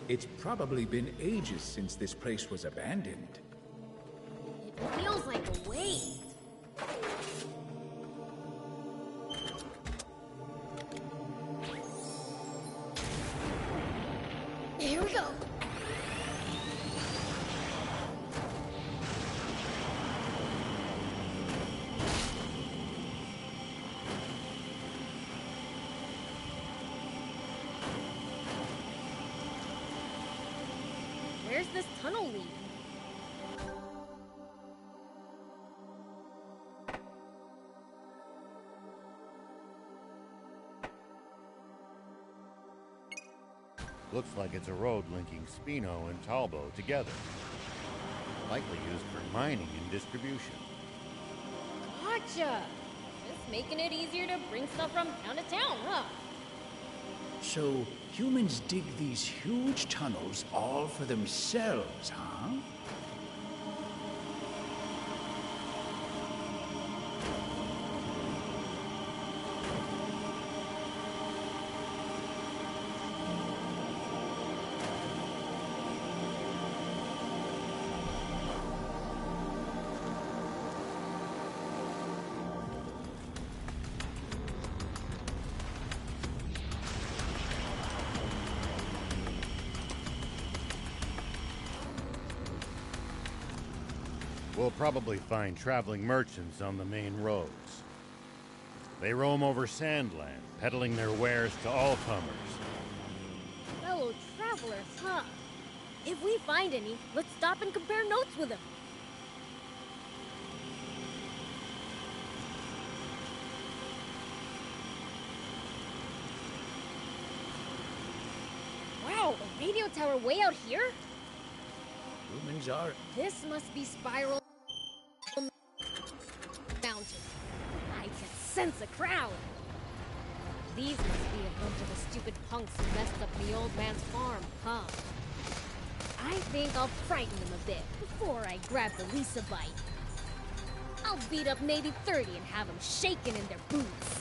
Speaker 8: It's probably been ages since this place was abandoned.
Speaker 2: It feels like a waste. Here we go. Where's this tunnel lead?
Speaker 5: Looks like it's a road linking Spino and Talbo together. Likely used for mining and distribution.
Speaker 2: Gotcha! Just making it easier to bring stuff from town to town, huh?
Speaker 8: So, humans dig these huge tunnels all for themselves, huh?
Speaker 5: We'll probably find traveling merchants on the main roads. They roam over Sandland, peddling their wares to all comers.
Speaker 2: Fellow travelers, huh? If we find any, let's stop and compare notes with them. Wow, a radio tower way out here?
Speaker 8: Humans are...
Speaker 2: This must be Spiral Mountain. I can sense a crowd. These must be a bunch of the stupid punks who messed up the old man's farm, huh? I think I'll frighten them a bit before I grab the Lisa bite. I'll beat up maybe 30 and have them shaking in their boots.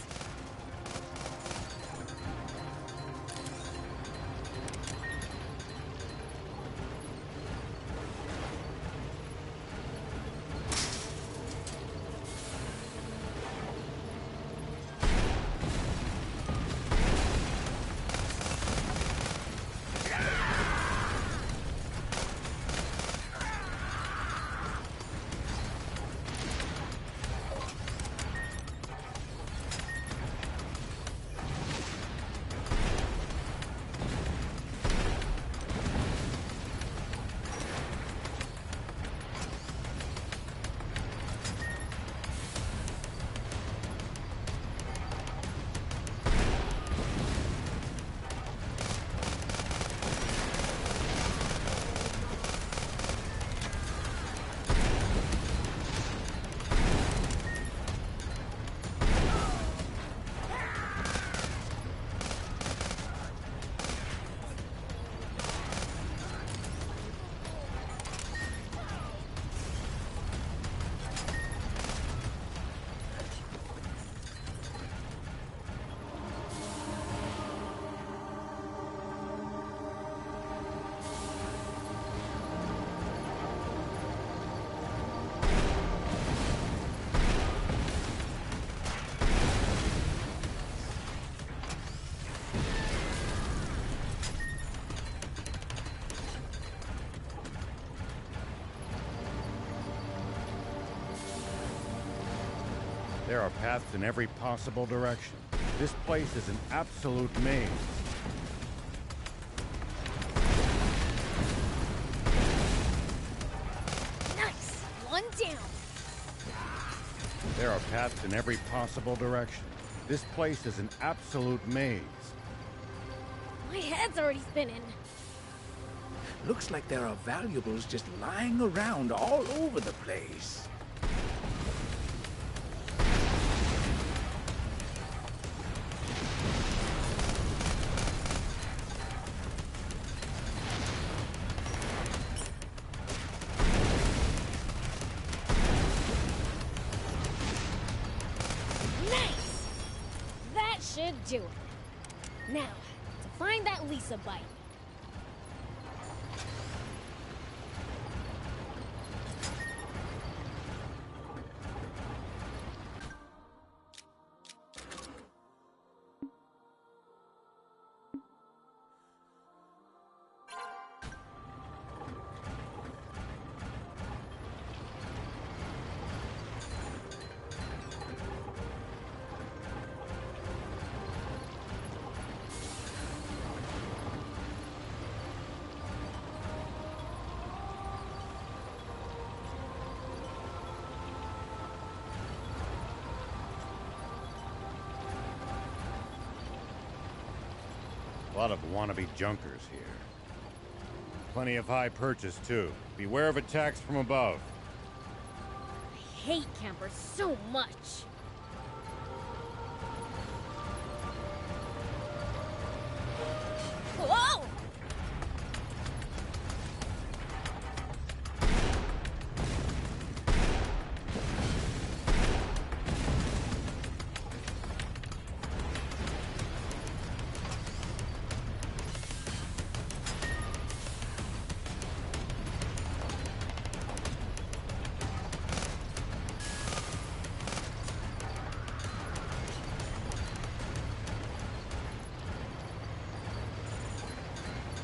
Speaker 5: There are paths in every possible direction. This place is an absolute maze.
Speaker 2: Nice! One down!
Speaker 5: There are paths in every possible direction. This place is an absolute maze.
Speaker 2: My head's already spinning.
Speaker 8: Looks like there are valuables just lying around all over the place.
Speaker 2: do it. Now, to find that Lisa bite.
Speaker 5: A lot of wannabe junkers here. Plenty of high purchase, too. Beware of attacks from above.
Speaker 2: I hate campers so much. Whoa!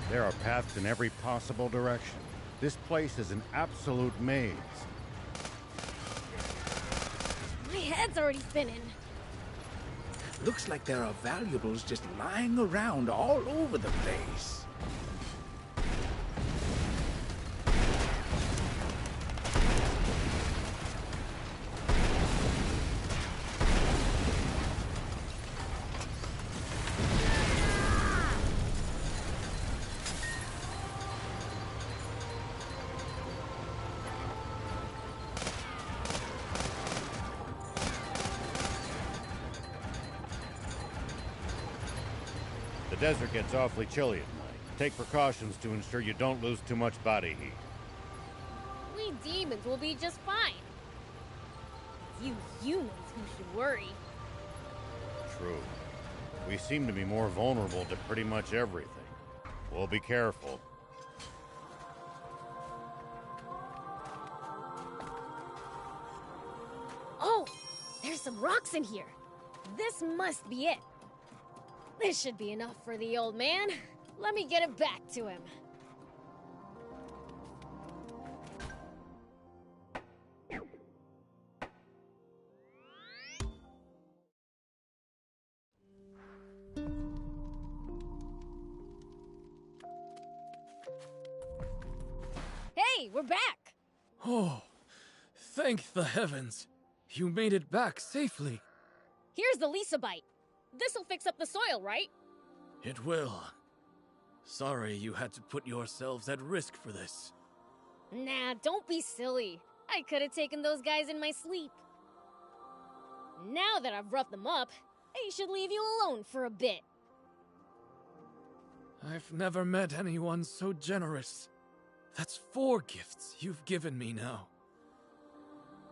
Speaker 5: There are paths in every possible direction. This place is an absolute maze.
Speaker 2: My head's already spinning.
Speaker 8: Looks like there are valuables just lying around all over the place.
Speaker 5: The desert gets awfully chilly at night. Take precautions to ensure you don't lose too much body heat.
Speaker 2: We demons will be just fine. It's you humans who should worry.
Speaker 5: True. We seem to be more vulnerable to pretty much everything. We'll be careful.
Speaker 2: Oh! There's some rocks in here. This must be it. This should be enough for the old man. Let me get it back to him. Hey, we're back!
Speaker 10: Oh, thank the heavens. You made it back safely.
Speaker 2: Here's the Lisa bite. This'll fix up the soil, right?
Speaker 10: It will. Sorry you had to put yourselves at risk for this.
Speaker 2: Nah, don't be silly. I could have taken those guys in my sleep. Now that I've roughed them up, I should leave you alone for a bit.
Speaker 10: I've never met anyone so generous. That's 4 gifts you've given me now.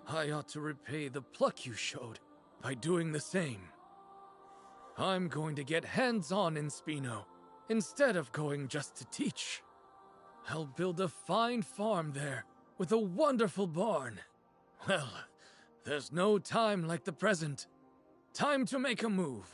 Speaker 10: I ought to repay the pluck you showed by doing the same. I'm going to get hands-on in Spino, instead of going just to teach. I'll build a fine farm there, with a wonderful barn. Well, there's no time like the present. Time to make a move.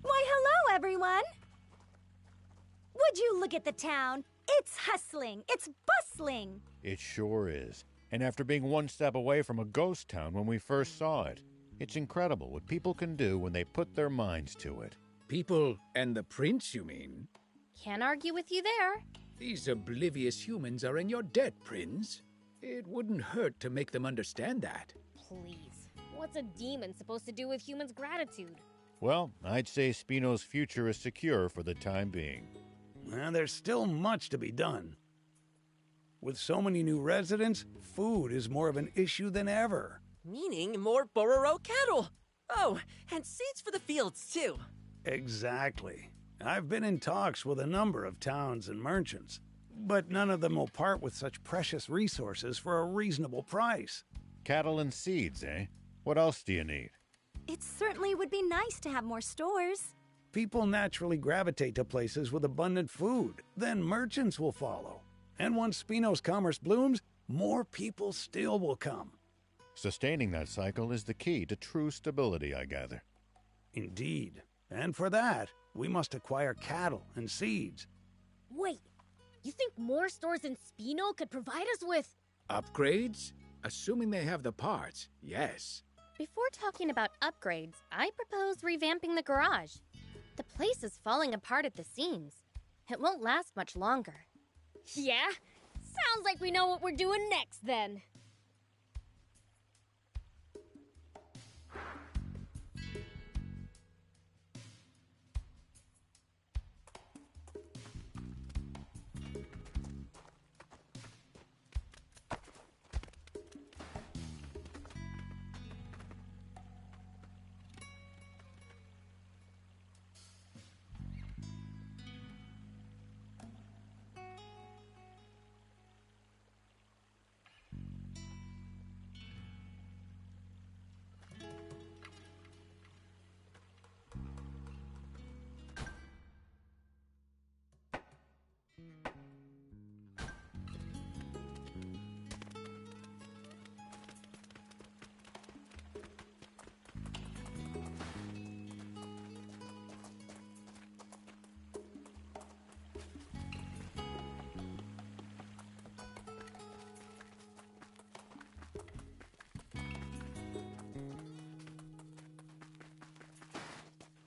Speaker 12: Why, hello, everyone! Would you look at the town? It's hustling, it's bustling.
Speaker 5: It sure is. And after being one step away from a ghost town when we first saw it, it's incredible what people can do when they put their minds to it.
Speaker 8: People and the prince, you mean?
Speaker 9: Can't argue with you there.
Speaker 8: These oblivious humans are in your debt, Prince. It wouldn't hurt to make them understand that.
Speaker 2: Please. What's a demon supposed to do with humans' gratitude?
Speaker 5: Well, I'd say Spino's future is secure for the time being.
Speaker 8: Well, there's still much to be done. With so many new residents, food is more of an issue than ever.
Speaker 14: Meaning more Bororo cattle. Oh, and seeds for the fields, too.
Speaker 8: Exactly. I've been in talks with a number of towns and merchants, but none of them will part with such precious resources for a reasonable price.
Speaker 5: Cattle and seeds, eh? What else do you need?
Speaker 12: It certainly would be nice to have more stores.
Speaker 8: People naturally gravitate to places with abundant food. Then merchants will follow. And once Spino's commerce blooms, more people still will come.
Speaker 5: Sustaining that cycle is the key to true stability, I gather.
Speaker 8: Indeed. And for that, we must acquire cattle and seeds.
Speaker 2: Wait, you think more stores in Spino could provide us with...
Speaker 8: Upgrades? Assuming they have the parts, yes.
Speaker 9: Before talking about upgrades, I propose revamping the garage. The place is falling apart at the seams. It won't last much longer.
Speaker 2: Yeah? Sounds like we know what we're doing next, then.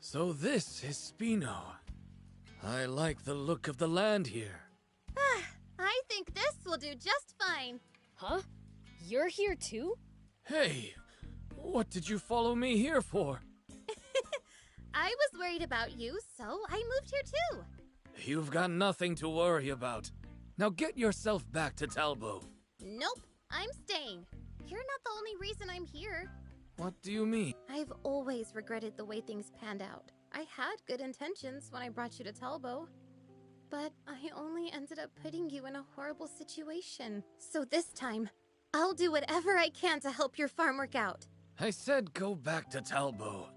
Speaker 10: So this is Spino. I like the look of the land here.
Speaker 9: I think this will do just fine.
Speaker 2: Huh? You're here too?
Speaker 10: Hey, what did you follow me here for?
Speaker 9: I was worried about you, so I moved here too.
Speaker 10: You've got nothing to worry about. Now get yourself back to Talbot.
Speaker 9: Nope, I'm staying. You're not the only reason I'm here.
Speaker 10: What do you mean?
Speaker 9: I've always regretted the way things panned out. I had good intentions when I brought you to Talbot, but I only ended up putting you in a horrible situation. So this time, I'll do whatever I can to help your farm work out.
Speaker 10: I said go back to Talbot.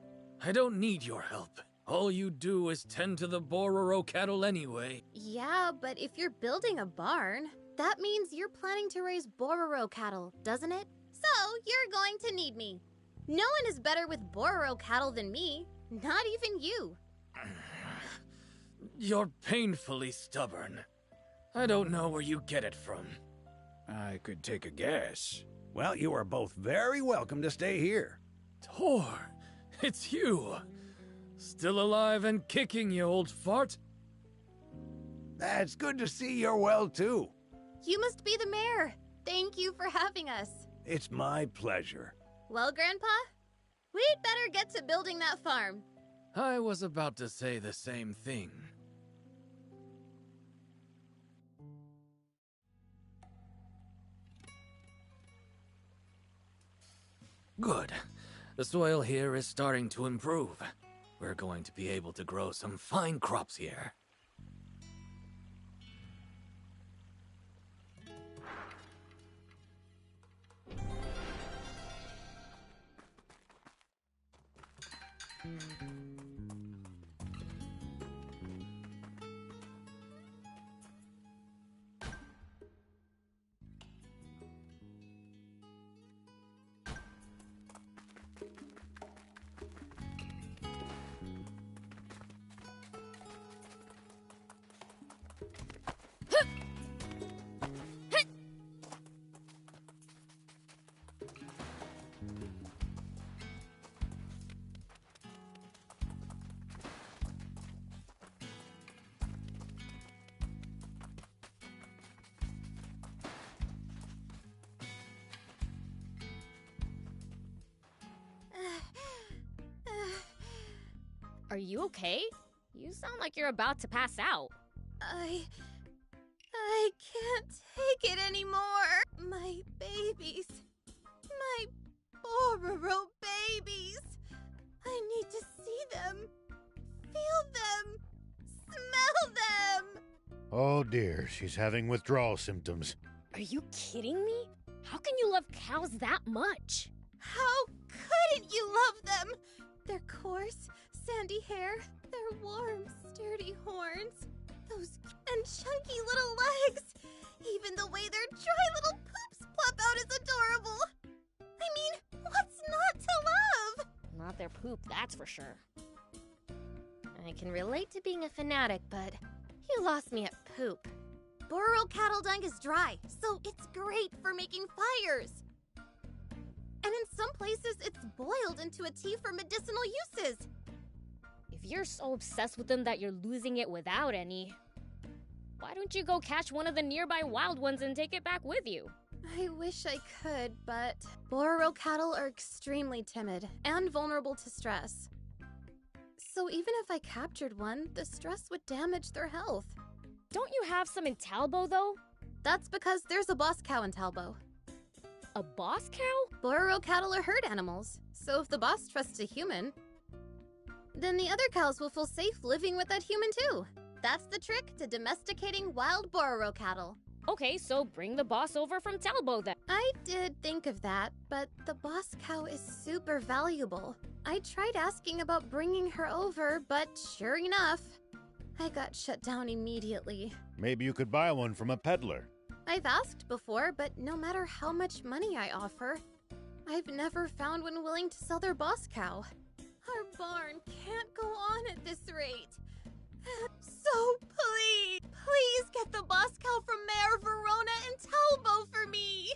Speaker 10: I don't need your help. All you do is tend to the Bororo cattle anyway.
Speaker 9: Yeah, but if you're building a barn, that means you're planning to raise Bororo cattle, doesn't it? So you're going to need me. No one is better with Bororo cattle than me. Not even you.
Speaker 10: You're painfully stubborn. I don't know where you get it from.
Speaker 8: I could take a guess. Well, you are both very welcome to stay here.
Speaker 10: Tor, it's you. Still alive and kicking, you old fart.
Speaker 8: That's good to see you're well, too.
Speaker 9: You must be the mayor. Thank you for having us.
Speaker 8: It's my pleasure.
Speaker 9: Well, Grandpa, we'd better get to building that farm.
Speaker 10: I was about to say the same thing. Good. The soil here is starting to improve. We're going to be able to grow some fine crops here.
Speaker 2: Are you okay? You sound like you're about to pass out.
Speaker 13: I can't take it anymore. My babies. My Bororo babies. I need to see them. Feel them. Smell them.
Speaker 5: Oh dear, she's having withdrawal symptoms.
Speaker 2: Are you kidding me? How can you love cows that much?
Speaker 13: How couldn't you love them? Their coarse, sandy hair, their warm, sturdy horns, those and chunky little legs. Even the way their dry little poops plop out is adorable. I mean, what's not to love?
Speaker 2: Not their poop, that's for sure.
Speaker 9: I can relate to being a fanatic, but you lost me at poop.
Speaker 13: Bororo cattle dung is dry, so it's great for making fires. And in some places, it's boiled into a tea for medicinal uses.
Speaker 2: If you're so obsessed with them that you're losing it without any, why don't you go catch one of the nearby wild ones and take it back with you?
Speaker 13: I wish I could, but Bororo cattle are extremely timid and vulnerable to stress. So even if I captured one, the stress would damage their health.
Speaker 2: Don't you have some in Talbo, though?
Speaker 13: That's because there's a boss cow in Talbo.
Speaker 2: A boss cow?
Speaker 13: Bororo cattle are herd animals, so if the boss trusts a human, then the other cows will feel safe living with that human too. That's the trick to domesticating wild Bororo cattle.
Speaker 2: Okay, so bring the boss over from Talbo then.
Speaker 13: I did think of that, but the boss cow is super valuable. I tried asking about bringing her over, but sure enough, I got shut down immediately.
Speaker 5: Maybe you could buy one from a peddler.
Speaker 13: I've asked before, but no matter how much money I offer, I've never found one willing to sell their boss cow. Our barn can't go on at this rate. So please get the boss cow from Mayor Verona and Talbo for me!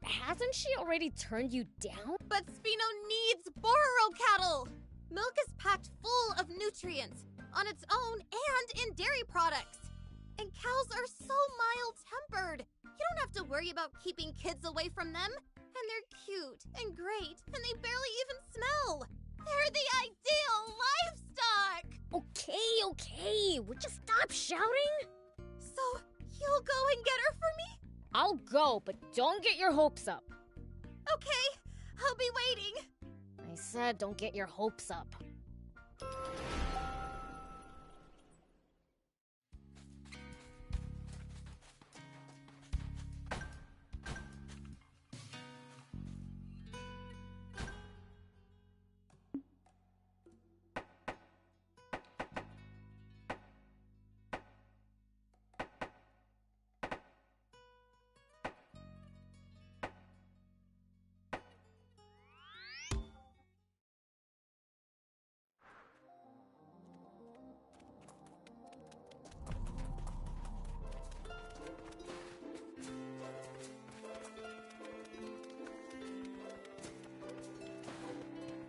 Speaker 2: Hasn't she already turned you down?
Speaker 13: But Spino needs Bororo cattle! Milk is packed full of nutrients, on its own and in dairy products. And cows are so mild-tempered. You don't have to worry about keeping kids away from them. And they're cute and great, and they barely even smell. They're the ideal livestock!
Speaker 2: Okay, would you stop shouting?
Speaker 13: So, you'll go and get her for me?
Speaker 2: I'll go, but don't get your hopes up.
Speaker 13: Okay, I'll be waiting.
Speaker 2: I said don't get your hopes up.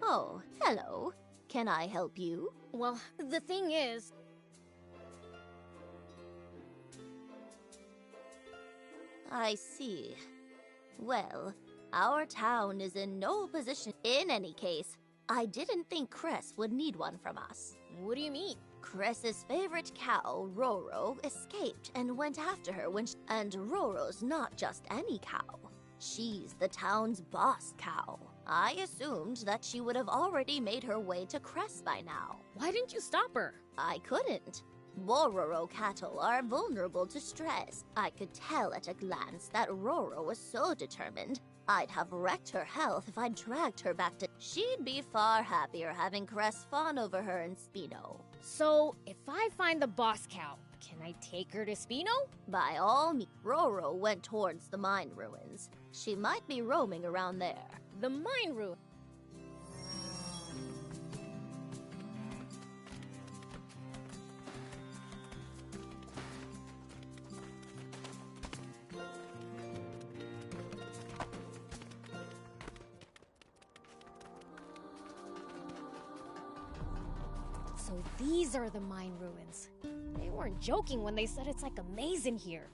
Speaker 17: Oh, hello. Can I help you?
Speaker 2: Well, the thing is...
Speaker 17: I see. Well, our town is in no position. In any case, I didn't think Cress would need one from us.
Speaker 2: What do you mean?
Speaker 17: Cress's favorite cow, Roro, escaped and went after her And Roro's not just any cow. She's the town's boss cow. I assumed that she would have already made her way to Cress by now.
Speaker 2: Why didn't you stop her?
Speaker 17: I couldn't. Bororo cattle are vulnerable to stress. I could tell at a glance that Roro was so determined, I'd have wrecked her health if I'd dragged her back to... She'd be far happier having Cress fawn over her in Spino.
Speaker 2: So, if I find the boss cow, can I take her to Spino?
Speaker 17: By all means. Roro went towards the mine ruins. She might be roaming around there.
Speaker 2: The mine ruin? So these are the mine ruins. They weren't joking when they said it's like a maze in here.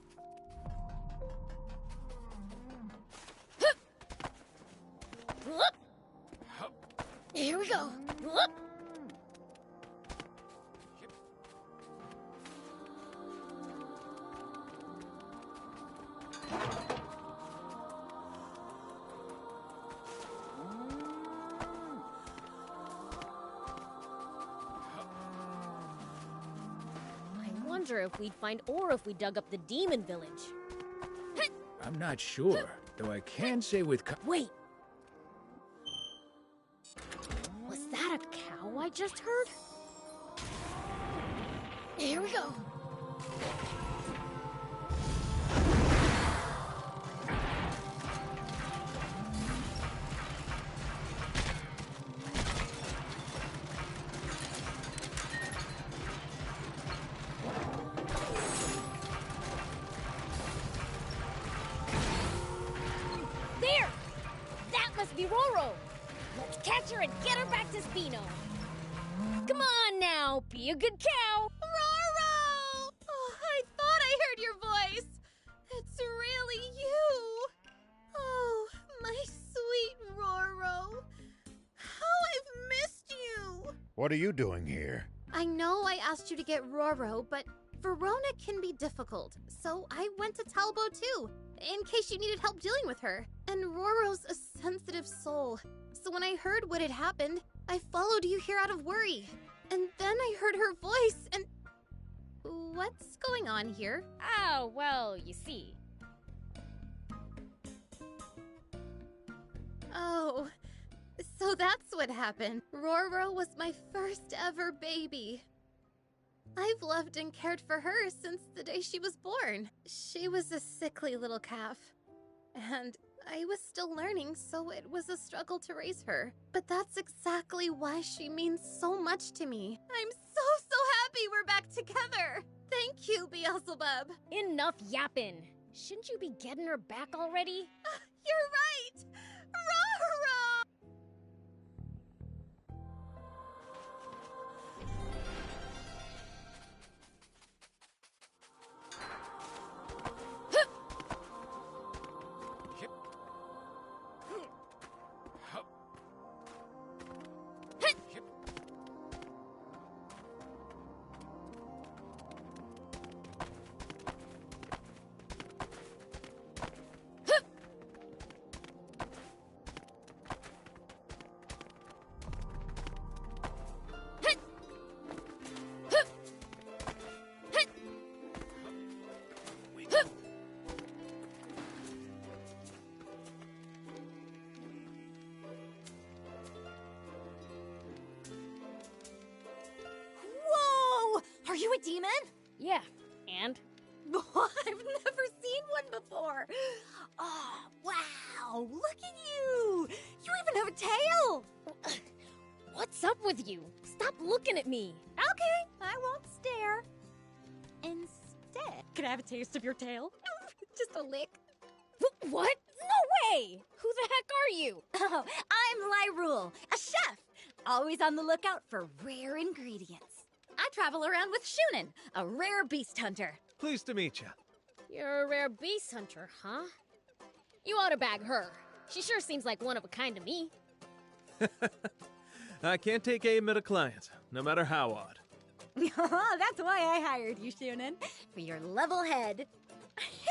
Speaker 2: Here we go. wonder if we'd find ore if we dug up the demon village.
Speaker 8: I'm not sure, though I can say with
Speaker 2: Wait! Was that a cow I just heard? Here we go! There! That must be Roro! Let's catch her and get her back to Spino! Come on now, be a good cow!
Speaker 13: Roro! Oh, I thought I heard your voice. It's really you. Oh, my sweet Roro. How I've missed you.
Speaker 5: What are you doing here?
Speaker 13: I know I asked you to get Roro, but Verona can be difficult, so I went to Talbot too, in case you needed help dealing with her. And Roro's a sensitive soul, so when I heard what had happened, I followed you here out of worry. And then I heard her voice, and... What's going on here?
Speaker 2: Oh, well, you see.
Speaker 13: Oh, so that's what happened. Roro was my first ever baby. I've loved and cared for her since the day she was born. She was a sickly little calf, and I was still learning, so it was a struggle to raise her. But that's exactly why she means so much to me. I'm so happy we're back together. Thank you, Beelzebub.
Speaker 2: Enough yapping. Shouldn't you be getting her back already?
Speaker 13: You're right! Roro!
Speaker 12: Are you a demon?
Speaker 2: Yeah, and?
Speaker 12: I've never seen one before. Oh, wow, look at you. You even have a tail.
Speaker 2: What's up with you? Stop looking at me.
Speaker 12: Okay, I won't stare. Instead, can I have a taste of your tail? Just a lick.
Speaker 2: What? No way! Who the heck are you?
Speaker 12: Oh, I'm Lyrule, a chef. Always on the lookout for rare ingredients. I travel around with Shunin, a rare beast hunter.
Speaker 15: Pleased to meet you.
Speaker 2: You're a rare beast hunter, huh? You ought to bag her. She sure seems like one of a kind to me.
Speaker 15: I can't take aim at a client, no matter how odd.
Speaker 12: That's why I hired you, Shunin, for your level head.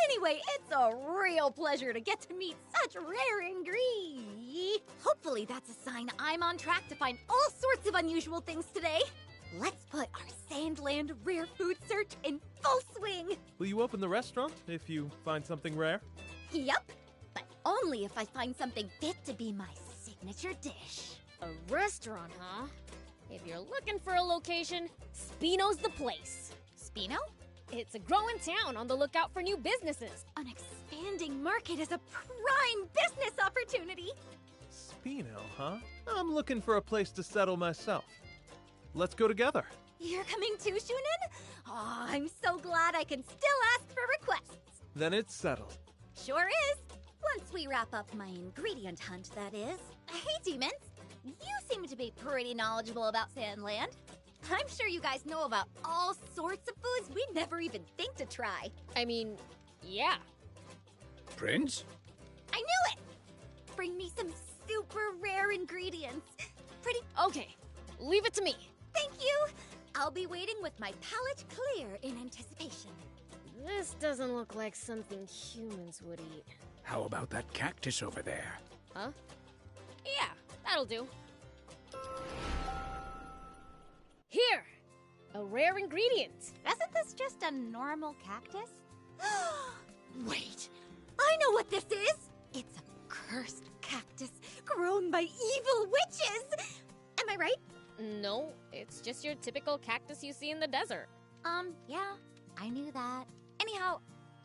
Speaker 12: Anyway, it's a real pleasure to get to meet such rare ingredients. Hopefully that's a sign I'm on track to find all sorts of unusual things today. Let's put our Sandland rare food search in full swing.
Speaker 15: Will you open the restaurant if you find something rare?
Speaker 12: Yup, but only if I find something fit to be my signature dish.
Speaker 2: A restaurant, huh? If you're looking for a location, Spino's the place.
Speaker 12: Spino?
Speaker 2: It's a growing town on the lookout for new businesses.
Speaker 12: An expanding market is a prime business opportunity.
Speaker 15: Spino, huh? I'm looking for a place to settle myself. Let's go together.
Speaker 12: You're coming too, Shunin? Oh, I'm so glad I can still ask for requests.
Speaker 15: Then it's settled.
Speaker 12: Sure is. Once we wrap up my ingredient hunt, that is. Hey, demons. You seem to be pretty knowledgeable about Sandland. I'm sure you guys know about all sorts of foods we'd never even think to try.
Speaker 2: I mean, yeah.
Speaker 8: Prince?
Speaker 12: I knew it! Bring me some super rare ingredients. Pretty...
Speaker 2: Okay, leave it to me.
Speaker 12: Thank you. I'll be waiting with my palate clear in anticipation.
Speaker 2: This doesn't look like something humans would eat.
Speaker 8: How about that cactus over there?
Speaker 2: Huh? Yeah, that'll do. Here! A rare ingredient.
Speaker 12: Isn't this just a normal cactus? Wait, I know what this is! It's a cursed cactus grown by evil witches! Am I right?
Speaker 2: No, it's just your typical cactus you see in the desert.
Speaker 12: Yeah, I knew that. Anyhow,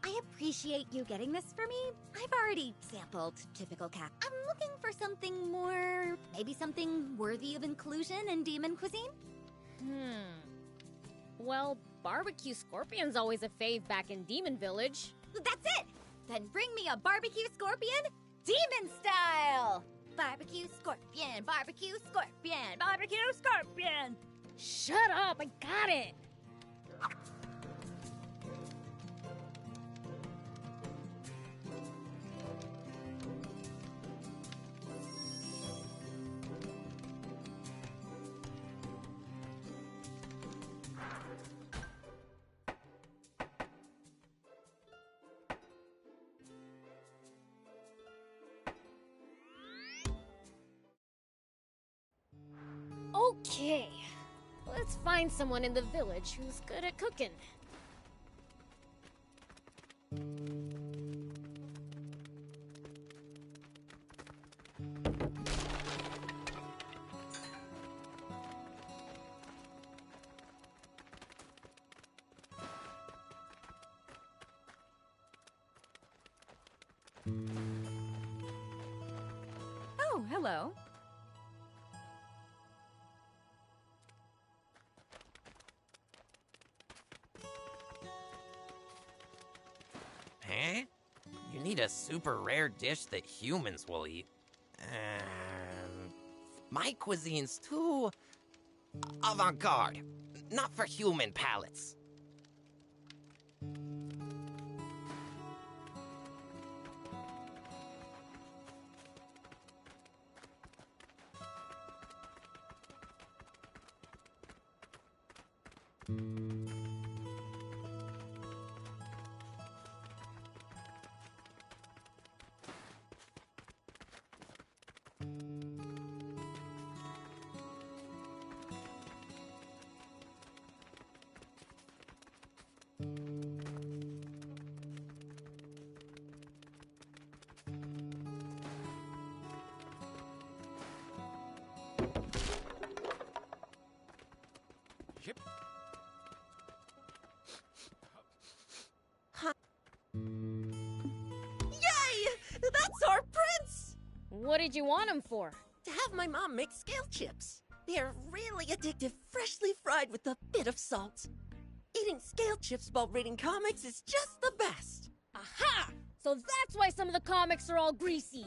Speaker 12: I appreciate you getting this for me. I've already sampled typical cactus. I'm looking for something more... maybe something worthy of inclusion in demon cuisine?
Speaker 2: Well, barbecue scorpion's always a fave back in Demon Village.
Speaker 12: That's it! Then bring me a barbecue scorpion, demon style! Barbecue scorpion, barbecue scorpion, barbecue scorpion!
Speaker 2: Shut up, I got it! Okay, let's find someone in the village who's good at cooking.
Speaker 22: Oh, hello.
Speaker 19: Huh? You need a super rare dish that humans will eat. My cuisine's too avant-garde. Not for human palates.
Speaker 14: Yep.
Speaker 20: Yay! That's our prince!
Speaker 2: What did you want him for?
Speaker 20: To have my mom make scale chips. They're really addictive, freshly fried with a bit of salt. Eating scale chips while reading comics is just the best.
Speaker 2: Aha! So that's why some of the comics are all greasy.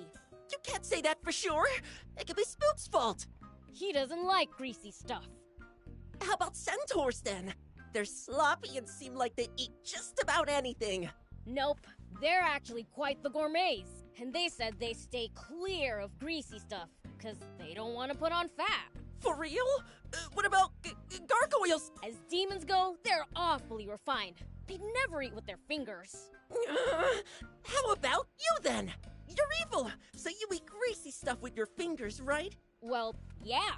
Speaker 20: You can't say that for sure. It could be Spook's fault.
Speaker 2: He doesn't like greasy stuff.
Speaker 20: How about centaurs then? They're sloppy and seem like they eat just about anything.
Speaker 2: Nope, they're actually quite the gourmets. And they said they stay clear of greasy stuff, because they don't want to put on fat.
Speaker 20: For real? What about gargoyles?
Speaker 2: As demons go, they're awfully refined. They'd never eat with their fingers.
Speaker 20: How about you then? You're evil, so you eat greasy stuff with your fingers, right?
Speaker 2: Well, yeah.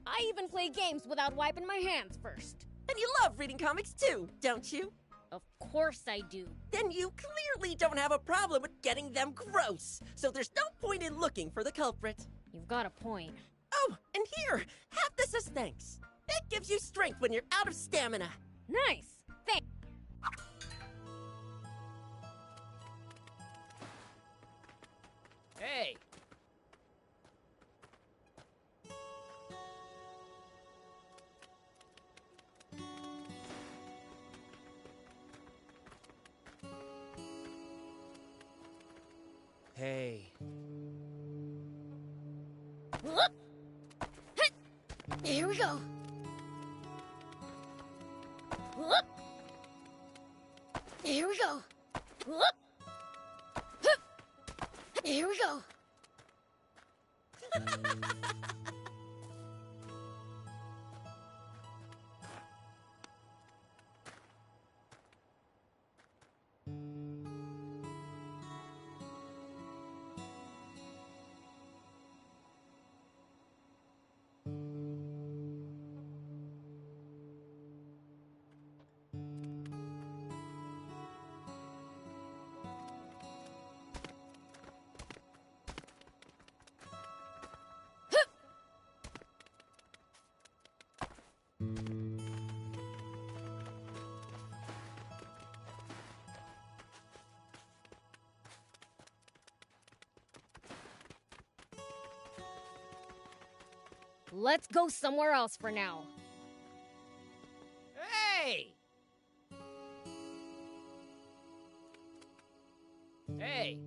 Speaker 2: I even play games without wiping my hands first.
Speaker 20: And you love reading comics too, don't you?
Speaker 2: Of course I do.
Speaker 20: Then you clearly don't have a problem with getting them gross, so there's no point in looking for the culprit.
Speaker 2: You've got a point.
Speaker 20: Oh, and here, have this as thanks. It gives you strength when you're out of stamina.
Speaker 2: Nice. Thanks.
Speaker 1: Hey!
Speaker 14: Hey.
Speaker 2: Whoop! Hey! Here we go. Whoop! Here we go. Whoop! Hup! Here we go. Let's go somewhere else for now.
Speaker 14: Hey! Hey!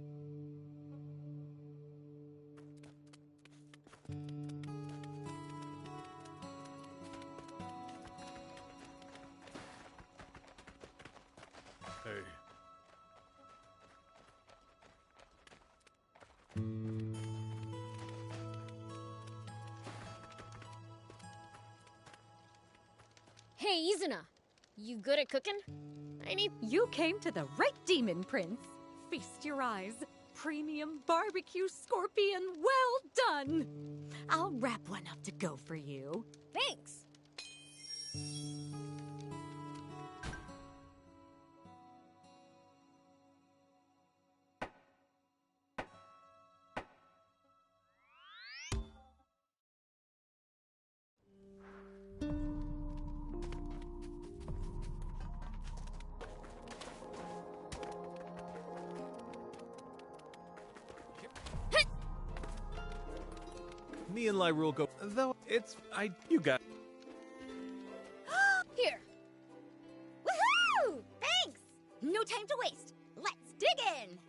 Speaker 15: Hey.
Speaker 2: Hey, Izuna. You good at cooking?
Speaker 12: You came to the right demon, Prince. Feast your eyes. Premium barbecue scorpion, well done! I'll wrap one up to go for you.
Speaker 2: Thanks.
Speaker 15: Me and Lyrule go. Though you got.
Speaker 2: Here.
Speaker 12: Woohoo! Thanks! No time to waste. Let's dig in!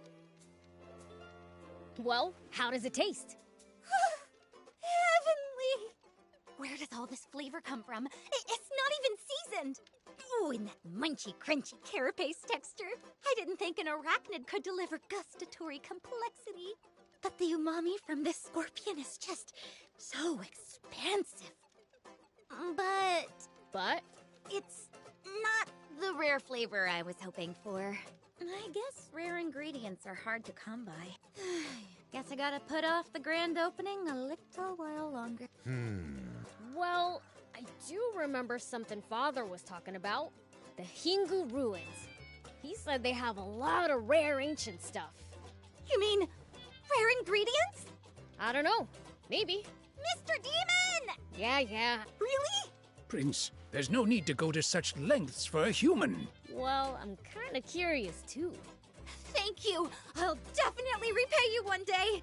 Speaker 2: Well, how does it taste?
Speaker 12: Heavenly! Where does all this flavor come from? It's not even seasoned! Ooh, and that munchy, crunchy carapace texture. I didn't think an arachnid could deliver gustatory complexity. But the umami from this scorpion is just so expansive. But? It's not the rare flavor I was hoping for. I guess rare ingredients are hard to come by. Guess I gotta put off the grand opening a little while longer.
Speaker 2: Well, I do remember something Father was talking about. The Hingu Ruins. He said they have a lot of rare ancient stuff.
Speaker 12: You mean rare ingredients?
Speaker 2: I don't know. Maybe.
Speaker 12: Mr. Demon!
Speaker 2: Yeah.
Speaker 12: Really?
Speaker 8: Prince, there's no need to go to such lengths for a human.
Speaker 2: Well, I'm kinda curious too.
Speaker 12: Thank you. I'll definitely repay you one day.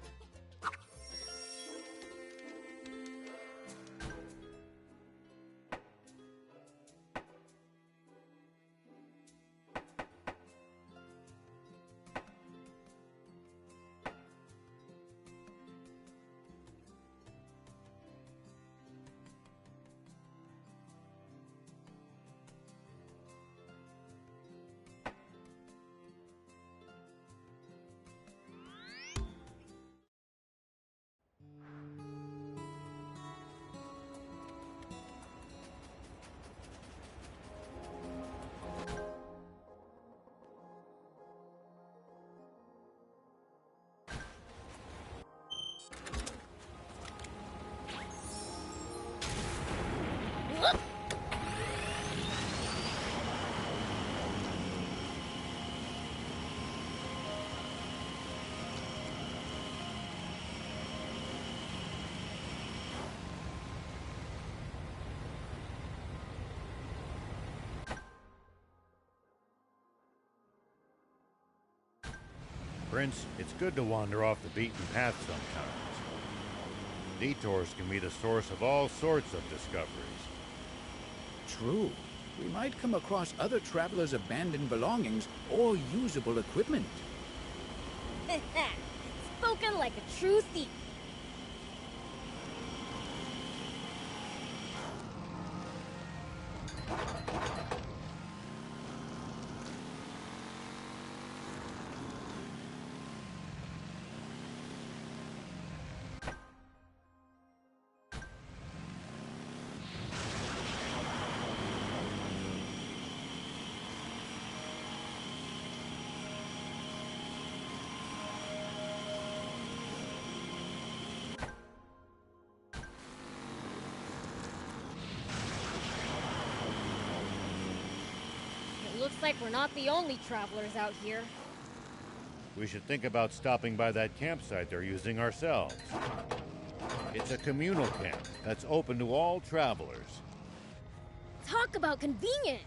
Speaker 5: Prince, it's good to wander off the beaten path sometimes. Detours can be the source of all sorts of discoveries.
Speaker 8: True. We might come across other travelers' abandoned belongings or usable equipment.
Speaker 2: Spoken like a true thief. Looks like we're not the only travelers out here.
Speaker 5: We should think about stopping by that campsite they're using ourselves. It's a communal camp that's open to all travelers.
Speaker 2: Talk about convenient!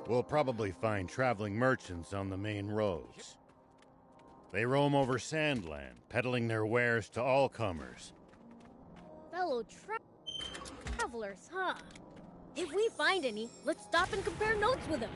Speaker 5: We'll probably find traveling merchants on the main roads. They roam over Sandland, peddling their wares to all comers.
Speaker 2: Fellow travelers, huh? If we find any, let's stop and compare notes with them.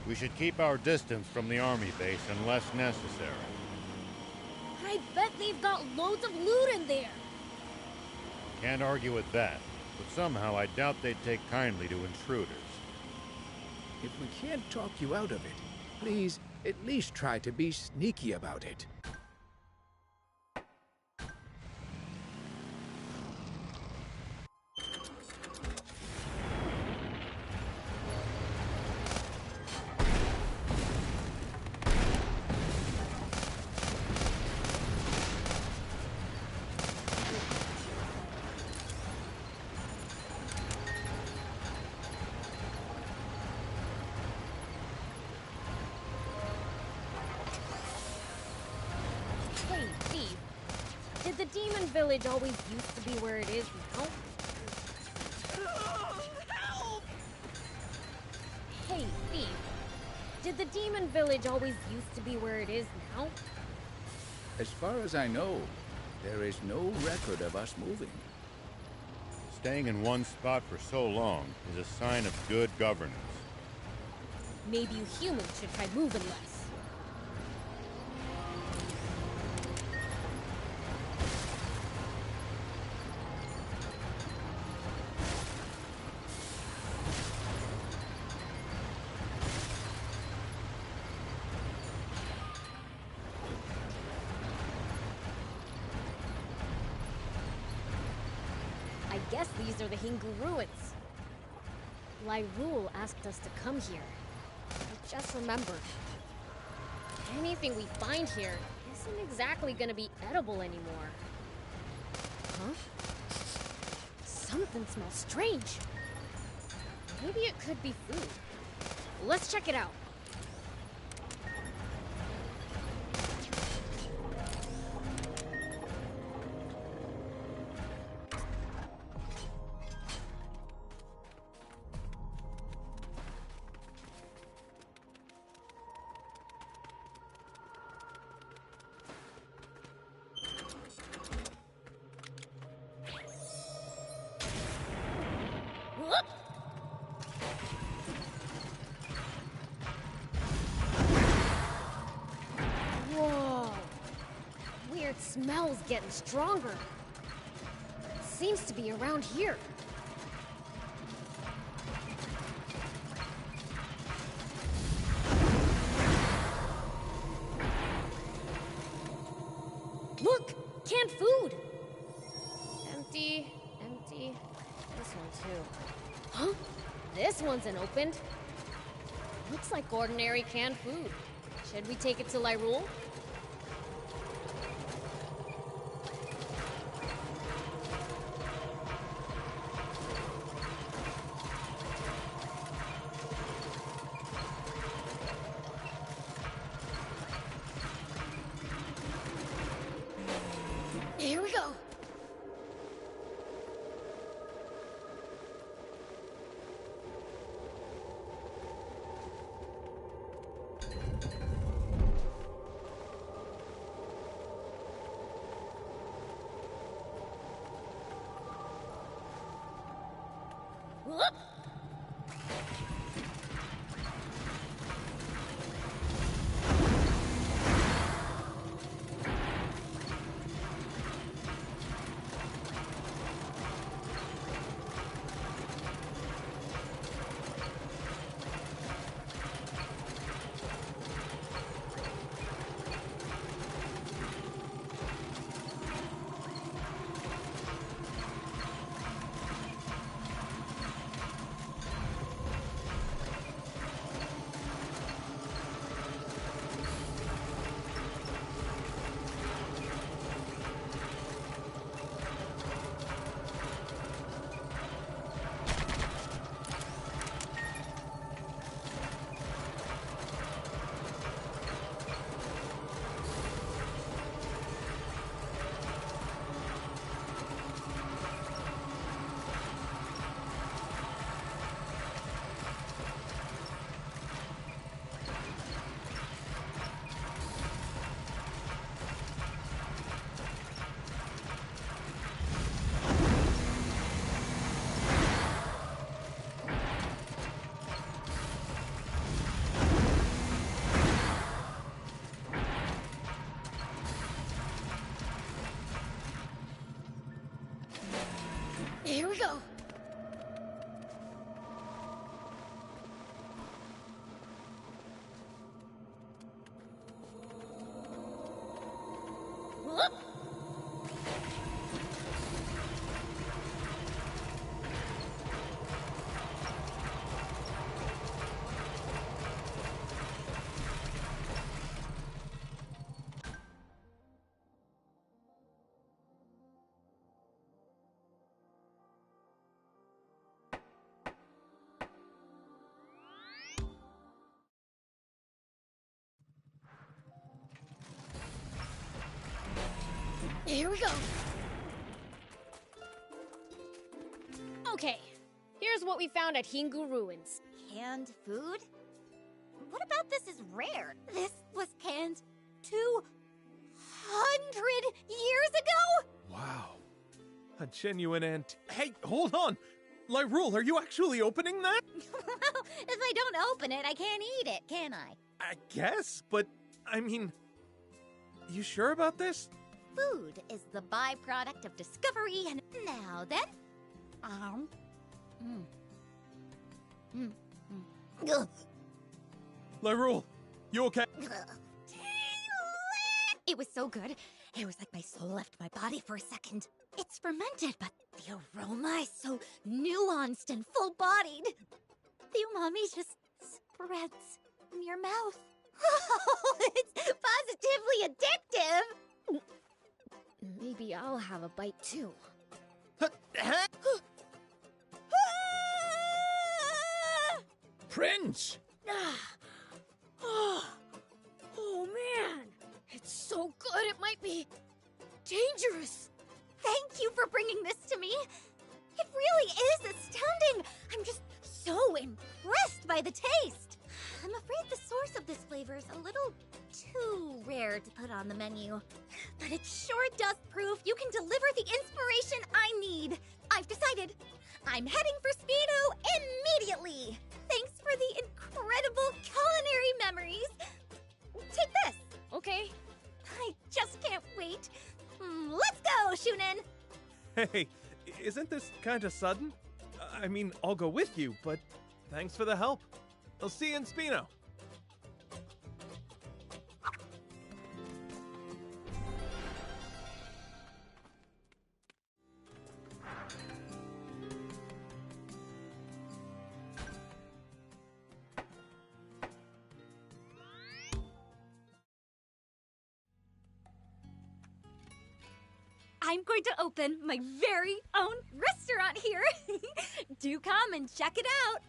Speaker 5: We should keep our distance from the army base unless necessary.
Speaker 2: I bet they've got loads of loot in there.
Speaker 5: Can't argue with that, but somehow I doubt they'd take kindly to intruders.
Speaker 8: If we can't talk you out of it, please at least try to be sneaky about it.
Speaker 2: Hey, Thief. Did the demon village always used to be where it is now?
Speaker 20: Help!
Speaker 2: Hey, Thief. Did the demon village always used to be where it is now?
Speaker 8: As far as I know, there is no record of us moving.
Speaker 5: Staying in one spot for so long is a sign of good governance.
Speaker 2: Maybe you humans should try moving less. I guess these are the Hingu ruins. Lyrule asked us to come here. I just remembered. Anything we find here isn't exactly gonna be edible anymore. Huh? Something smells strange. Maybe it could be food. Let's check it out. Whoop! Whoa! Weird smells getting stronger. Seems to be around here. Look! Canned food! Empty, empty. This one too. Huh? This one's unopened. Looks like ordinary canned food. Should we take it to Lyrule? Here we go. Whoop! Here we go. Okay, here's what we found at Hingu Ruins.
Speaker 12: Canned food? What about this is rare? This was canned 200 years ago?
Speaker 15: Wow. A genuine Hey, hold on! Lyrule, are you actually opening that?
Speaker 12: Well, if I don't open it, I can't eat it, can I?
Speaker 15: I guess, but, I mean... You sure about this?
Speaker 12: Food is the byproduct of discovery and... Now then... Ugh.
Speaker 15: Lyrule, you okay?
Speaker 12: It was so good. It was like my soul left my body for a second. It's fermented, but the aroma is so nuanced and full-bodied. The umami just spreads in your mouth. Oh, it's positively addictive!
Speaker 2: Maybe I'll have a bite too.
Speaker 15: Prince!
Speaker 2: Oh man! It's so good it might be dangerous!
Speaker 12: Thank you for bringing this to me! It really is astounding! I'm just so impressed by the taste! I'm afraid the source of this flavor is a little too rare to put on the menu. But it sure does prove you can deliver the inspiration I need! I've decided! I'm heading for Speedo immediately! Thanks for the incredible culinary memories! Take this!
Speaker 2: Okay.
Speaker 12: I just can't wait! Let's go, Shunin!
Speaker 15: Hey, isn't this kinda sudden? I mean, I'll go with you, but thanks for the help. I'll see you in Spino.
Speaker 12: I'm going to open my very own restaurant here. Do come and check it out.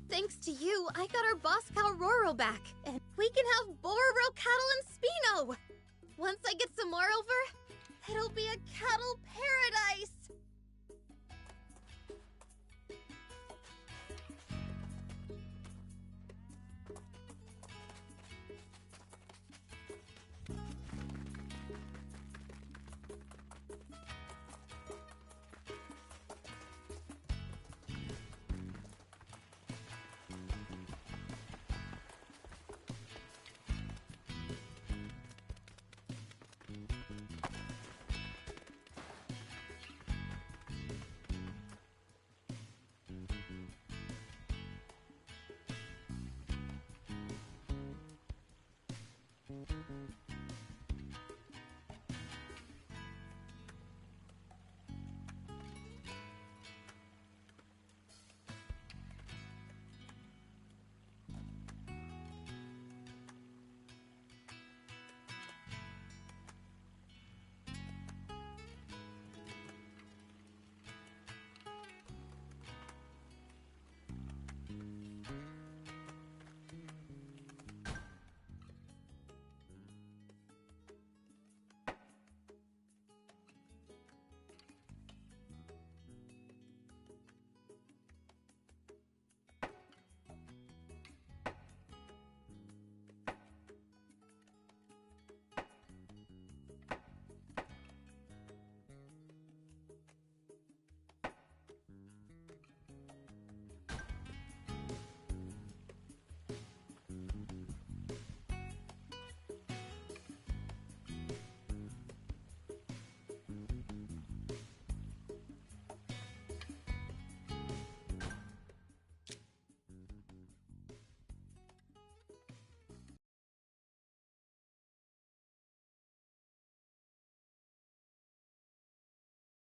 Speaker 13: Thanks to you, I got our boss cow Roro back, and we can have Bororo cattle in Spino! Once I get some more over, it'll be a cattle paradise!